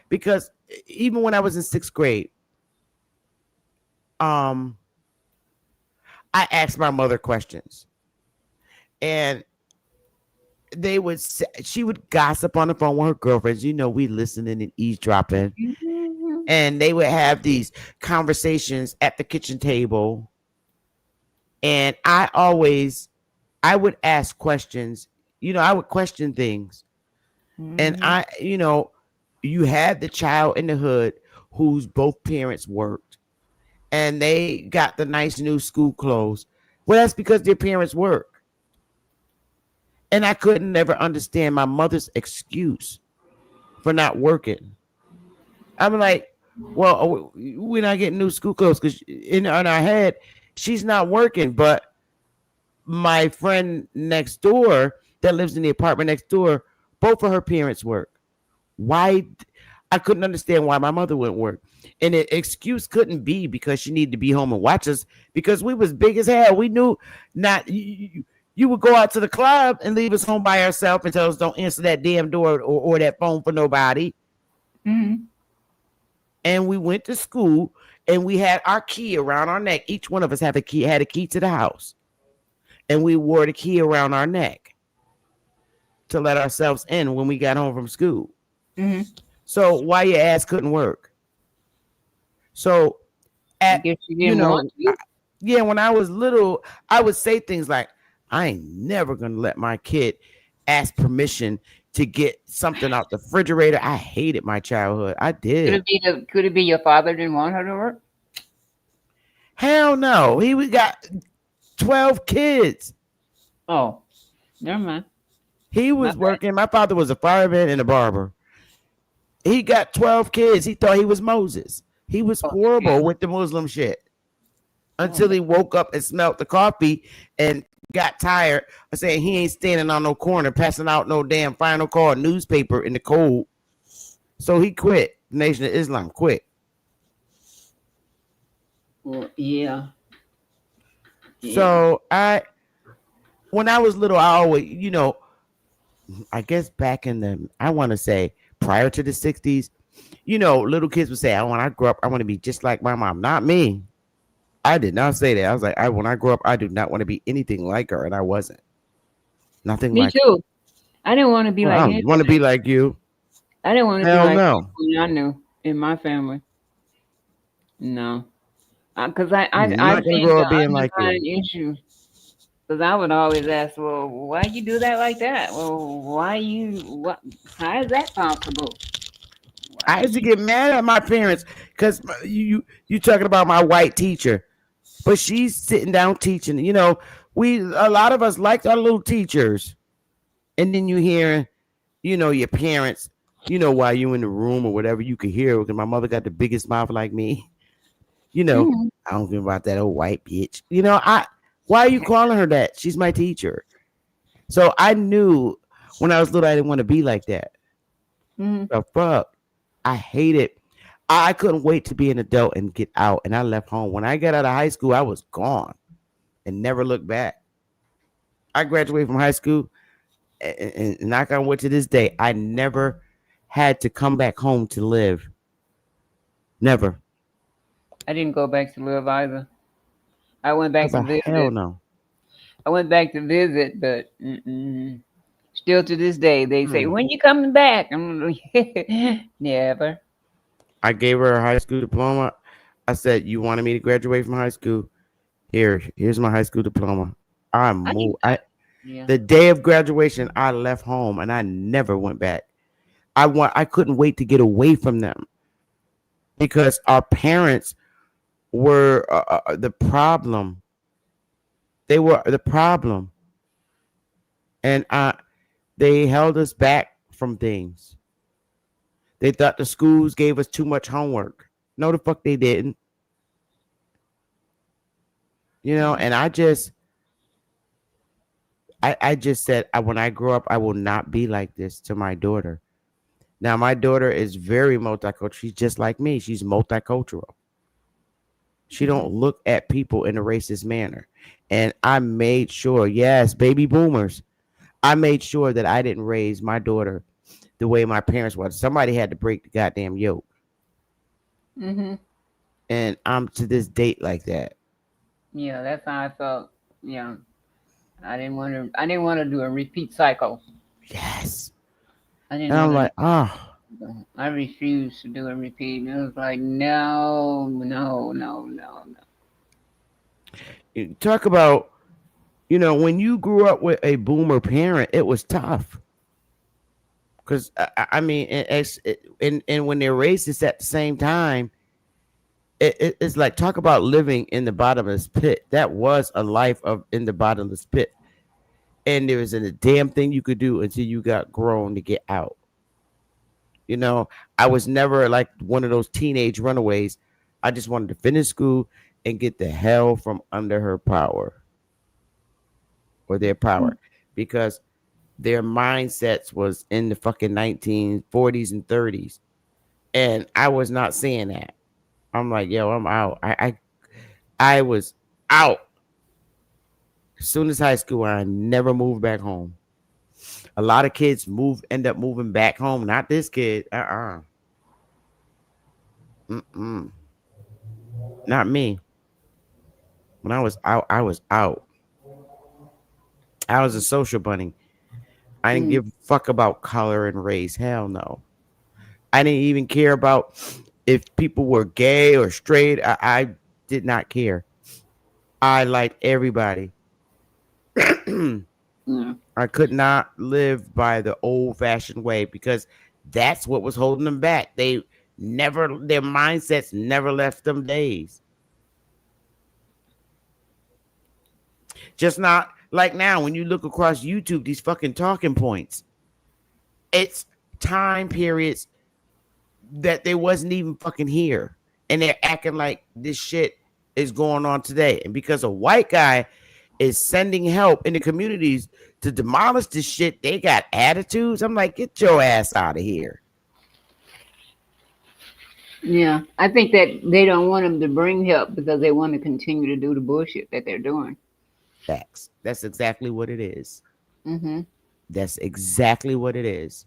Because even when I was in sixth grade, um, I asked my mother questions, and she would gossip on the phone with her girlfriends. You know, we listening and eavesdropping, Mhm. and they would have these conversations at the kitchen table. And I would ask questions. You know, I would question things, and Mhm. you had the child in the hood whose both parents worked, and they got the nice new school clothes. Well, that's because their parents work. And I couldn't never understand my mother's excuse for not working. I'm like, well, we're not getting new school clothes because in our head, she's not working. But my friend next door that lives in the apartment next door, both of her parents work. Why? I couldn't understand why my mother wouldn't work. And the excuse couldn't be because she needed to be home and watch us because we was big as hell. We knew not you would go out to the club and leave us home by ourselves and tell us don't answer that damn door or that phone for nobody. Mhm. And we went to school and we had our key around our neck. Each one of us had a key to the house. And we wore the key around our neck to let ourselves in when we got home from school. Mhm. So why your ass couldn't work? So I at guess you you didn't want know, to. yeah, when I was little, I would say things like, I ain't never gonna let my kid ask permission to get something out the refrigerator. I hated my childhood. I did. Could it be your father didn't want her to work? Hell no. We got 12 kids. Oh, never mind. He My was bad. working. My father was a fireman and a barber. He got 12 kids. He thought he was Moses. He was Oh, horrible shit. with the Muslim shit Oh, until he woke up and smelled the coffee and got tired of saying he ain't standing on no corner passing out no damn final call newspaper in the cold. So he quit. The Nation of Islam quit. well, yeah. Yeah. So when I was little, I always, I guess back in I want to say prior to the 60s, little kids would say, when I grow up, I want to be just like my mom. Not me. I did not say that. I was like, when I grow up, I do not want to be anything like her. And I wasn't. Nothing Me like her. too. I didn't want to be Well, like I don't want to be anybody. like you. I didn't want to be Hell like no. people I knew in my family. No, because You're I not going to seen grow the up being like you. underlying issue. Because I would always ask, well, why you do that like that? Well, how is that possible? Why I used to you? get mad at my parents because you talking about my white teacher, but she's sitting down teaching. A lot of us liked our little teachers, and then you hear, your parents, while you in the room or whatever, you could hear because my mother got the biggest mouth like me. Mhm. I don't give about that old white bitch. Why are you calling her that? She's my teacher. So I knew when I was little, I didn't want to be like that. Mhm. The fuck, I hate it. I couldn't wait to be an adult and get out. And I left home. When I got out of high school, I was gone and never looked back. I graduated from high school and knock on wood to this day, I never had to come back home to live. Never. I didn't go back to live either. I went I back was to like, hell visit. no. I went back to visit, but still to this day, they say, Hmm. "When you coming back?" I'm like, never. I gave her a high school diploma. I said, you wanted me to graduate from high school? Here's my high school diploma. I I need moved. that. Yeah. The day of graduation, I left home and I never went back. I couldn't wait to get away from them because our parents were the problem. They were the problem, and they held us back from things. They thought the schools gave us too much homework. No, the fuck they didn't. You know, and I just said, when I grow up, I will not be like this to my daughter. Now, my daughter is very multicultural. She's just like me. She's multicultural. She don't look at people in a racist manner. And I made sure, yes, baby boomers, I made sure that I didn't raise my daughter the way my parents was. Somebody had to break the goddamn yoke. Mm-hmm. And I'm to this date like that. Yeah, that's how I felt. Yeah, I didn't want to do a repeat cycle. Yes. I didn't. And I'm wanna, like, I refused to do a repeat. And it was like, no. talk about, when you grew up with a boomer parent, it was tough. Because, I mean, and when they're racist at the same time, it's like, talk about living in the bottomless pit. That was a life of in the bottomless pit. And there isn't a damn thing you could do until you got grown to get out. I was never like one of those teenage runaways. I just wanted to finish school and get the hell from under her power or their power, because their mindsets was in the fucking 1940s and 30s. And I was not seeing that. I'm like, yo, I'm out. I was out. As soon as high school, I never moved back home. A lot of kids end up moving back home. Not this kid. Not me. When I was out, I was out. I was a social bunny. I didn't give a fuck about color and race. Hell no. I didn't even care about if people were gay or straight. I did not care. I liked everybody. I could not live by the old-fashioned way because that's what was holding them back. Their mindsets never left them days. Just not like now when you look across YouTube, these fucking talking points. It's time periods that they wasn't even fucking here. And they're acting like this shit is going on today. And because a white guy is sending help in the communities to demolish this shit, they got attitudes. I'm like, get your ass out of here. Yeah, I think that they don't want them to bring help because they want to continue to do the bullshit that they're doing. Facts. That's exactly what it is. Mm-hmm. That's exactly what it is.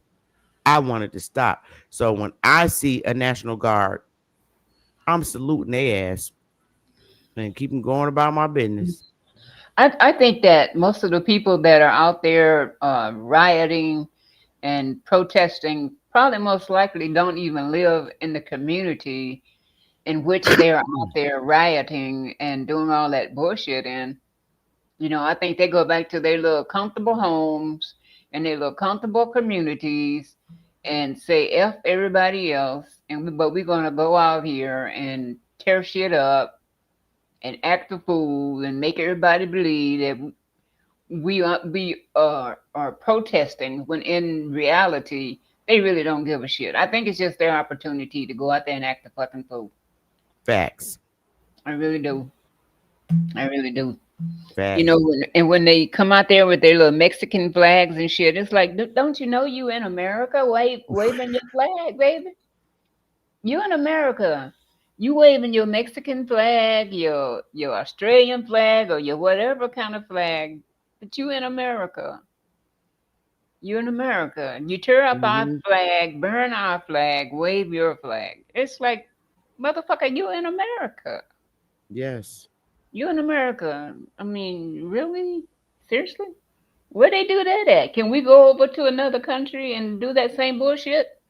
I wanted to stop. So when I see a National Guard, I'm saluting their ass and keep them going about my business. I think that most of the people that are out there rioting and protesting probably most likely don't even live in the community in which they're out there rioting and doing all that bullshit in. I think they go back to their little comfortable homes and their little comfortable communities and say F everybody else, but we're gonna go out here and tear shit up and act a fool and make everybody believe that we are protesting when in reality they really don't give a shit. I think it's just their opportunity to go out there and act a fucking fool. Facts. I really do. Facts. When they come out there with their little Mexican flags and shit, it's like, don't you know you in America? Waving your flag, baby. You in America. You waving your Mexican flag, your Australian flag, or your whatever kind of flag, but you in America. You in America. You tear up our flag, burn our flag, wave your flag. It's like, motherfucker, you in America. Yes. You in America. I mean, really? Seriously? Where they do that at? Can we go over to another country and do that same bullshit?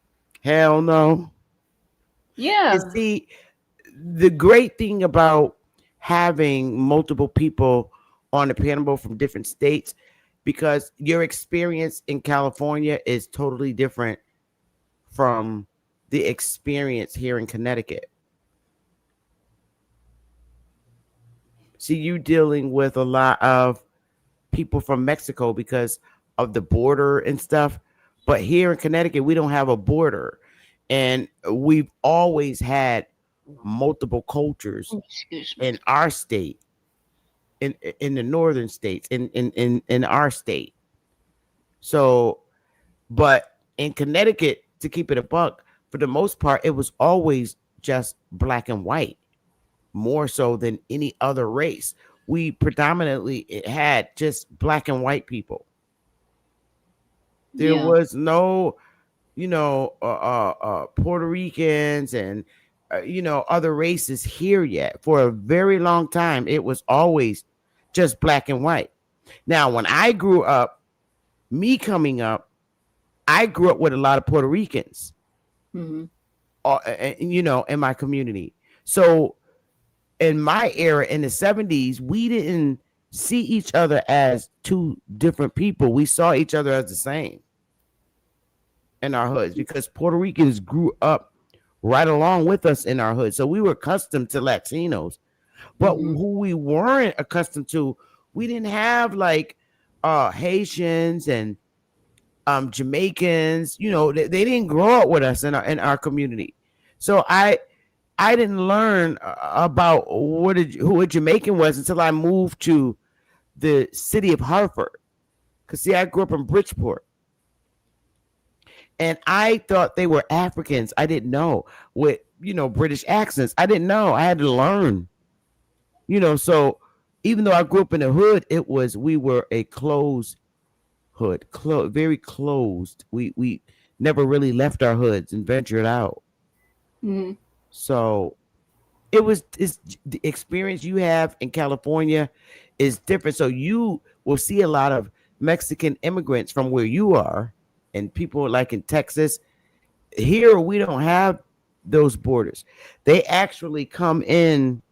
Hell no. Yeah. You see, the great thing about having multiple people on the panel from different states, because your experience in California is totally different from the experience here in Connecticut. See, you dealing with a lot of people from Mexico because of the border and stuff. But here in Connecticut, we don't have a border. And we've always had multiple cultures Excuse me. in our state, in the northern states, in our state. So, but in Connecticut, to keep it a buck, for the most part, it was always just black and white, more so than any other race. We predominantly had just black and white people. There Yeah. was no, Puerto Ricans and other races here yet. For a very long time, it was always just black and white. Now, when I grew up, me coming up, I grew up with a lot of Puerto Ricans, Hmm. in my community. So in my era in the 70s, we didn't see each other as two different people. We saw each other as the same in our hoods because Puerto Ricans grew up right along with us in our hood. So we were accustomed to Latinos. But Mhm. who we weren't accustomed to, we didn't have like Haitians and Jamaicans. They didn't grow up with us in our community. So I didn't learn about who a Jamaican was until I moved to the city of Hartford. Cause see, I grew up in Bridgeport, and I thought they were Africans. I didn't know, with British accents. I didn't know. I had to learn. So even though I grew up in the hood, we were a closed hood, very closed. We never really left our hoods and ventured out. Mhm. So it's the experience you have in California is different. So you will see a lot of Mexican immigrants from where you are, and people like in Texas. Here we don't have those borders. They actually come in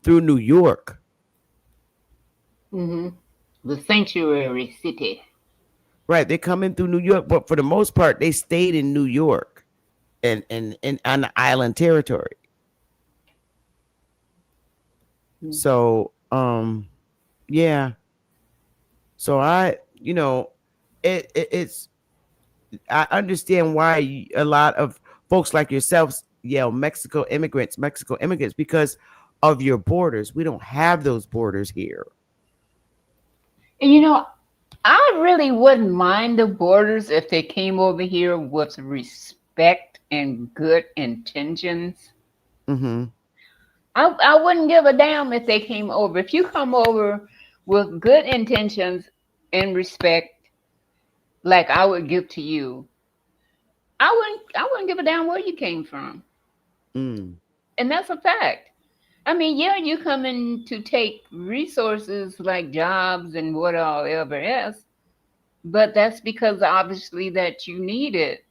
through New York. Mhm. The sanctuary city. Right, they come in through New York, but for the most part, they stayed in New York and on the island territory. Mm. So, yeah. So it's I understand why a lot of folks like yourselves yell Mexico immigrants, because of your borders. We don't have those borders here. And I really wouldn't mind the borders if they came over here with respect and good intentions. Mm-hmm. I wouldn't give a damn if they came over. If you come over with good intentions and respect, like I would give to you, I wouldn't give a damn where you came from. Mm. And that's a fact. I mean, yeah, you come in to take resources like jobs and whatever else, but that's because obviously that you need it.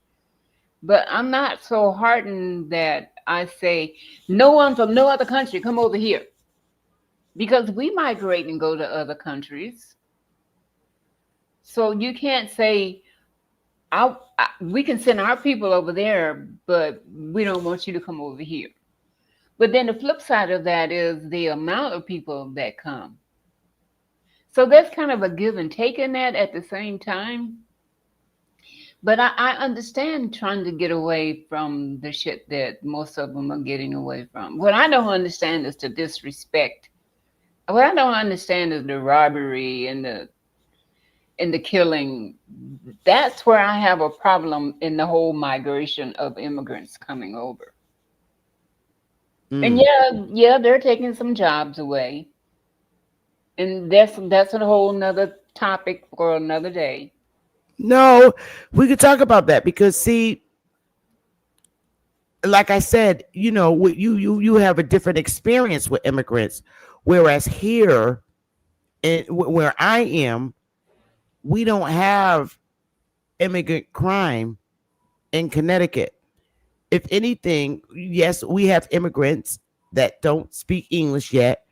But I'm not so hardened that I say no one from no other country come over here, because we migrate and go to other countries. So you can't say we can send our people over there, but we don't want you to come over here. But then the flip side of that is the amount of people that come. So there's kind of a give and take in that at the same time. But I understand trying to get away from the shit that most of them are getting away from. What I don't understand is the disrespect. What I don't understand is the robbery and the killing. That's where I have a problem in the whole migration of immigrants coming over. And Mm. yeah, they're taking some jobs away. And that's a whole nother topic for another day. No, we could talk about that because see, like I said, you have a different experience with immigrants, whereas here, where I am, we don't have immigrant crime in Connecticut. If anything, yes, we have immigrants that don't speak English yet,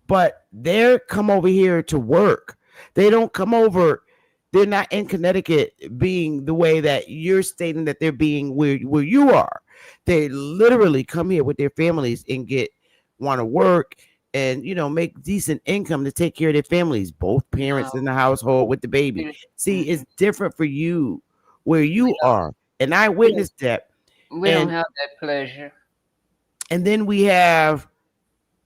but they're come over here to work. They don't come over. They're not in Connecticut being the way that you're stating that they're being where you are. They literally come here with their families and want to work and make decent income to take care of their families, both parents in the household with the baby. See, it's different for you where you are. And I witnessed that. We don't And have that pleasure. and then we have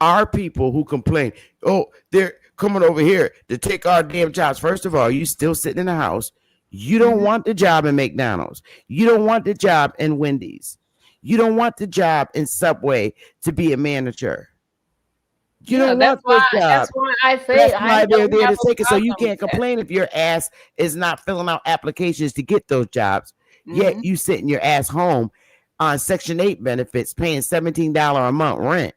our people who complain, oh, they're coming over here to take our damn jobs. First of all, you still sitting in the house. You don't Mhm. want the job in McDonald's. You don't want the job in Wendy's. You don't want the job in Subway to be a manager. You Yeah, don't want those that's jobs. why I say That's I why they're don't there have to a take it. So you problem can't with that. complain if your ass is not filling out applications to get those jobs. Yet Mhm. you sitting your ass home on Section 8 benefits, paying $17 a month rent,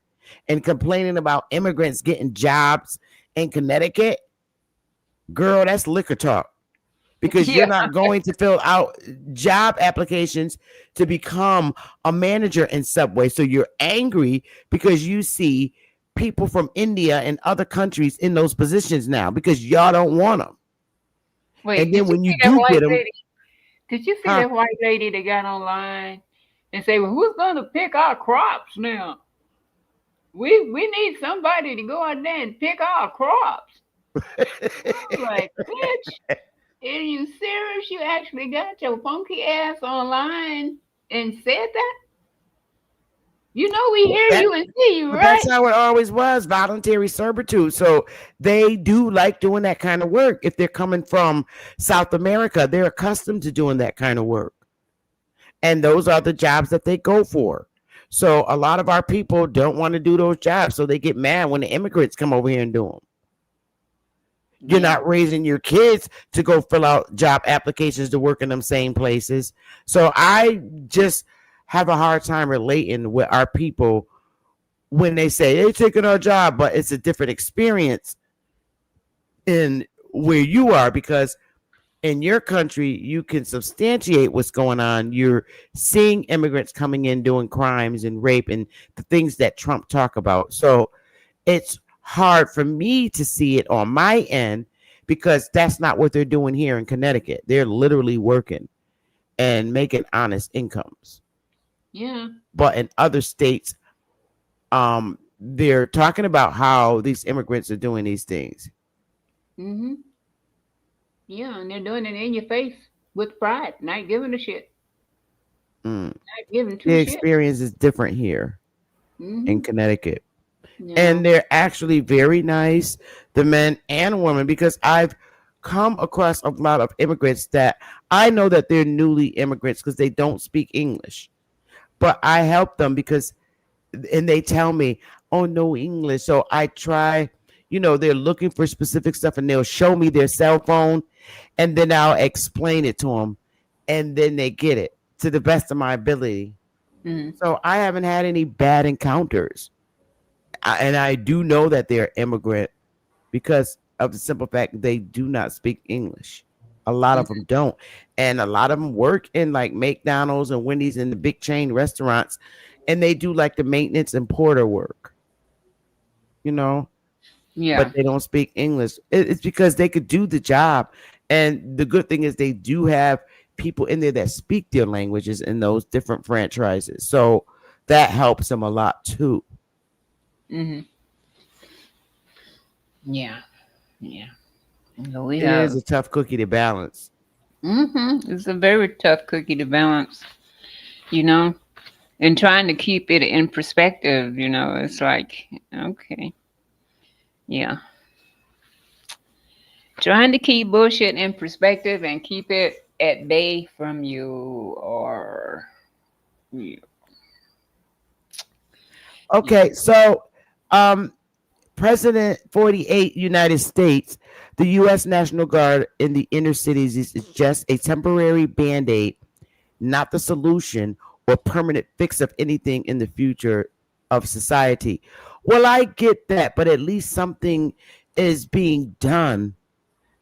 and complaining about immigrants getting jobs in Connecticut. Girl, that's liquor talk. Because you're Yeah. not going to fill out job applications to become a manager in Subway. So you're angry because you see people from India and other countries in those positions now because y'all don't want them. Wait, And did then you when you see that do white get them, lady? Did you see huh? that white lady that got online and say, "Well, who's going to pick our crops now? We need somebody to go out there and pick our crops." I was like, "Bitch, are you serious? You actually got your funky ass online and said that? You know we hear That, you and see you, but right?" that's how it always was, voluntary servitude. So they do like doing that kind of work. If they're coming from South America, they're accustomed to doing that kind of work. And those are the jobs that they go for. So a lot of our people don't want to do those jobs. So they get mad when the immigrants come over here and do them. You're Yeah. not raising your kids to go fill out job applications to work in them same places. So I just have a hard time relating with our people when they say they're taking our job, but it's a different experience in where you are because in your country you can substantiate what's going on. You're seeing immigrants coming in doing crimes and rape and the things that Trump talk about. So it's hard for me to see it on my end because that's not what they're doing here in Connecticut. They're literally working and making honest incomes. Yeah. But in other states, they're talking about how these immigrants are doing these things. Mhm. Yeah, and they're doing it in your face with pride, not giving a shit, Mm. not giving The two shit. experience is different here in Mhm. Connecticut. Yeah. And they're actually very nice, the men and women, because I've come across a lot of immigrants that I know that they're newly immigrants because they don't speak English. But I help them because, and they tell me, oh, no English. So I try, they're looking for specific stuff and they'll show me their cell phone and then I'll explain it to them and then they get it to the best of my ability. Mhm. So I haven't had any bad encounters. And I do know that they're immigrant because of the simple fact they do not speak English. A lot of them don't. And a lot of them work in like McDonald's and Wendy's and the big chain restaurants. And they do like the maintenance and porter work, Yeah. but they don't speak English. It's because they could do the job. And the good thing is they do have people in there that speak their languages in those different franchises. So that helps them a lot too. Mhm. Yeah. Yeah. So we It is have. a tough cookie to balance. It's a very tough cookie to balance, you know, and trying to keep it in perspective. It's like, okay, yeah, trying to keep bullshit in perspective and keep it at bay from you, or yeah. Okay, so President 48 United States, the U.S. National Guard in the inner cities is just a temporary band-aid, not the solution or permanent fix of anything in the future of society. Well, I get that, but at least something is being done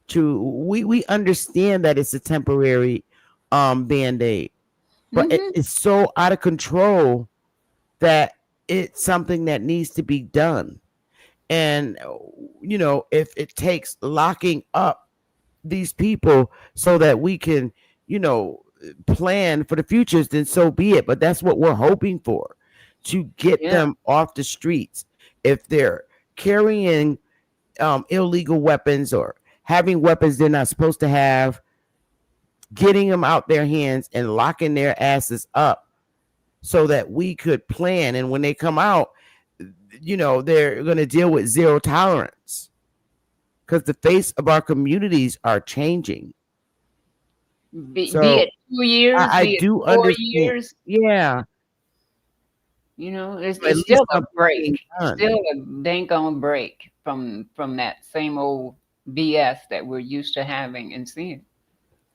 to we understand that it's a temporary band-aid, but Mm-hmm. it's so out of control that it's something that needs to be done. And if it takes locking up these people so that we can plan for the futures, then so be it. But that's what we're hoping for, to get Yeah. them off the streets. If they're carrying illegal weapons or having weapons they're not supposed to have, getting them out their hands and locking their asses up so that we could plan. And when they come out, they're going to deal with zero tolerance because the face of our communities are changing. Be So it 2 years, I be it do 4 understand. years, Yeah. it's At least still a something being break. done. Still a dank on break from that same old BS that we're used to having and seeing.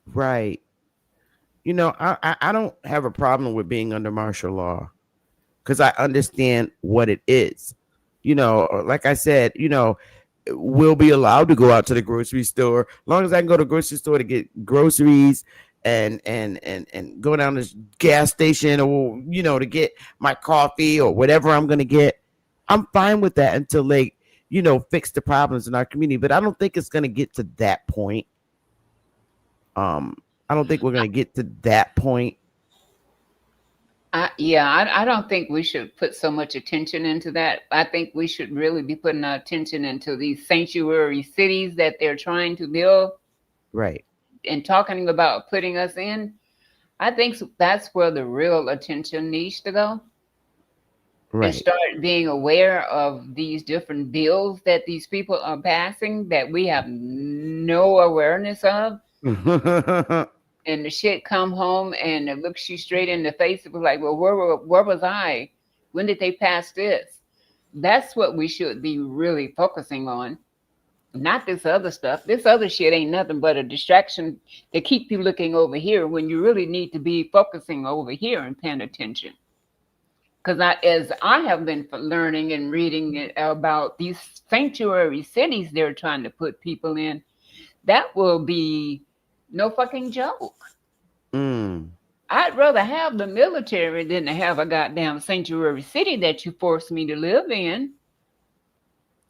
Right. I don't have a problem with being under martial law because I understand what it is. Like I said, we'll be allowed to go out to the grocery store as long as I can go to the grocery store to get groceries and go down to the gas station or to get my coffee or whatever I'm gonna get. I'm fine with that until they fix the problems in our community. But I don't think it's gonna get to that point. I don't think we're gonna get to that point. I don't think we should put so much attention into that. I think we should really be putting our attention into these sanctuary cities that they're trying to build. Right. And talking about putting us in. I think that's where the real attention needs to go. Right. And start being aware of these different bills that these people are passing that we have no awareness of. And the shit come home and it looks you straight in the face. It was like, well, where was I? When did they pass this? That's what we should be really focusing on. Not this other stuff. This other shit ain't nothing but a distraction to keep you looking over here when you really need to be focusing over here and paying attention. Because as I have been learning and reading about these sanctuary cities they're trying to put people in, that will be no fucking joke. I'd rather have the military than to have a goddamn sanctuary city that you force me to live in.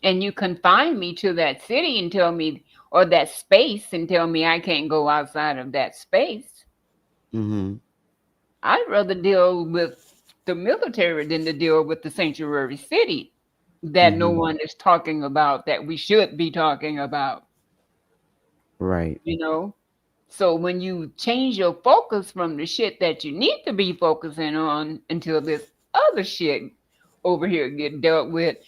And you confine me to that city and tell me, or that space, and tell me I can't go outside of that space. I'd rather deal with the military than to deal with the sanctuary city that no one is talking about, that we should be talking about. Right. So when you change your focus from the shit that you need to be focusing on until this other shit over here get dealt with,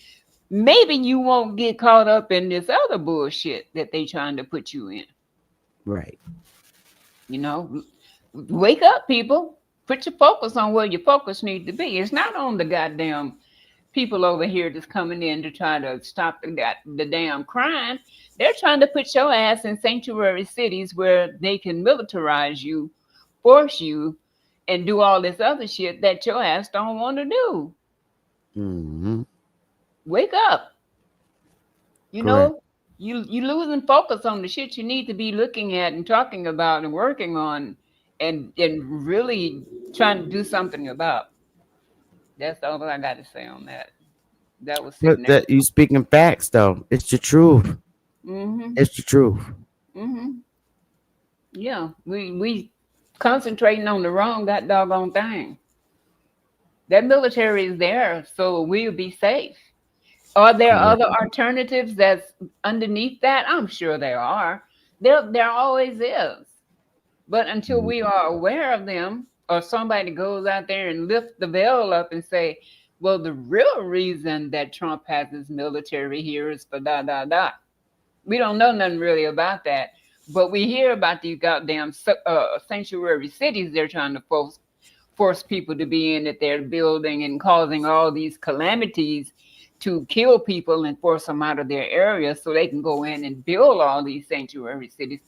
maybe you won't get caught up in this other bullshit that they trying to put you in. Right. Wake up, people. Put your focus on where your focus needs to be. It's not on the goddamn people over here that's coming in to try to stop the damn crime. They're trying to put your ass in sanctuary cities where they can militarize you, force you, and do all this other shit that your ass don't want to do. Wake up. You losing focus on the shit you need to be looking at and talking about and working on and really trying to do something about. That's all I got to say on that. That was sitting there. You speaking facts though. It's the truth. It's the truth. Yeah, we concentrating on the wrong that doggone thing. That military is there, so we'll be safe. Are there other alternatives that's underneath that? I'm sure there are. There always is. But until we are aware of them, or somebody goes out there and lifts the veil up and say, well, the real reason that Trump has his military here is for da, da, da. We don't know nothing really about that. But we hear about these goddamn sanctuary cities they're trying to force people to be in, that they're building and causing all these calamities to kill people and force them out of their area so they can go in and build all these sanctuary cities.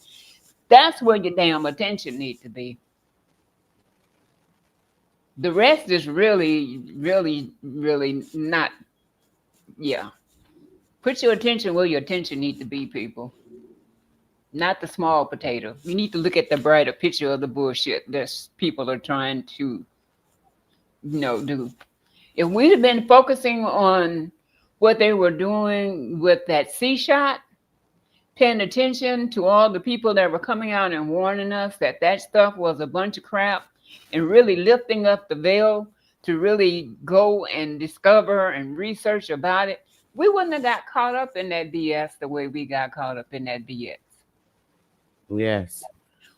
That's where your damn attention needs to be. The rest is really, really, really not. Yeah. Put your attention where your attention needs to be, people. Not the small potato. You need to look at the brighter picture of the bullshit that people are trying to, do. If we'd have been focusing on what they were doing with that C-shot, paying attention to all the people that were coming out and warning us that that stuff was a bunch of crap, and really lifting up the veil to really go and discover and research about it, we wouldn't have got caught up in that BS the way we got caught up in that BS. Yes.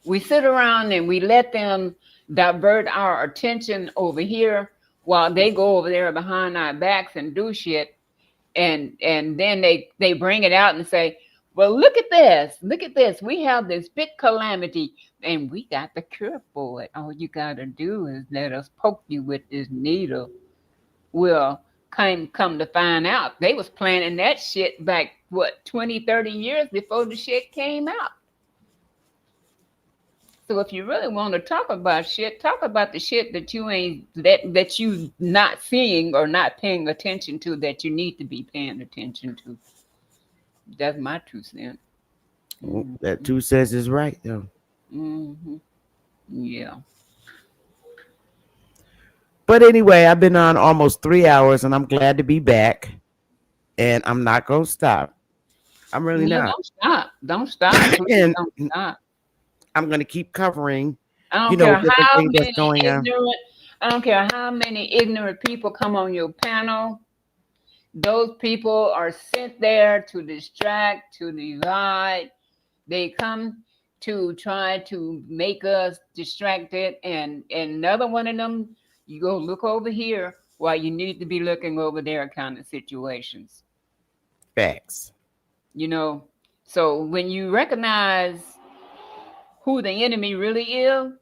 We sit around and we let them divert our attention over here while they go over there behind our backs and do shit. And then they bring it out and say, well, look at this. Look at this. We have this big calamity and we got the cure for it. All you got to do is let us poke you with this needle. Well, come to find out, they was planning that shit back, 20, 30 years before the shit came out. So if you really want to talk about shit, talk about the shit that you ain't that you not seeing or not paying attention to that you need to be paying attention to. That's my 2 cents. Well, that 2 cents is right though. Mm-hmm. Yeah. But anyway, I've been on almost 3 hours, and I'm glad to be back. And I'm not gonna stop. I'm really Yeah, not. don't stop. Don't stop. Please And don't stop. I'm gonna keep covering, I you don't know, care different how things that's many going on. ignorant. I don't care how many ignorant people come on your panel. Those people are sent there to distract, to divide. They come to try to make us distracted. And another one of them, you go look over here while you need to be looking over there kind of situations. Facts. You know, so when you recognize who the enemy really is,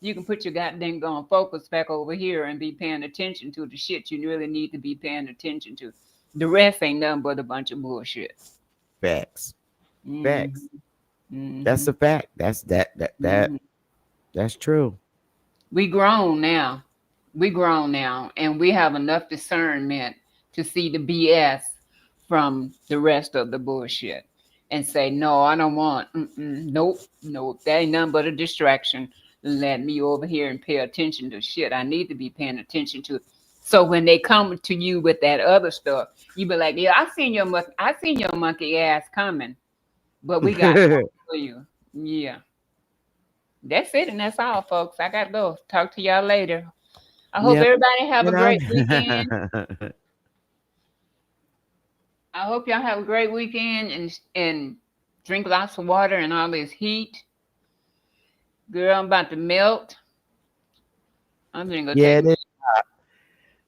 you can put your goddamn gone focus back over here and be paying attention to the shit you really need to be paying attention to. The rest ain't nothing but a bunch of bullshit. Facts. Mhm. Facts. Mhm. That's a fact. That's true. We grown now. We grown now, and we have enough discernment to see the BS from the rest of the bullshit and say, no, I don't want. Nope, that ain't nothing but a distraction. Let me over here and pay attention to shit I need to be paying attention to. So when they come to you with that other stuff, you be like, yeah, I seen your monkey ass coming, but we got something for you. Yeah. That's it, and that's all, folks. I gotta go. Talk to y'all later. I hope Yep. everybody have You a know? great weekend. I hope y'all have a great weekend and drink lots of water and all this heat. Girl, I'm about to melt. I'm gonna go Yeah, take it a is.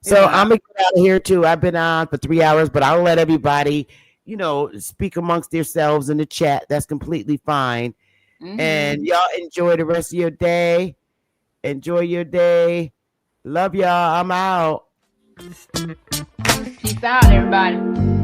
So Yeah. I'm gonna get out of here too. I've been on for 3 hours, but I'll let everybody, speak amongst yourselves in the chat. That's completely fine. And y'all enjoy the rest of your day. Enjoy your day. Love y'all. I'm out. Peace out, everybody.